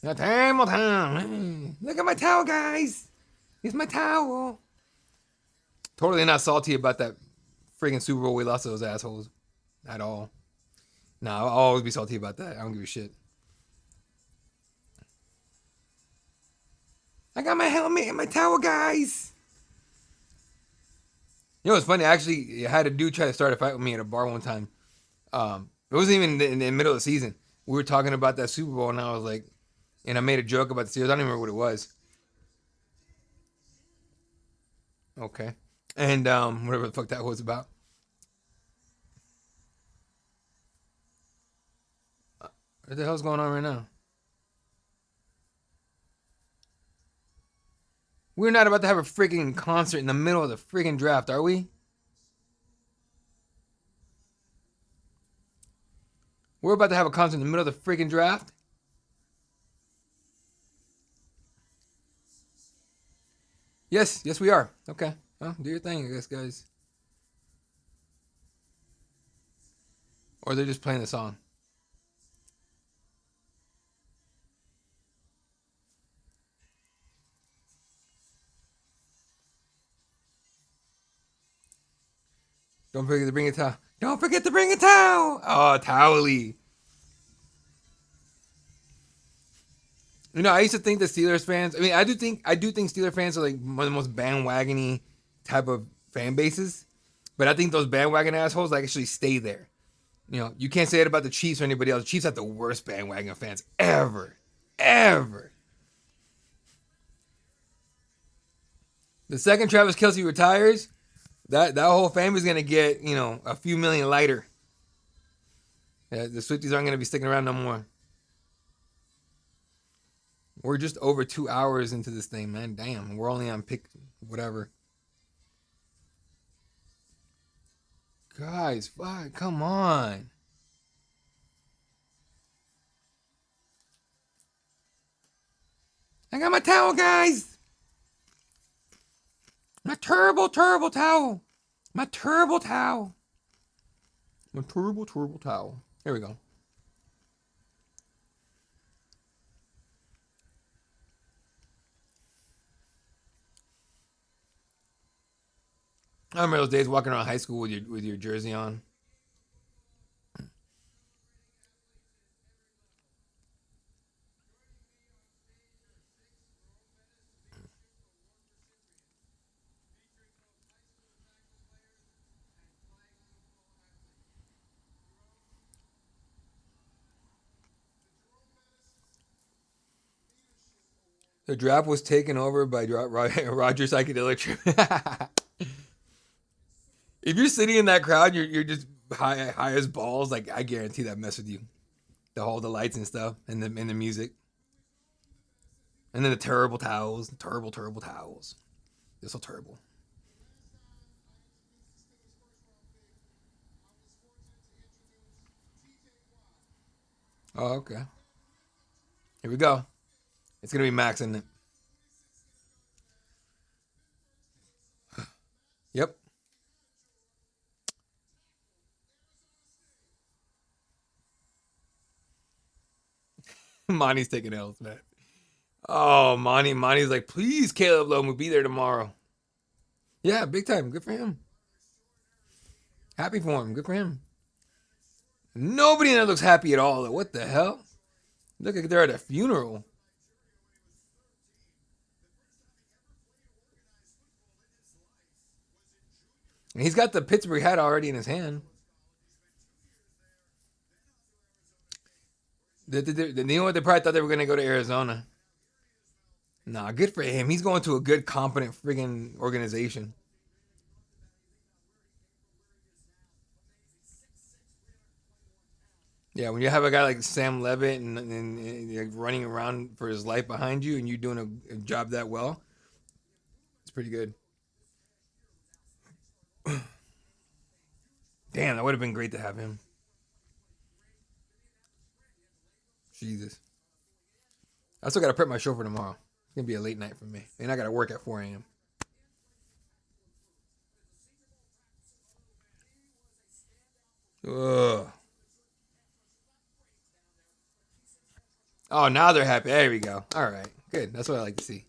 S2: Not time. Look at my towel, guys. Here's my towel. Totally not salty about that friggin' Super Bowl we lost to those assholes at all. Nah, I'll always be salty about that. I don't give a shit. I got my helmet and my towel, guys. You know what's funny? I actually had a dude try to start a fight with me at a bar one time. It wasn't even in the middle of the season. We were talking about that Super Bowl, and I was like, and I made a joke about the Steelers. I don't even remember what it was. Okay. And whatever the fuck that was about. What the hell's going on right now? We're not about to have a freaking concert in the middle of the freaking draft, are we? We're about to have a concert in the middle of the freaking draft? Yes, we are. Okay. Well, do your thing, I guess, guys. Or they're just playing the song. Don't forget to bring a towel. Don't forget to bring a towel. Oh, towely. I used to think the Steelers fans. I mean, I do think Steelers fans are like one of the most bandwagony type of fan bases. But I think those bandwagon assholes like actually stay there. You can't say it about the Chiefs or anybody else. The Chiefs have the worst bandwagon fans ever, ever. The second Travis Kelce retires, that whole family's gonna get a few million lighter. Yeah, the Swifties aren't gonna be sticking around no more. We're just over 2 hours into this thing, man. Damn, we're only on pick whatever. Guys, fuck, come on. I got my towel, guys. My turbo towel. My turbo towel. My turbo towel. Here we go. I remember those days walking around high school with your jersey on. The draft was taken over by Roger Psychedelic Trip. If you're sitting in that crowd, you're just high as balls. Like I guarantee that mess with you. The lights and stuff, and the music, and then the terrible towels, terrible towels. They're so terrible. Oh, okay. Here we go. It's gonna be Max, isn't it? Yep. Monty's taking L's, man. Oh, Monty's like, please, Caleb Lomu, be there tomorrow. Yeah, big time. Good for him. Happy for him. Good for him. Nobody in there looks happy at all. Though. What the hell? Look like they're at a funeral. And he's got the Pittsburgh hat already in his hand. You know what? They probably thought they were going to go to Arizona. Nah, good for him. He's going to a good, competent friggin' organization. Yeah, when you have a guy like Sam Levitt and like running around for his life behind you and you doing a job that well, it's pretty good. Damn, that would have been great to have him. Jesus. I still got to prep my show for tomorrow. It's going to be a late night for me. And I got to work at 4 a.m. Ugh. Oh, now they're happy. There we go. All right. Good. That's what I like to see.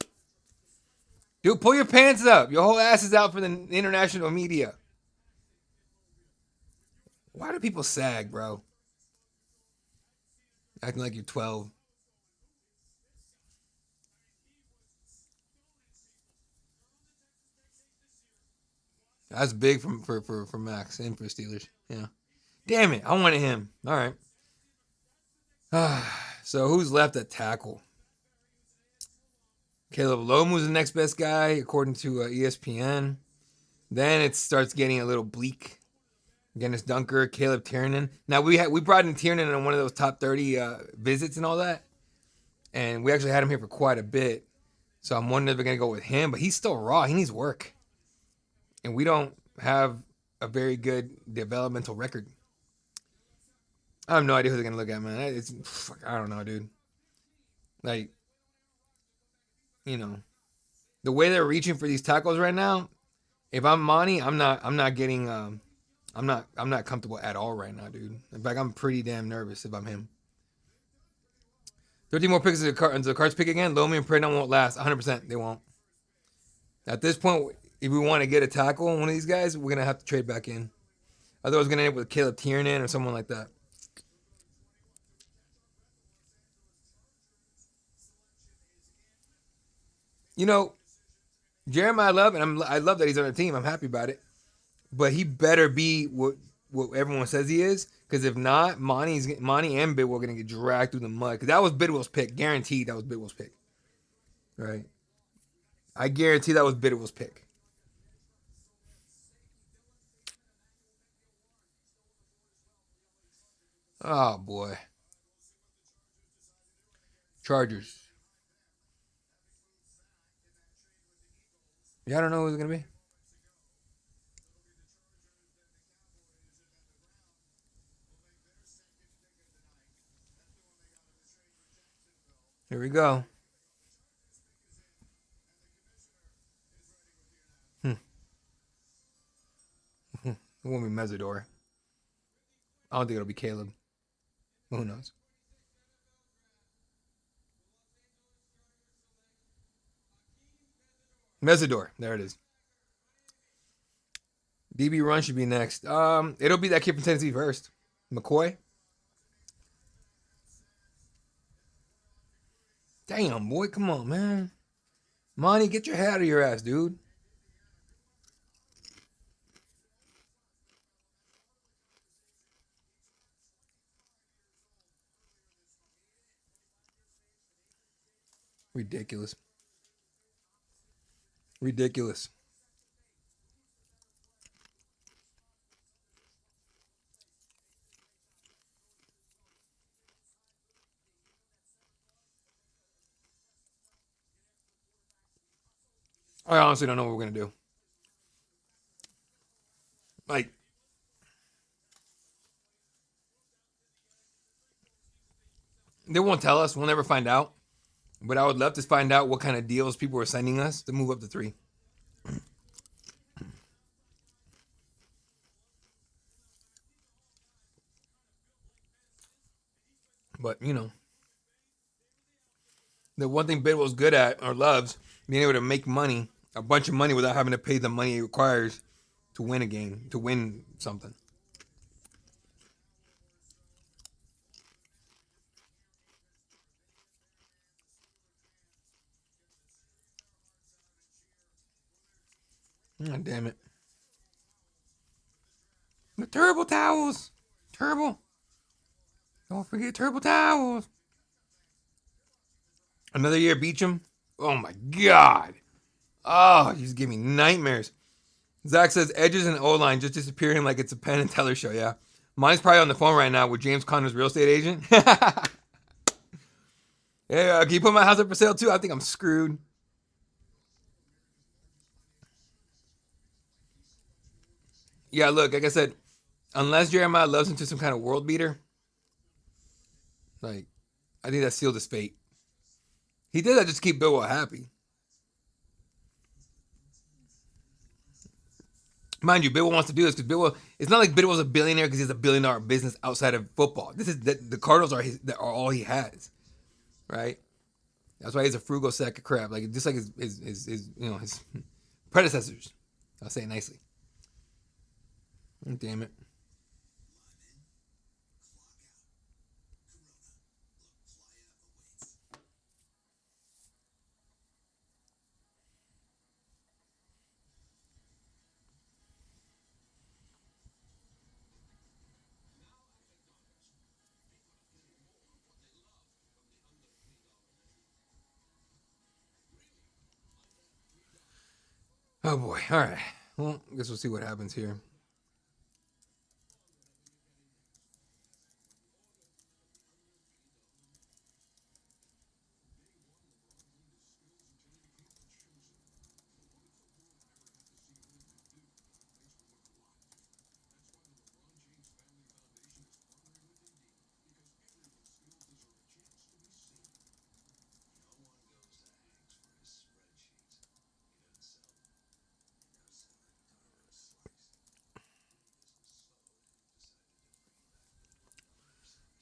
S2: Dude, pull your pants up. Your whole ass is out for the international media. Why do people sag, bro? Acting like you're 12. That's big for Max and for Steelers. Yeah. Damn it. I wanted him. All right. So who's left at tackle? Caleb Lomu's the next best guy, according to ESPN. Then it starts getting a little bleak. Dennis Dunker, Caleb Tiernan. Now we brought in Tiernan on one of those top 30 visits and all that, and we actually had him here for quite a bit. So I'm wondering if we're gonna go with him, but he's still raw. He needs work, and we don't have a very good developmental record. I have no idea who they're gonna look at, man. I don't know, dude. Like, you know, the way they're reaching for these tackles right now. If I'm Monty, I'm not getting I'm not comfortable at all right now, dude. In fact, I'm pretty damn nervous if I'm him. 13 more picks into the Cards pick again. Lomi and Predon won't last. 100%. They won't. At this point, if we want to get a tackle on one of these guys, we're going to have to trade back in. Otherwise, we're going to end up with Caleb Tiernan or someone like that. You know, Jeremiah Love, and I love that he's on the team. I'm happy about it. But he better be what everyone says he is. Because if not, Monty and Bidwell are going to get dragged through the mud. Because that was Bidwell's pick. Guaranteed that was Bidwell's pick. Right? I guarantee that was Bidwell's pick. Oh, boy. Chargers. Yeah, I don't know who it's gonna be. Here we go. Hmm. It won't be Mesidor. I don't think it'll be Caleb. Who knows? Mesidor. There it is. DB Run should be next. It'll be that kid from Tennessee first. McCoy. Damn, boy, come on, man. Monty, get your head out of your ass, dude. Ridiculous. Ridiculous. I honestly don't know what we're gonna do. Like, they won't tell us. We'll never find out. But I would love to find out what kind of deals people are sending us to move up to 3. But the one thing Bidwell's good at or loves being able to make money, a bunch of money without having to pay the money it requires to win a game, to win something. Oh, damn it. The turbo towels. Turbo. Don't forget turbo towels. Another year Beecham. Oh my god. Oh, you just give me nightmares. Zach says edges and O line just disappearing like it's a Penn and Teller show. Yeah, mine's probably on the phone right now with James Conner's real estate agent. Hey, can you put my house up for sale too? I think I'm screwed. Yeah, look, like I said, unless Jeremiah loves into some kind of world beater, like I think that sealed his fate. He did that just to keep Bill happy. Mind you, Bidwell wants to do this because Bidwell. It's not like Bidwell's a billionaire because he has $1 billion business outside of football. This is the Cardinals are all he has, right? That's why he's a frugal sack of crap, like just like his predecessors. I'll say it nicely. Oh, damn it. Oh boy. All right. Well, I guess we'll see what happens here.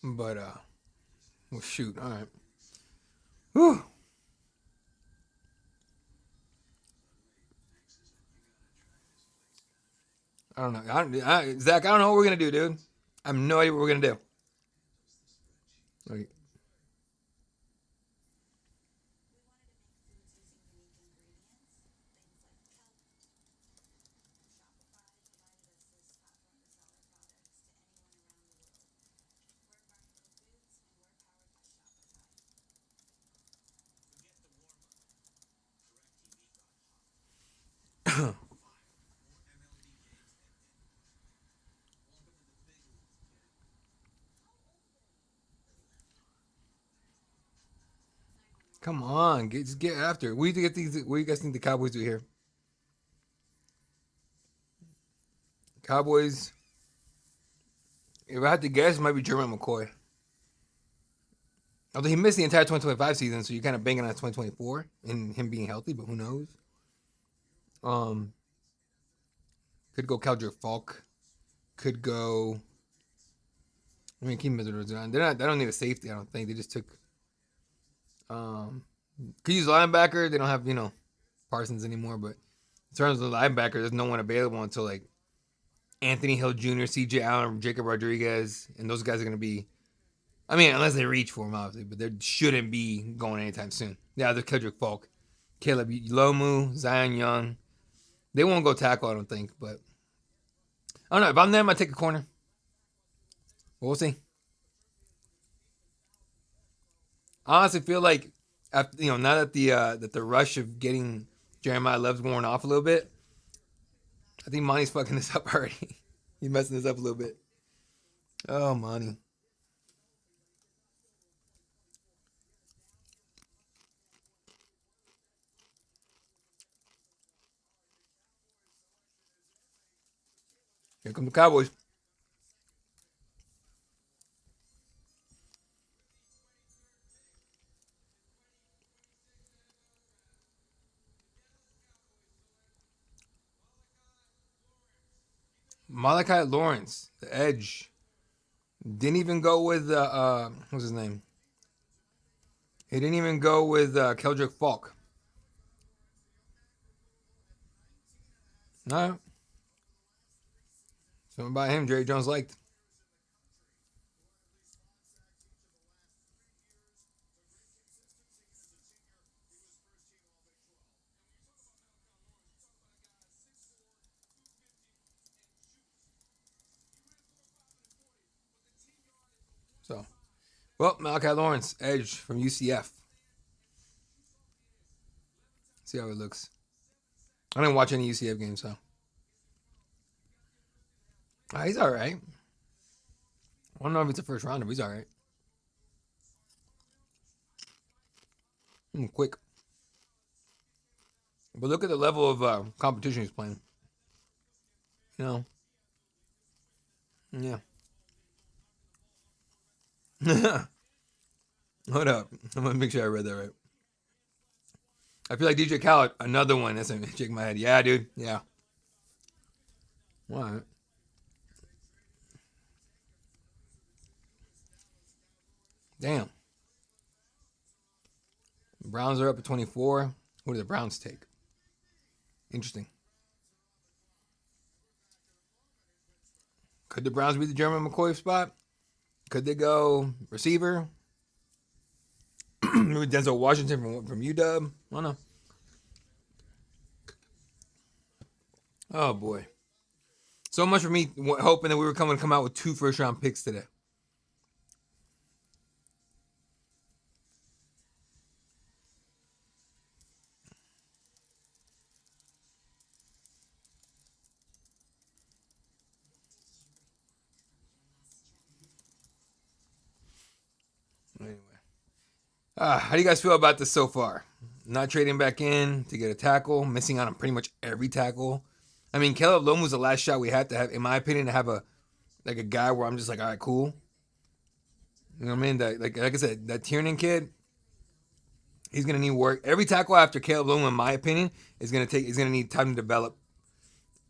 S2: But well, shoot. All right. Whew. I don't know. Zach, I don't know what we're gonna do, dude. I have no idea what we're gonna do. Like, come on, just get after it. What do you guys think the Cowboys do here? Cowboys. If I had to guess, it might be Jermaine McCoy. Although he missed the entire 2025 season, so you're kind of banking on 2024 and him being healthy, but who knows? Um, could go Keldrick Falk. Could go. I mean, keep Miserable. They're not. They don't need a safety. I don't think they just took. Could use linebacker. They don't have Parsons anymore, but in terms of the linebacker, there's no one available until like Anthony Hill Jr., C.J. Allen, Jacob Rodriguez, and those guys are gonna be. I mean, unless they reach for him, obviously, but they shouldn't be going anytime soon. Yeah, they're Kendrick Falk, Caleb Lomu, Zion Young. They won't go tackle, I don't think, but I don't know. If I'm them, I take a corner. We'll see. I honestly feel like, after, now that the rush of getting Jeremiah Love's worn off a little bit, I think Monty's fucking this up already. He's messing this up a little bit. Oh, Monty. Here come the Cowboys. Malachi Lawrence, the edge. Didn't even go with what's his name? He didn't even go with Keldrick Falk. All right. Something about him, Jerry Jones liked. So, well, Malachi Lawrence, edge from UCF. See how it looks. I didn't watch any UCF games, so. He's all right. I don't know if it's a first rounder, but he's all right. Quick. But look at the level of competition he's playing. Yeah. Hold up. I'm going to make sure I read that right. I feel like DJ Khaled, another one. That's shaking my head. Yeah, dude. Yeah. All right. Damn. Browns are up at 24. What do the Browns take? Interesting. Could the Browns be the Jeremy McCoy spot? Could they go receiver? Maybe Denzel Washington from UW? I don't know. Oh, boy. So much for me hoping that we were coming to come out with 2 first-round picks today. Anyway. How do you guys feel about this so far? Not trading back in to get a tackle, missing out on pretty much every tackle. I mean, Caleb Lomu was the last shot we had to have, in my opinion, to have a guy where I'm just like, all right, cool. You know what I mean? That like I said, that Tiernan kid, he's gonna need work. Every tackle after Caleb Lomu, in my opinion, is gonna need time to develop,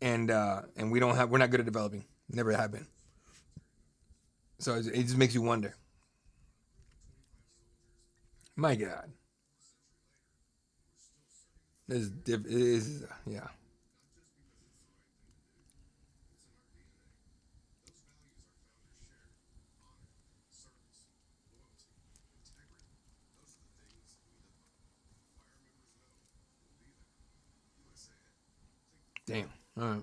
S2: and we're not good at developing. Never have been. So it just makes you wonder. My God, yeah. Damn. All right.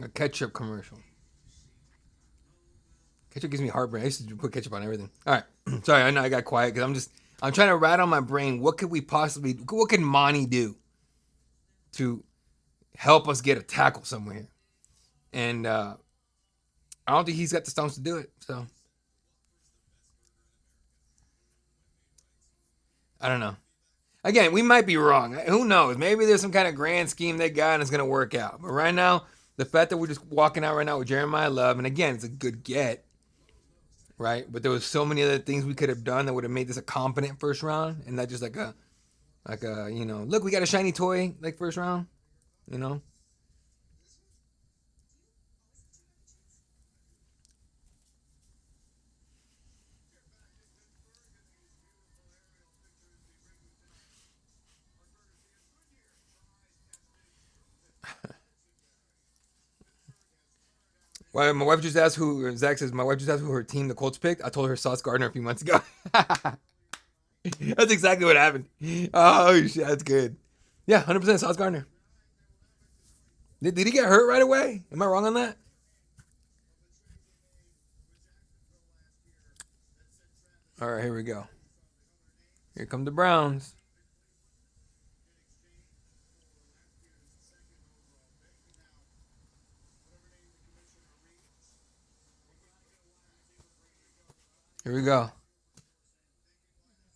S2: A ketchup commercial. Ketchup gives me heartburn. I used to put ketchup on everything. All right. Sorry, I know I got quiet because I'm trying to rattle my brain. What could Monty do to help us get a tackle somewhere? And I don't think he's got the stones to do it. So I don't know. Again, we might be wrong. Who knows? Maybe there's some kind of grand scheme they got and it's gonna work out. But right now, the fact that we're just walking out right now with Jeremiah Love, and again, it's a good get, right? But there was so many other things we could have done that would have made this a competent first round, and not just like a look, we got a shiny toy like first round, you know. Why my wife just asked who Zach says. My wife just asked who her team the Colts picked. I told her Sauce Gardner a few months ago. That's exactly what happened. Oh shit, that's good. Yeah, 100% Sauce Gardner. Did he get hurt right away? Am I wrong on that? All right, here we go. Here come the Browns. Here we go.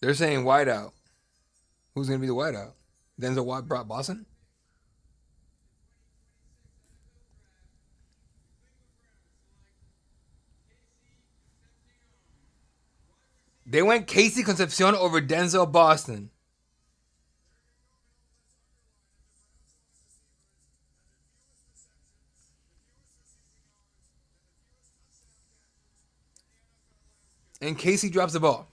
S2: They're saying whiteout. Who's gonna be the whiteout? Denzel Watt brought Boston. They went Casey Concepcion over Denzel Boston. And Casey drops the ball.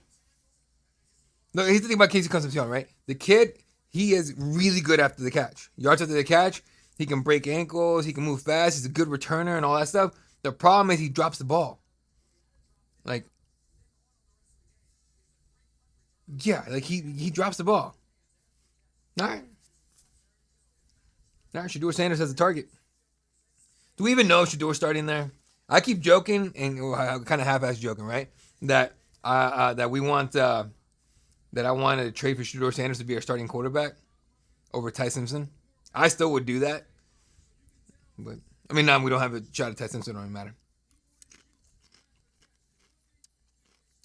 S2: No, here's the thing about Casey Concepcion, right? The kid, he is really good after the catch. Yards after the catch, he can break ankles, he can move fast, he's a good returner and all that stuff. The problem is he drops the ball. Like, yeah, like he drops the ball. All right. All right, Shador Sanders has a target. Do we even know Shador's starting there? I keep joking, and kind of half-ass joking, right? That we want that I wanted to trade for Shador Sanders to be our starting quarterback over Ty Simpson. I still would do that, but I mean, now we don't have a shot at Ty Simpson. It don't even matter.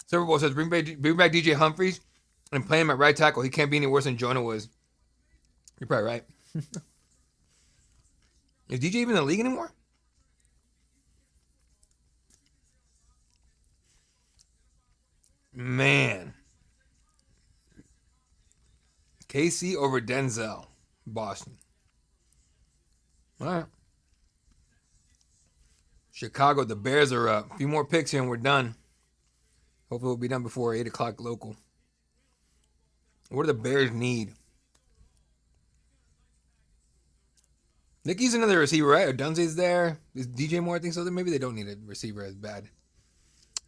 S2: Silver Bowl says bring back DJ Humphries and play him at right tackle. He can't be any worse than Jonah was. You're probably right. Is DJ even in the league anymore? Man. KC over Denzel. Boston. All right. Chicago, the Bears are up. A few more picks here and we're done. Hopefully we'll be done before 8 o'clock local. What do the Bears need? Nicky's another receiver, right? Dunze's there. Is DJ Moore, I think so. Maybe they don't need a receiver as bad.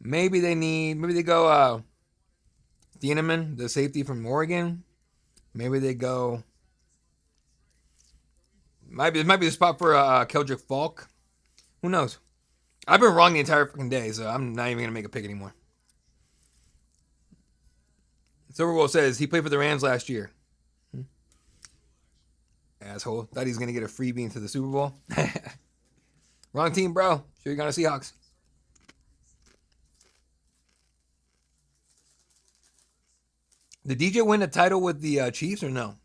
S2: Maybe they go Thieneman, the safety from Oregon. Maybe they go. This might be the spot for Keldrick Falk. Who knows? I've been wrong the entire fucking day, so I'm not even gonna make a pick anymore. Silverwolf says he played for the Rams last year. Asshole. Thought he was gonna get a freebie into the Super Bowl. Wrong team, bro. Sure you're gonna Seahawks. Did DJ win the title with the Chiefs or no?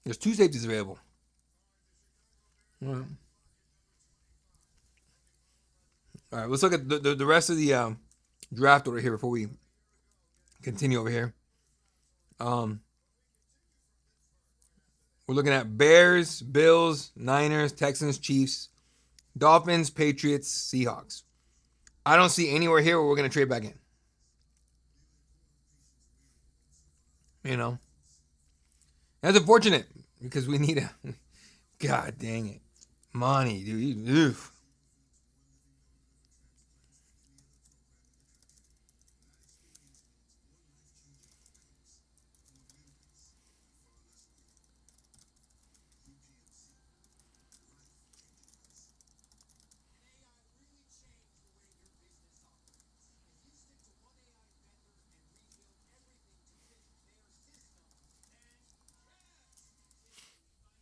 S2: There's 2 safeties available. All right, let's look at the rest of the draft order here before we continue over here. We're looking at Bears, Bills, Niners, Texans, Chiefs, Dolphins, Patriots, Seahawks. I don't see anywhere here where we're going to trade back in. You know? That's unfortunate because we need a... God dang it. Money, dude. Oof.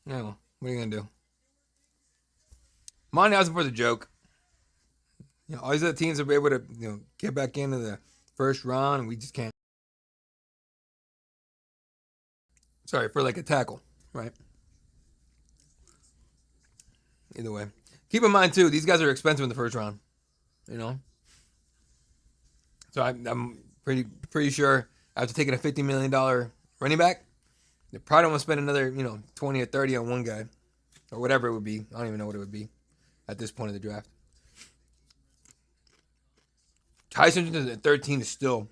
S2: Yeah, well, what are you gonna do? Monty Osmond was a joke. All these other teams are able to get back into the first round, and we just can't. Sorry for like a tackle, right? Either way, keep in mind too, these guys are expensive in the first round. You know, so I'm pretty sure after taking a $50 million running back, they probably don't want to spend another 20 or 30 on one guy or whatever it would be. I don't even know what it would be at this point of the draft. Tyson at 13 is still,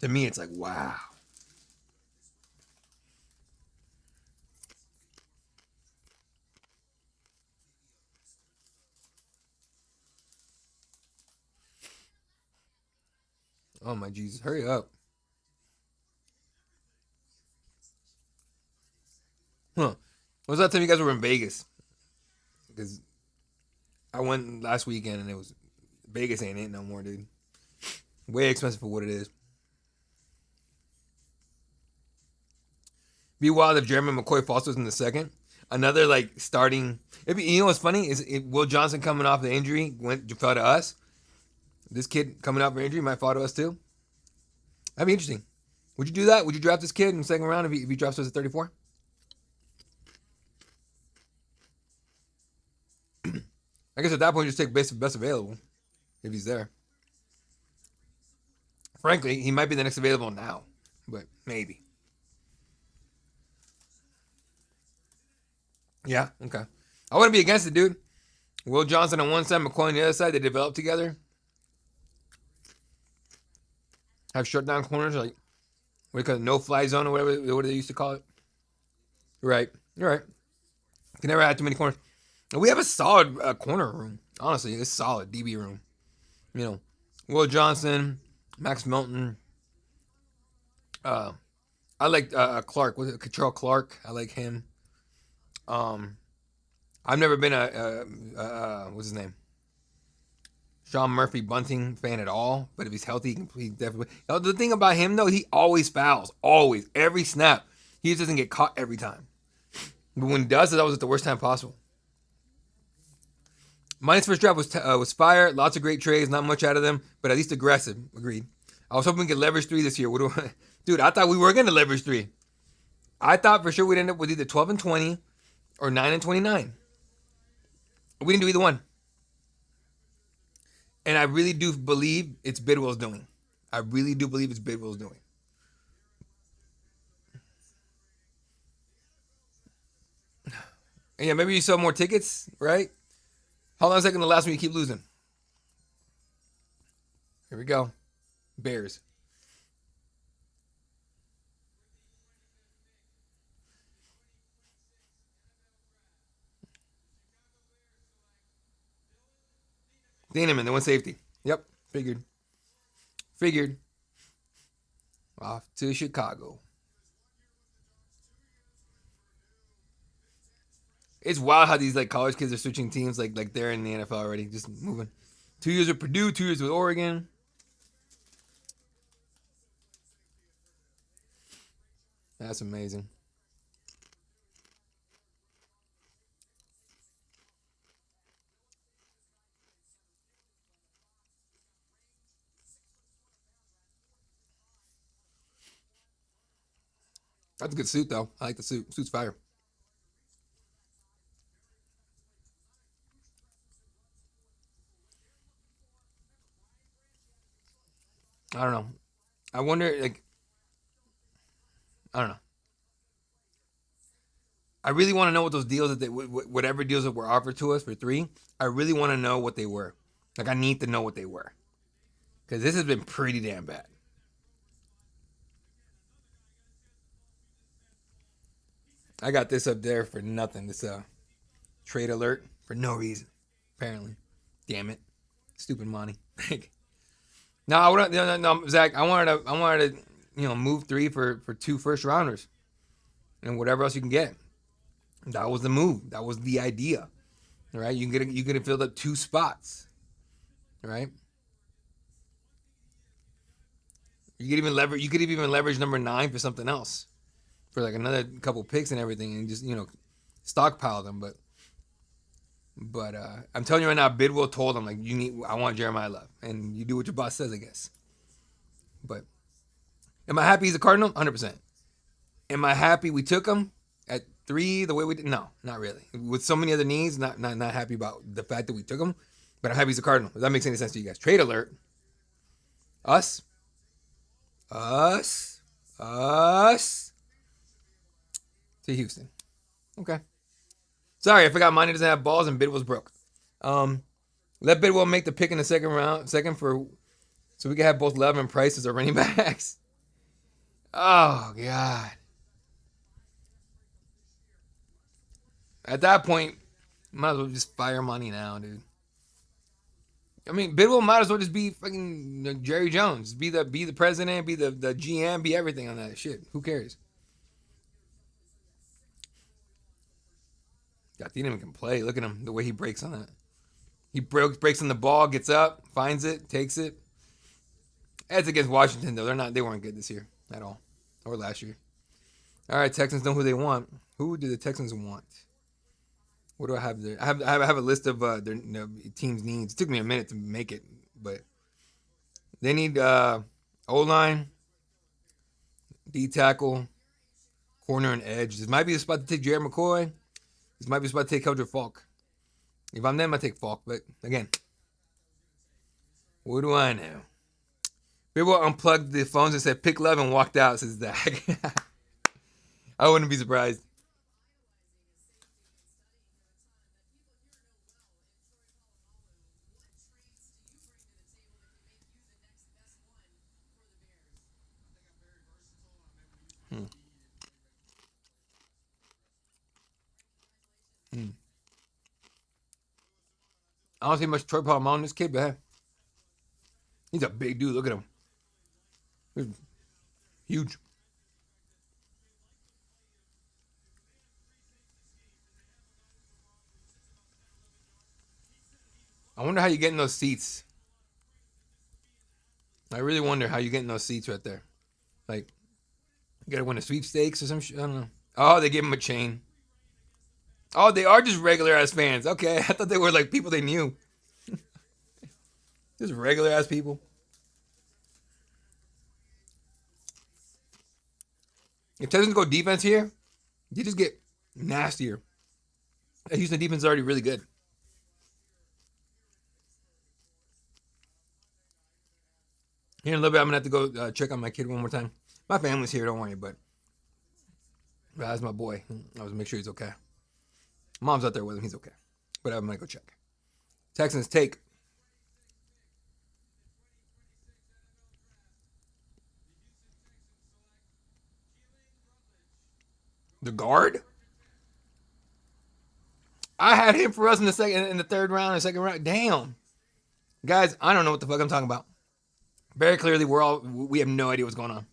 S2: to me, it's like wow. Oh my Jesus, hurry up. Huh. When was that time you guys were in Vegas? Because I went last weekend and it was Vegas ain't it no more, dude. Way expensive for what it is. Be wild if Jeremy McCoy Foster's in the second. Another like starting. You know what's funny is Will Johnson coming off the injury fell to us. This kid coming off an injury might fall to us too. That'd be interesting. Would you do that? Would you draft this kid in the second round if he drafts us at 34? I guess at that point, just take best available if he's there. Frankly, he might be the next available now, but maybe. Yeah, okay. I wouldn't be against it, dude. Will Johnson on one side, McCoy on the other side. They develop together. Have shutdown corners, like what do you call it, no-fly zone or whatever what they used to call it. Right, you're right. You can never have too many corners. And we have a solid corner room. Honestly, it's solid DB room. Will Johnson, Max Melton. I like Clark. Was it Catrell Clark? I like him. I've never been what's his name? Sean Murphy Bunting fan at all, but if he's healthy, he definitely. The thing about him though, he always fouls, always, every snap. He just doesn't get caught every time. But when he does, it's always at the worst time possible. Mine's first draft was fire. Lots of great trades, not much out of them, but at least aggressive. Agreed. I was hoping we could leverage 3 this year. Dude, I thought we were going to leverage 3. I thought for sure we'd end up with either 12 and 20 or 9 and 29. We didn't do either one. And I really do believe it's Bidwell's doing. I really do believe it's Bidwell's doing. And yeah, maybe you sell more tickets, right? How long is that going to last when you keep losing? Here we go. Bears. Daneman, the one safety. Yep, figured. Off to Chicago. It's wild how these like college kids are switching teams like they're in the NFL already, just moving. 2 years with Purdue, 2 years with Oregon. That's amazing. That's a good suit though. I like the suit. Suit's fire. I don't know. I wonder like I don't know. I really want to know what those deals whatever deals that were offered to us for 3. I really want to know what they were. Like I need to know what they were because this has been pretty damn bad. I got this up there for nothing. This trade alert for no reason. Apparently, damn it, stupid money. No, I would no, Zach. I wanted to move 3 for 2 first rounders and whatever else you can get. That was the move. That was the idea. All right, you could have filled up 2 spots. All right, you could even leverage number 9 for something else. for like another couple picks and everything, and just stockpile them. But I'm telling you right now, Bidwell told him like I want Jeremiah Love, and you do what your boss says, I guess. But am I happy he's a Cardinal? 100%. Am I happy we took him at 3 the way we did? No, not really. With so many other needs, not happy about the fact that we took him. But I'm happy he's a Cardinal. If that makes any sense to you guys. Trade alert. Us. Us. Us. To Houston. Okay. Sorry, I forgot Monty doesn't have balls and Bidwell's broke. Let Bidwell make the pick in the second for so we can have both Love and Price as our running backs. Oh God. At that point, might as well just fire Monty now, dude. I mean, Bidwell might as well just be fucking Jerry Jones. Be the president, be the GM, be everything on that shit. Who cares? God, he didn't even play. Look at him, the way he breaks on that. He breaks on the ball, gets up, finds it, takes it. That's against Washington though. They weren't good this year at all, or last year. All right, Texans know who they want. Who do the Texans want? What do I have there? I have a list of their team's needs. It took me a minute to make it, but they need O-line, D tackle, corner, and edge. This might be the spot to take Jared McCoy. This might be the spot to take Keldrick Falk. If I'm them, I take Falk. But again, what do I know? People unplugged the phones and said pick Love and walked out, says Zach. I wouldn't be surprised. I don't see much Troy Palmer on this kid, but hey, he's a big dude. Look at him. He's huge. I wonder how you get in those seats. I really wonder how you get in those seats right there. Like, you gotta win a sweepstakes or some shit. I don't know. Oh, they gave him a chain. Oh, they are just regular ass fans. Okay, I thought they were like people they knew. Just regular ass people. If Texans go defense here, you just get nastier. The Houston defense is already really good. Here in a little bit, I'm gonna have to go check on my kid one more time. My family's here, don't worry, but that's my boy. I was make sure he's okay. Mom's out there with him, he's okay. But I'm gonna go check. Texans take. The guard? I had him for us in the third round, and second round. Damn. Guys, I don't know what the fuck I'm talking about. Very clearly, we have no idea what's going on.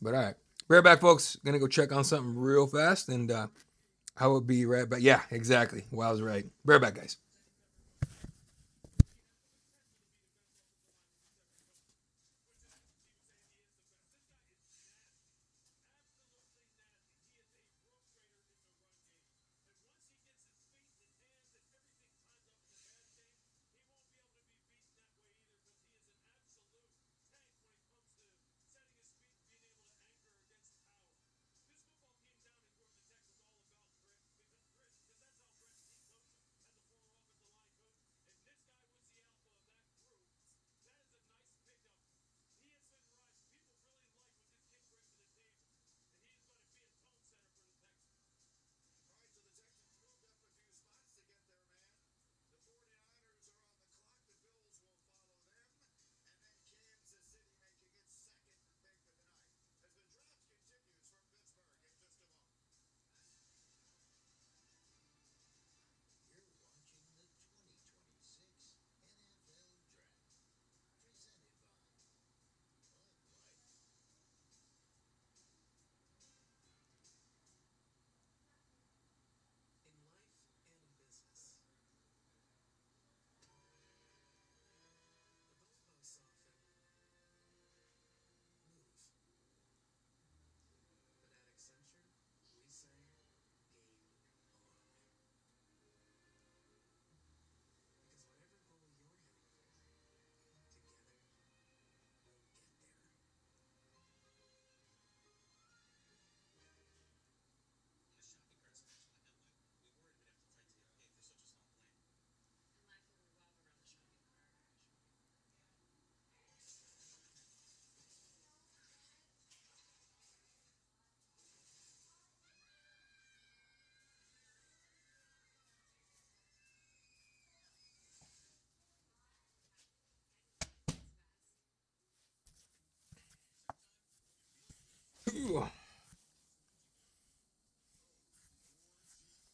S2: But all right. Right back, folks. Gonna go check on something real fast, and I will be right back. Yeah, exactly. Well, I was right. Right back, guys.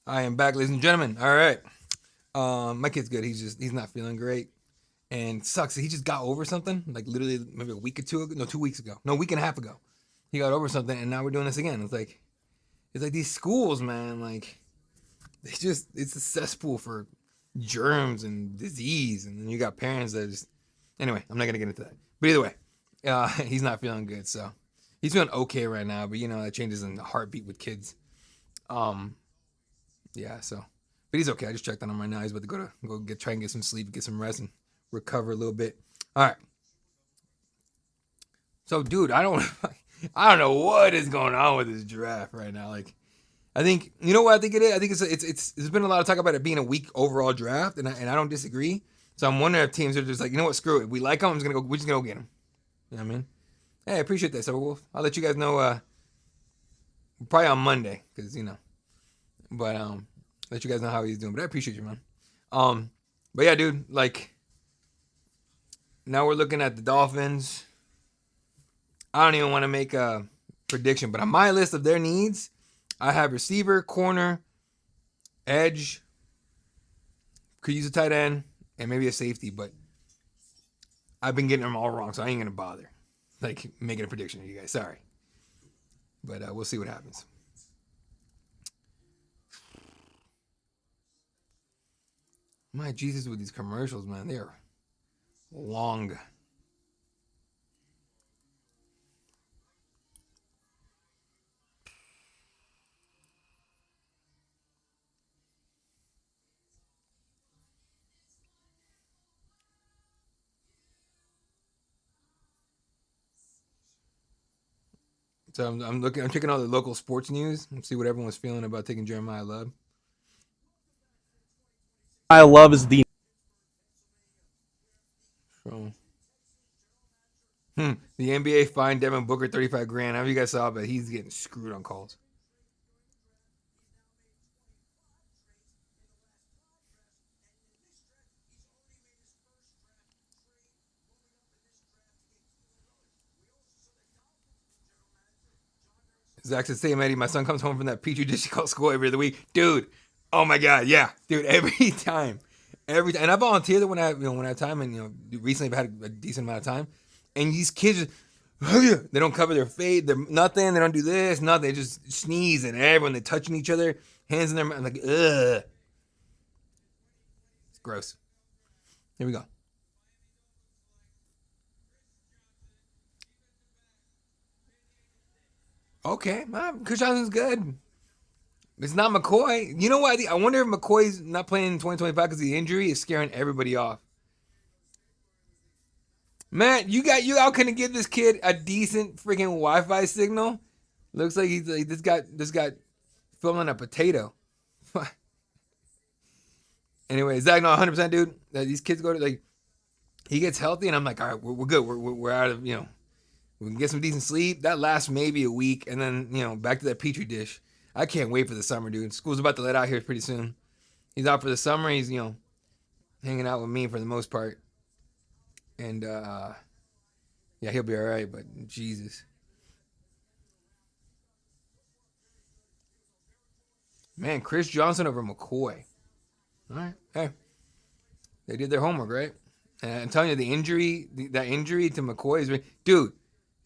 S2: I am back, ladies and gentlemen. All right. My kid's good. He's not feeling great. And sucks. He just got over something, like literally maybe a week or two ago. No, 2 weeks ago. No, a week and a half ago. He got over something, and now we're doing this again. It's like these schools, man. Like, it's a cesspool for germs and disease, and then you got parents that just. Anyway, I'm not gonna get into that. But either way, he's not feeling good, so he's feeling okay right now. But that changes in the heartbeat with kids. Yeah. So, but he's okay. I just checked on him right now. He's about to try and get some sleep, get some rest, and recover a little bit. All right. So, dude, I don't know what is going on with this draft right now. Like, I think what I think it is. I think it's there's been a lot of talk about it being a weak overall draft, and I don't disagree. So I'm wondering if teams are just like, what, screw it. If we like him, we're just gonna go get him. You know what I mean? Hey, I appreciate that, Silverwolf. I'll let you guys know probably on Monday, because but let you guys know how he's doing. But I appreciate you, man. But yeah, dude, like, now we're looking at the Dolphins. I don't even want to make a prediction, but on my list of their needs, I have receiver, corner, edge, could use a tight end, and maybe a safety, but I've been getting them all wrong, so I ain't going to bother like making a prediction to you guys. Sorry. But we'll see what happens. My Jesus with these commercials, man. They are long. So I'm checking out the local sports news and see what everyone's feeling about taking Jeremiah Love.
S3: Love is the
S2: So, the NBA fined Devin Booker $35,000. I don't know if you guys saw, but he's getting screwed on calls. Zach said, "Say, Eddie, my son comes home from that petri dish he calls school every other week, dude. Oh my god, yeah, dude, every time, and I volunteered when I have time, and recently I've had a decent amount of time, and these kids, they don't cover their face, they're nothing, they don't do this, nothing, they just sneeze, and everyone they're touching each other, hands in their mouth, like ugh, it's gross. Here we go. Okay, Chris Johnson's good. It's not McCoy. You know what? I wonder if McCoy's not playing in 2025 because the injury is scaring everybody off. Man, you out couldn't give this kid a decent freaking Wi-Fi signal. Looks like he's like this guy filming a potato. Anyway, Zach, no, 100%, dude. These kids go to like, he gets healthy, and I'm like, all right, we're good. We're out of we can get some decent sleep. That lasts maybe a week, and then back to that petri dish. I can't wait for the summer, dude. School's about to let out here pretty soon. He's out for the summer. He's hanging out with me for the most part, and yeah, he'll be all right. But Jesus, man, Chris Johnson over McCoy. All right, hey, they did their homework, right? And I'm telling you, that injury to McCoy is, dude.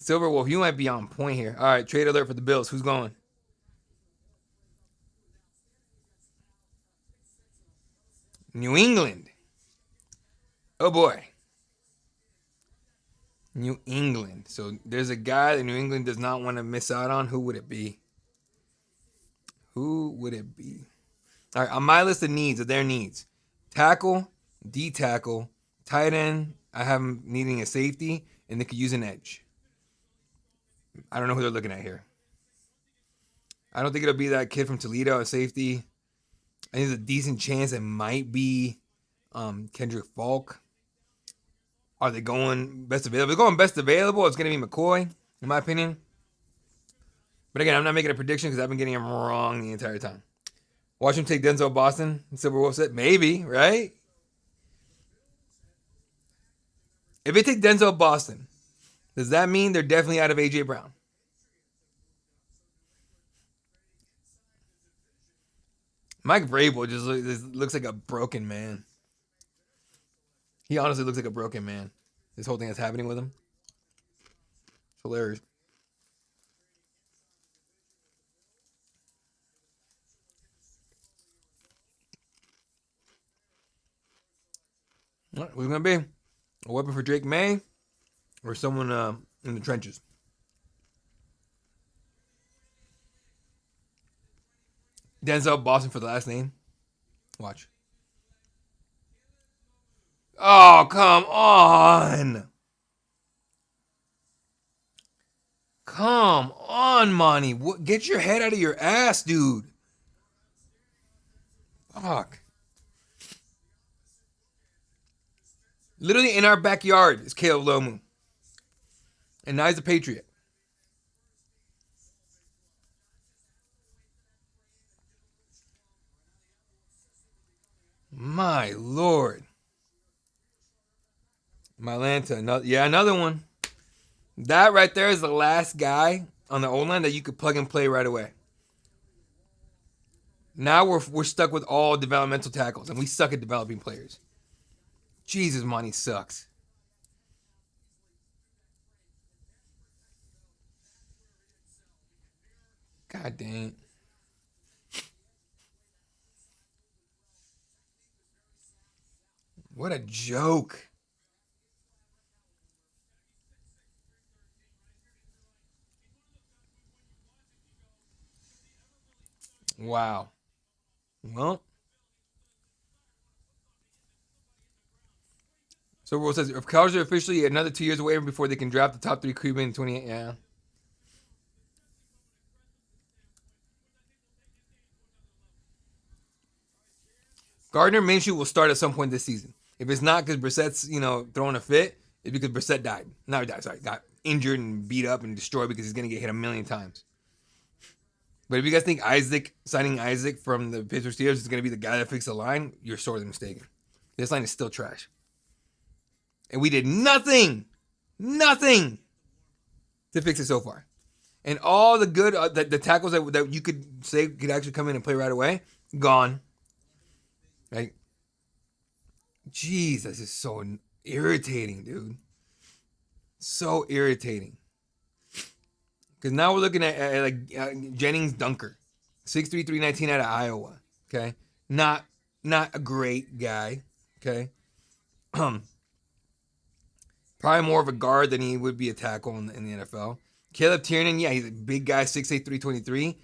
S2: Silverwolf, you might be on point here. All right, trade alert for the Bills. Who's going? New England. Oh boy. New England. So there's a guy that New England does not want to miss out on. Who would it be? Who would it be? All right, on my list of needs, of their needs, tackle, D-tackle, tight end. I have them needing a safety, and they could use an edge. I don't know who they're looking at here. I don't think it'll be that kid from Toledo, a safety. I think there's a decent chance it might be Kendrick Falk. Are they going best available? If they're going best available, it's going to be McCoy, in my opinion. But again, I'm not making a prediction because I've been getting him wrong the entire time. Watch him take Denzel Boston. Silverwolf said, maybe, right? If they take Denzel Boston, does that mean they're definitely out of A.J. Brown? Mike Vrabel just looks like a broken man. He honestly looks like a broken man. This whole thing that's happening with him. It's hilarious. All right, who's gonna be? A weapon for Drake May, or someone in the trenches? Denzel Boston for the last name. Watch. Oh, come on. Come on, Monty. Get your head out of your ass, dude. Fuck. Literally in our backyard is Caleb Lomu. And now he's a Patriot. My Lord. Mylanta. Another one. That right there is the last guy on the O-line that you could plug and play right away. Now we're stuck with all developmental tackles, and we suck at developing players. Jesus, Monty sucks. God dang it. What a joke. Wow. Well. So Rule says, if Cowboys are officially another 2 years away before they can draft the top 3 QB in 28, yeah. Gardner Minshew will start at some point this season. If it's not because Brissett's, throwing a fit, it's because Brissett died. Not died, sorry. Got injured and beat up and destroyed because he's going to get hit a million times. But if you guys think signing Isaac from the Pittsburgh Steelers is going to be the guy that fixes the line, you're sorely mistaken. This line is still trash. And we did nothing to fix it so far. And all the good, the tackles that you could say could actually come in and play right away, gone. Right? Jeez, this is so irritating, dude. So irritating. Because now we're looking at Jennings Dunker, 6'3", 319 out of Iowa. Okay, not a great guy. Okay, probably more of a guard than he would be a tackle in the NFL. Caleb Tiernan, yeah, he's a big guy, 6'8", 323,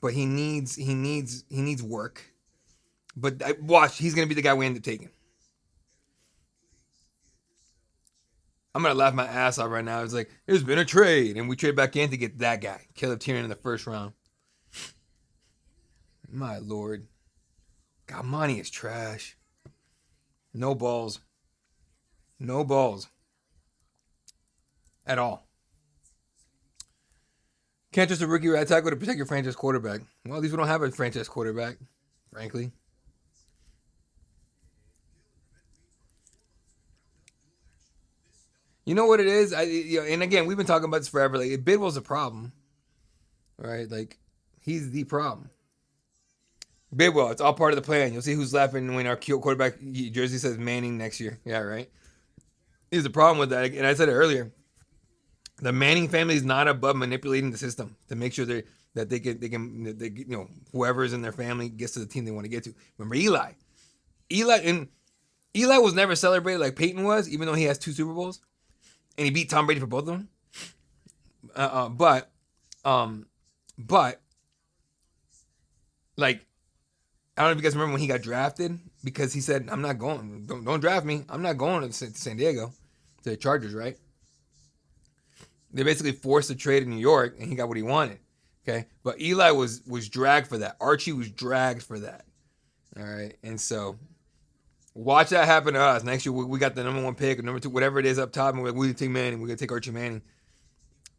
S2: but he needs work. But watch, he's gonna be the guy we end up taking. I'm going to laugh my ass off right now. It's like, there's been a trade, and we trade back in to get that guy, Caleb Tiernan, in the first round. My Lord. God, money is trash. No balls. No balls. At all. Can't trust a rookie right tackle to protect your franchise quarterback. Well, at least we don't have a franchise quarterback, frankly. You know what it is? And again, we've been talking about this forever. Like, Bidwell's a problem, right? Like, he's the problem. Bidwell, it's all part of the plan. You'll see who's laughing when our quarterback jersey says Manning next year. Yeah, right? Here's the problem with that. And I said it earlier. The Manning family is not above manipulating the system to make sure that they can whoever is in their family gets to the team they want to get to. Remember Eli? Eli was never celebrated like Peyton was, even though he has 2 Super Bowls. And he beat Tom Brady for both of them. But like, I don't know if you guys remember when he got drafted, because he said, I'm not going, don't draft me. I'm not going to San Diego, to the Chargers, right? They basically forced a trade in New York, and he got what he wanted. Okay. But Eli was dragged for that. Archie was dragged for that. All right. And so watch that happen to us. Next year, we got the number 1 pick or number 2, whatever it is up top, and we're like, we're going to take Manning. We're going to take Archie Manning.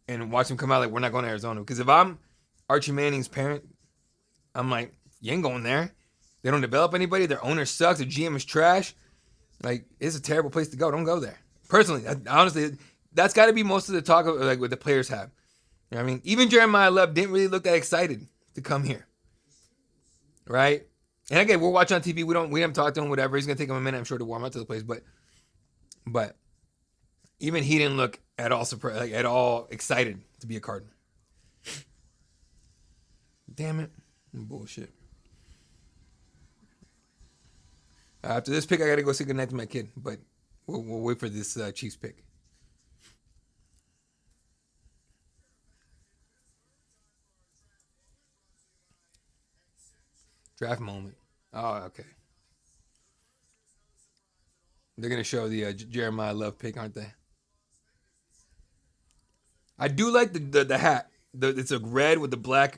S2: And watch him come out like, we're not going to Arizona. Because if I'm Archie Manning's parent, I'm like, you ain't going there. They don't develop anybody. Their owner sucks. Their GM is trash. Like, it's a terrible place to go. Don't go there. Personally, honestly, that's got to be most of the talk of, like, what the players have. You know what I mean? Even Jeremiah Love didn't really look that excited to come here. Right? And again, we're watching on TV. We haven't talked to him. Whatever. He's gonna take him a minute, I'm sure, to warm up to the place. But even he didn't look at all surprised, like at all excited to be a Cardinal. Damn it, bullshit. After this pick, I gotta go say goodnight to my kid. But we'll wait for this Chiefs pick. Draft moment. Oh, okay. They're gonna show the Jeremiah Love pick, aren't they? I do like the hat. It's a red with the black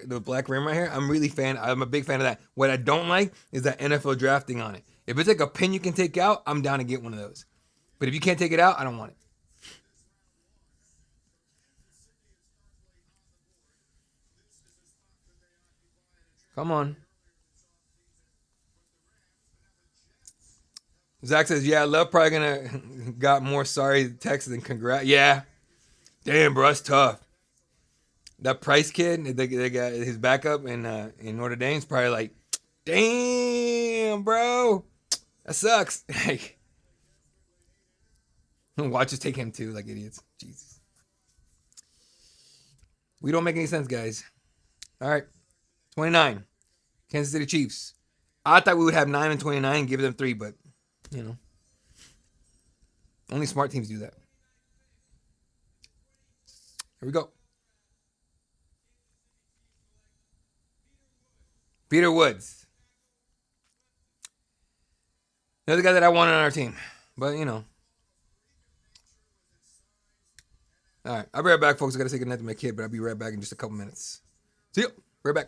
S2: rim right here. I'm a big fan of that. What I don't like is that NFL drafting on it. If it's like a pin you can take out, I'm down to get one of those. But if you can't take it out, I don't want it. Come on. Zach says, yeah, Love probably gonna got more sorry texts than congrats. Yeah. Damn, bro, that's tough. That Price kid, they got his backup in Notre Dame's probably like, damn, bro, that sucks. Like, watch us take him too, like idiots. Jesus, we don't make any sense, guys. All right, 29, Kansas City Chiefs. I thought we would have 9 and 29 and give them 3, but you know, only smart teams do that. Here we go. Peter Woods. Another guy that I wanted on our team. But, you know. All right. I'll be right back, folks. I got to say goodnight to my kid, but I'll be right back in just a couple minutes. See you. Right back.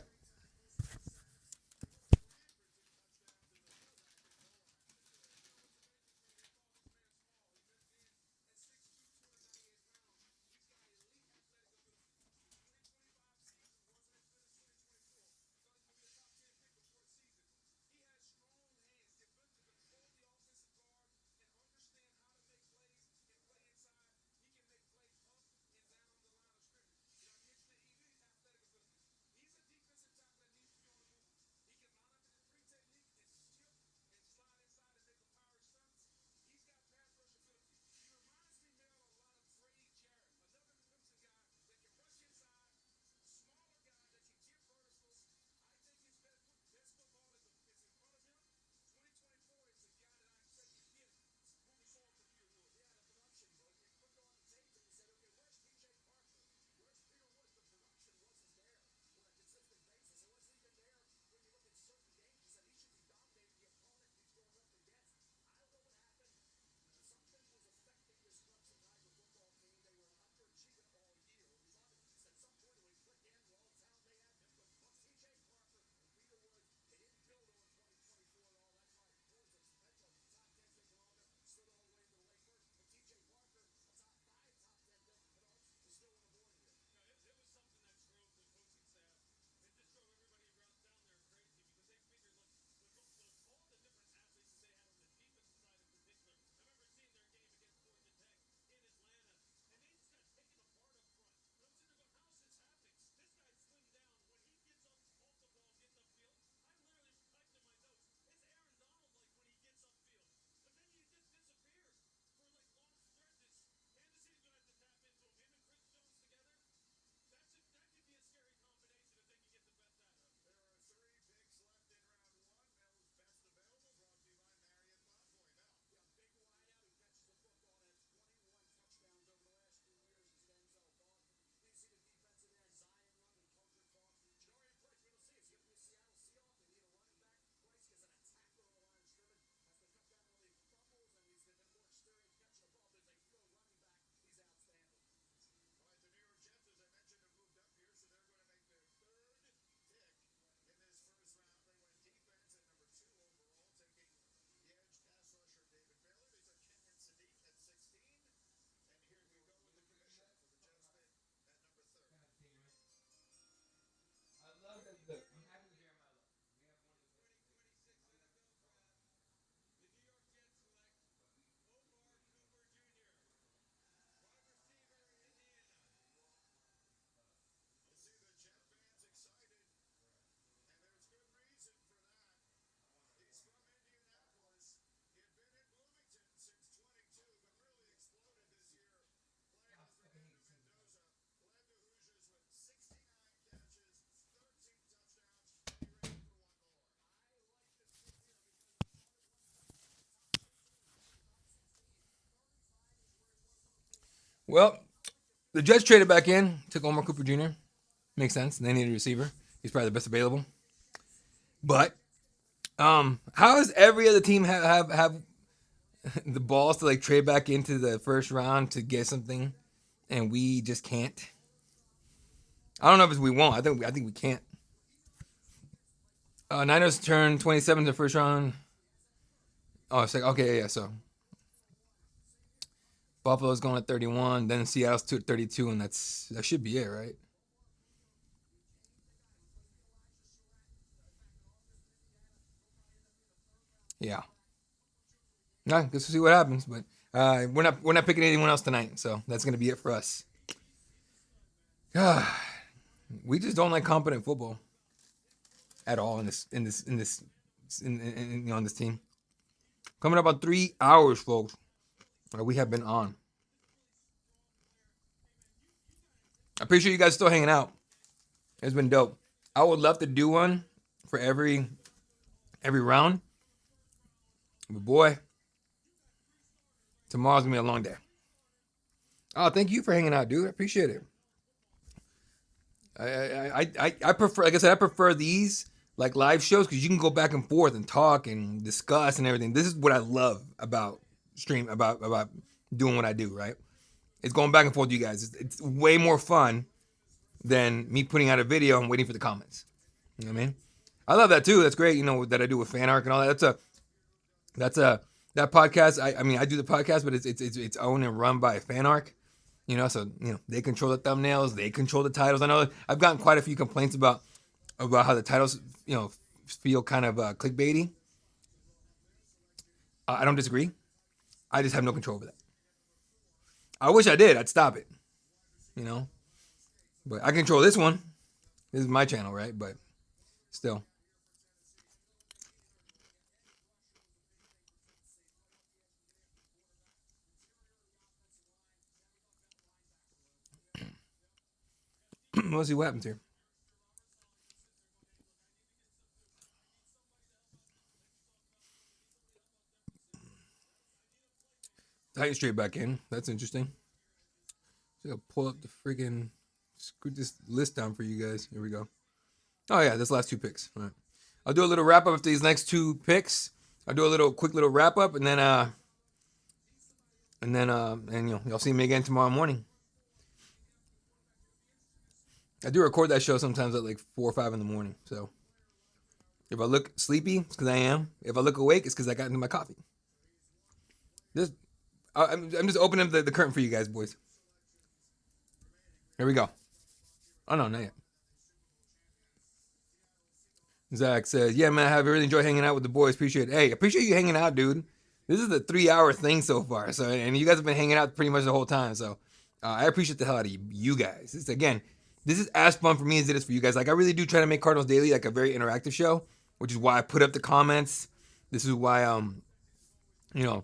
S2: Well, the Jets traded back in, took Omar Cooper Jr. Makes sense. They need a receiver. He's probably the best available. But how does every other team have the balls to like trade back into the first round to get something, and we just can't? I don't know if it's we won't. I think we can't. Niners turned 27 to the first round. Oh, it's like okay, yeah. So Buffalo's going at 31, then Seattle's 32, and that should be it, right? Yeah. I guess we'll see what happens, but we're not picking anyone else tonight, so that's gonna be it for us. We just don't like competent football at all on this team. Coming up on 3 hours, folks. We have been on. I appreciate you guys still hanging out. It's been dope. I would love to do one for every round, but boy, tomorrow's gonna be a long day. Oh, thank you for hanging out, dude. I appreciate it. I prefer, like I said, I prefer these like live shows because you can go back and forth and talk and discuss and everything. This is what I love about about doing what I do. Right? It's going back and forth with you guys. It's way more fun than me putting out a video and waiting for the comments. You know what I mean? I love that too. That's great. You know that I do with fan art and all that. That podcast. I mean I do the podcast, but it's owned and run by a fan arc. You know, so you know they control the thumbnails, they control the titles. I know I've gotten quite a few complaints about how the titles, you know, feel kind of clickbaity. I don't disagree. I just have no control over that. I wish I did. I'd stop it. You know, but I control this one. This is my channel, right? But still. We'll see what happens here. Titan straight back in. That's interesting. So I'll pull up the friggin' screw this list down for you guys. Here we go. Oh yeah, this last two picks. All right. I'll do a little wrap up of these next two picks. I'll do a quick little wrap up, and then and y'all see me again tomorrow morning. I do record that show sometimes at like 4 or 5 in the morning. So if I look sleepy, it's because I am. If I look awake, it's because I got into my coffee. I'm just opening up the curtain for you guys, boys. Here we go. Oh no, not yet. Zach says, "Yeah, man, I have really enjoyed hanging out with the boys. Appreciate it. Hey, appreciate you hanging out, dude. This is the 3 hour thing so far. So, and you guys have been hanging out pretty much the whole time. So, I appreciate the hell out of you guys. This is as fun for me as it is for you guys. Like, I really do try to make Cardinals Daily like a very interactive show, which is why I put up the comments. This is why, you know,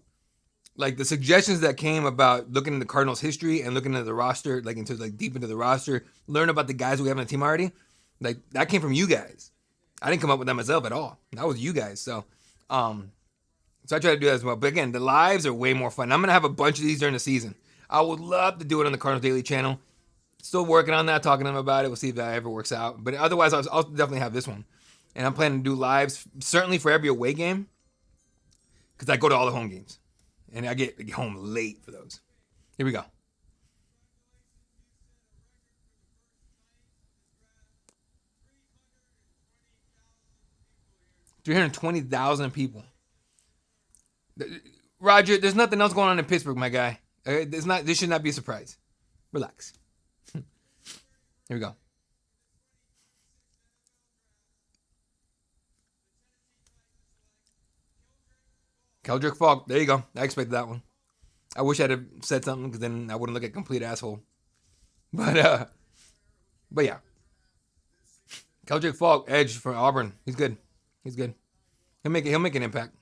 S2: like the suggestions that came about looking into the Cardinals history and looking into the roster, like deep into the roster, learn about the guys we have on the team already. Like that came from you guys. I didn't come up with that myself at all. That was you guys. So I try to do that as well. But again, the lives are way more fun. I'm gonna have a bunch of these during the season. I would love to do it on the Cardinals Daily channel. Still working on that, talking to them about it. We'll see if that ever works out. But otherwise, I'll definitely have this one. And I'm planning to do lives, certainly for every away game, because I go to all the home games. And I get home late for those. Here we go. $320,000 people. Roger, there's nothing else going on in Pittsburgh, my guy. This should not be a surprise. Relax. Here we go. Keldrick Falk. There you go. I expected that one. I wish I'd have said something because then I wouldn't look like a complete asshole. But yeah. Keldrick Falk, edge for Auburn. He's good. He's good. He'll make an impact.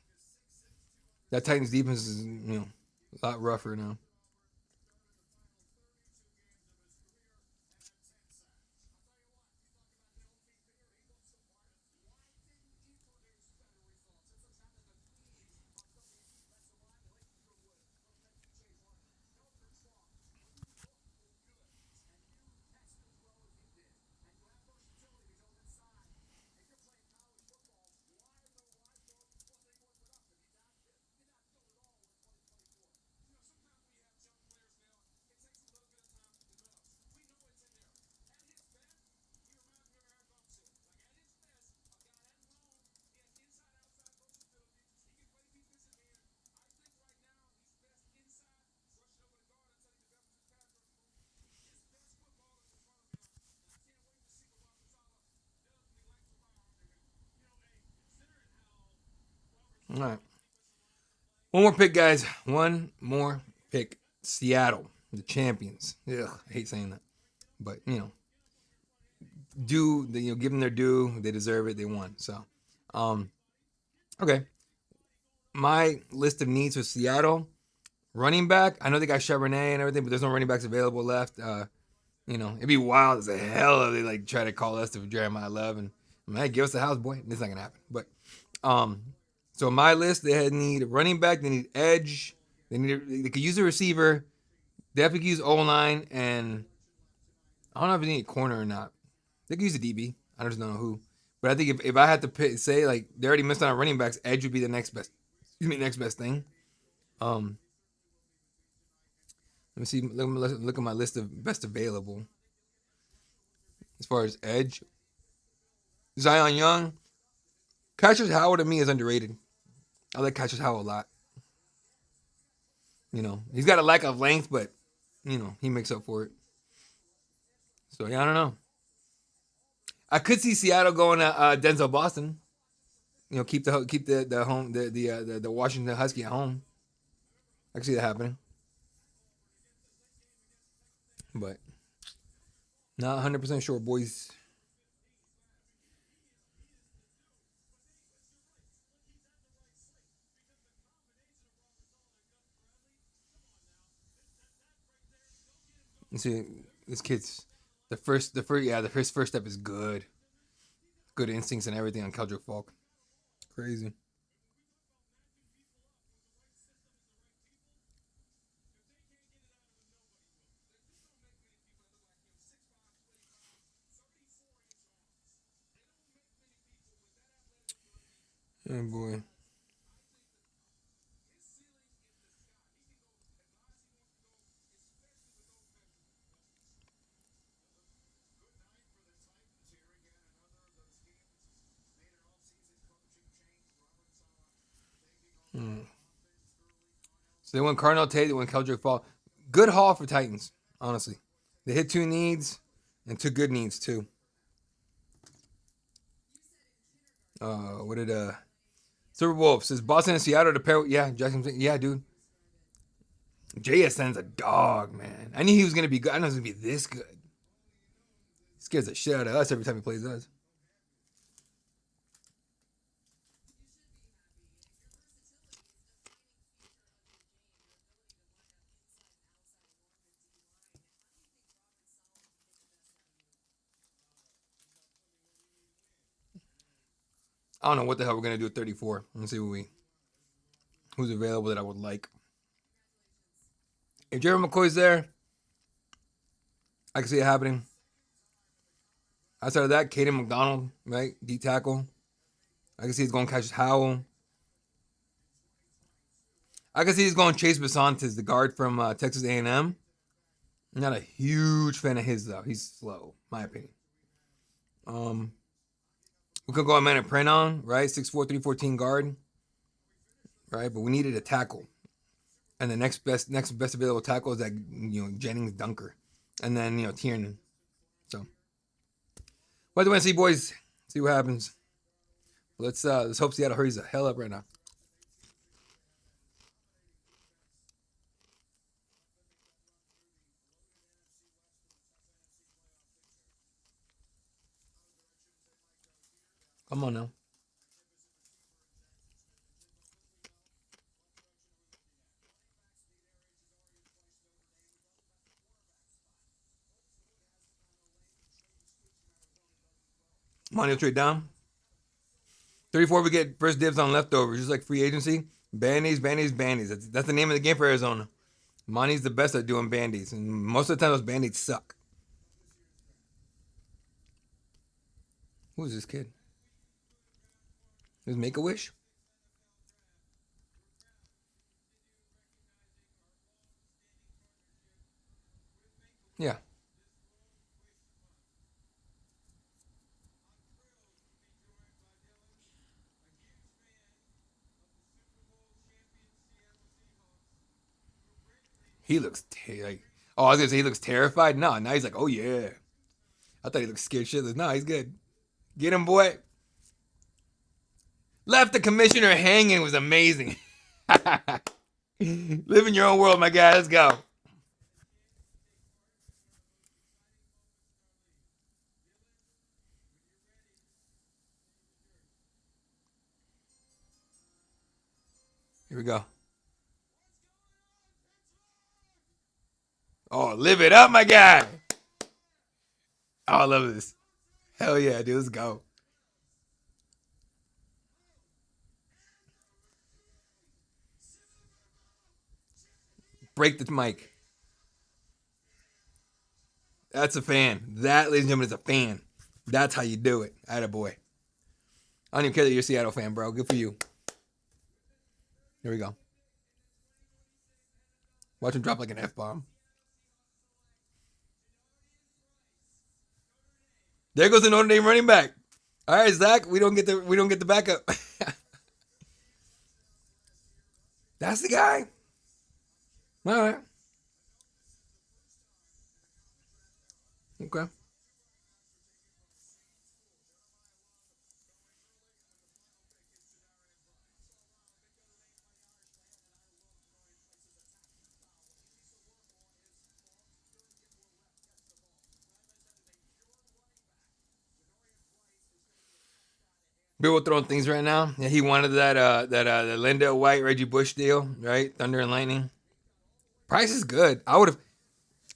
S2: That Titans defense is, a lot rougher now. All right. One more pick, guys. One more pick. Seattle, the champions. Ugh, I hate saying that. But, give them their due. They deserve it. They won. So, okay. My list of needs for Seattle. Running back. I know they got Charbonnet and everything, but there's no running backs available left. It'd be wild as a hell if they try to call us to Jeremiah Love and man, give us the house, boy. It's not gonna happen. But so my list, they need a running back, they need edge, they could use a receiver, definitely could use O-line, and I don't know if they need a corner or not. They could use a DB. I just don't know who. But I think if I had to say they already missed on running backs, edge would be the next best. Next best thing. Let me see. Look at my list of best available. As far as edge, Zion Young, Cassius Howard to me is underrated. I like Cassius Howard a lot. He's got a lack of length, but he makes up for it. So yeah, I don't know. I could see Seattle going to Denzel Boston. Keep the home the Washington Husky at home. I can see that happening, but not 100% sure, boys. You see, this kid's his first step is good. Good instincts and everything on Keldrick Falk. Crazy. Oh boy. So they went Cardinal Tate, they went Keldrick Falk. Good haul for Titans, honestly. They hit two needs and two good needs too. What did Super Wolf says Boston and Seattle to pair? Yeah, Jackson. Yeah, dude. JSN's a dog, man. I knew he was gonna be good. I know he was gonna be this good. He scares the shit out of us every time he plays us. I don't know what the hell we're gonna do at 34. Let's see who's available that I would like. If Jerry McCoy's there, I can see it happening. Outside of that, Caden McDonald, right? D tackle. I can see he's going Cassius Howell. I can see he's going Chase Besantes, the guard from Texas A&M. I'm not a huge fan of his though. He's slow, my opinion. We could go Amanda Prenon, right? 6'4", 314 guard, right? But we needed a tackle, and the next best available tackle is that Jennings Dunker, and then Tiernan. So, what do you want to see, boys? See what happens. Let's hope Seattle hurries the hell up right now. Come on now. Money will trade down. 34, we get first dibs on leftovers, just like free agency. Band-aids. That's the name of the game for Arizona. Monty's the best at doing band-aids, and most of the time those band-aids suck. Who is this kid? Does Make-A-Wish? Yeah. He looks I was gonna say he looks terrified. No, now he's like, oh yeah. I thought he looked scared shitless. No, he's good. Get him, boy. Left the commissioner hanging was amazing. Live in your own world, my guy. Let's go. Here we go. Oh, live it up, my guy. Oh, I love this. Hell yeah, dude. Let's go. Break the mic. That's a fan. That, ladies and gentlemen, is a fan. That's how you do it. Attaboy. I don't even care that you're a Seattle fan, bro. Good for you. Here we go. Watch him drop like an F-bomb. There goes the Notre Dame running back. All right, Zach, we don't get the backup. That's the guy. All right. Okay. People throwing things right now. Yeah, he wanted that Linda White, Reggie Bush deal, right? Thunder and Lightning. Price is good. I would have.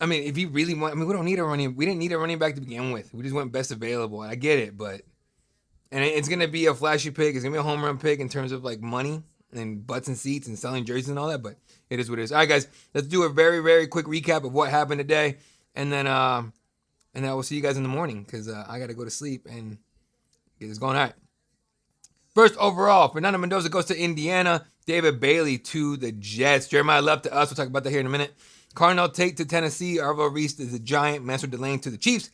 S2: I mean, if you really want, I mean, we don't need a running. We didn't need a running back to begin with. We just went best available. I get it, but and it's gonna be a flashy pick. It's gonna be a home run pick in terms of like money and butts and seats and selling jerseys and all that. But it is what it is. All right, guys, let's do a very very quick recap of what happened today, and then I will see you guys in the morning because I gotta go to sleep and get this going. All right. First overall, Fernando Mendoza goes to Indiana. David Bailey to the Jets. Jeremiah Love to us. We'll talk about that here in a minute. Cardinal Tate to Tennessee. Arvo Reese is the Giant. Master Delane to the Chiefs.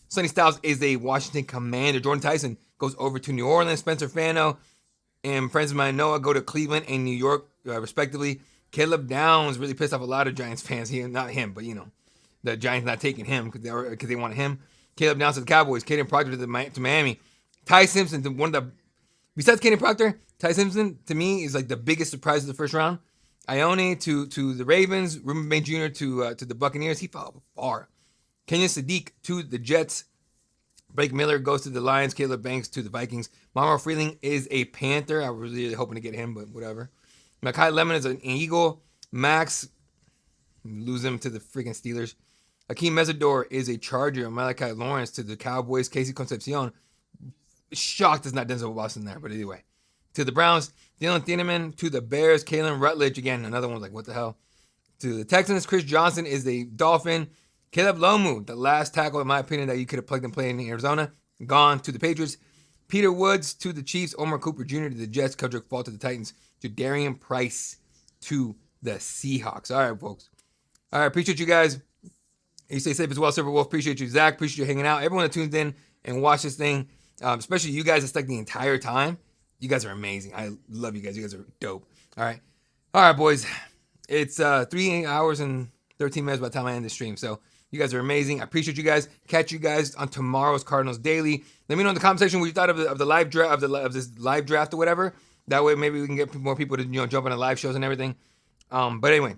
S2: Sonny Styles is a Washington Commander. Jordan Tyson goes over to New Orleans. Spencer Fano and friends of mine, Noah, go to Cleveland and New York, respectively. Caleb Downs really pissed off a lot of Giants fans. Not him, but the Giants not taking him because they wanted him. Caleb Downs to the Cowboys. Caden Proctor to Miami. Ty Simpson to one of the. Besides Caden Proctor, Ty Simpson, to me, is like the biggest surprise of the first round. Ione to the Ravens. Ruben Bain Jr. to the Buccaneers. He fell far. Kenyon Sadiq to the Jets. Blake Miller goes to the Lions. Caleb Banks to the Vikings. Mama Freeling is a Panther. I was really hoping to get him, but whatever. Makai Lemon is an Eagle. Max, lose him to the freaking Steelers. Akeem Mesidor is a Charger. Malachi Lawrence to the Cowboys. Casey Concepcion. Shocked it's not Denzel Boston there, but anyway. To the Browns, Dylan Thieneman. To the Bears, Kalen Rutledge. Again, another one's like, what the hell? To the Texans, Chris Johnson is a Dolphin. Caleb Lomu, the last tackle, in my opinion, that you could have plugged and played in Arizona. Gone to the Patriots. Peter Woods to the Chiefs. Omar Cooper Jr. to the Jets. Kendrick Fall to the Titans. To Darian Price to the Seahawks. All right, folks. All right, appreciate you guys. You stay safe as well, Silver Wolf. Appreciate you, Zach. Appreciate you hanging out. Everyone that tunes in and watch this thing. Especially you guys that stuck the entire time. You guys are amazing. I love you guys. You guys are dope. All right, boys. It's 3 hours and 13 minutes by the time I end the stream. So you guys are amazing. I appreciate you guys. Catch you guys on tomorrow's Cardinals Daily. Let me know in the comment section what you thought of the live draft of this live draft or whatever. That way maybe we can get more people to jump on the live shows and everything. But anyway,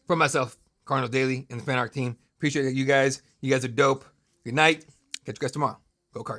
S2: for myself, Cardinals Daily and the Fan Arc team. Appreciate you guys. You guys are dope. Good night. Catch you guys tomorrow. Go Cardinals.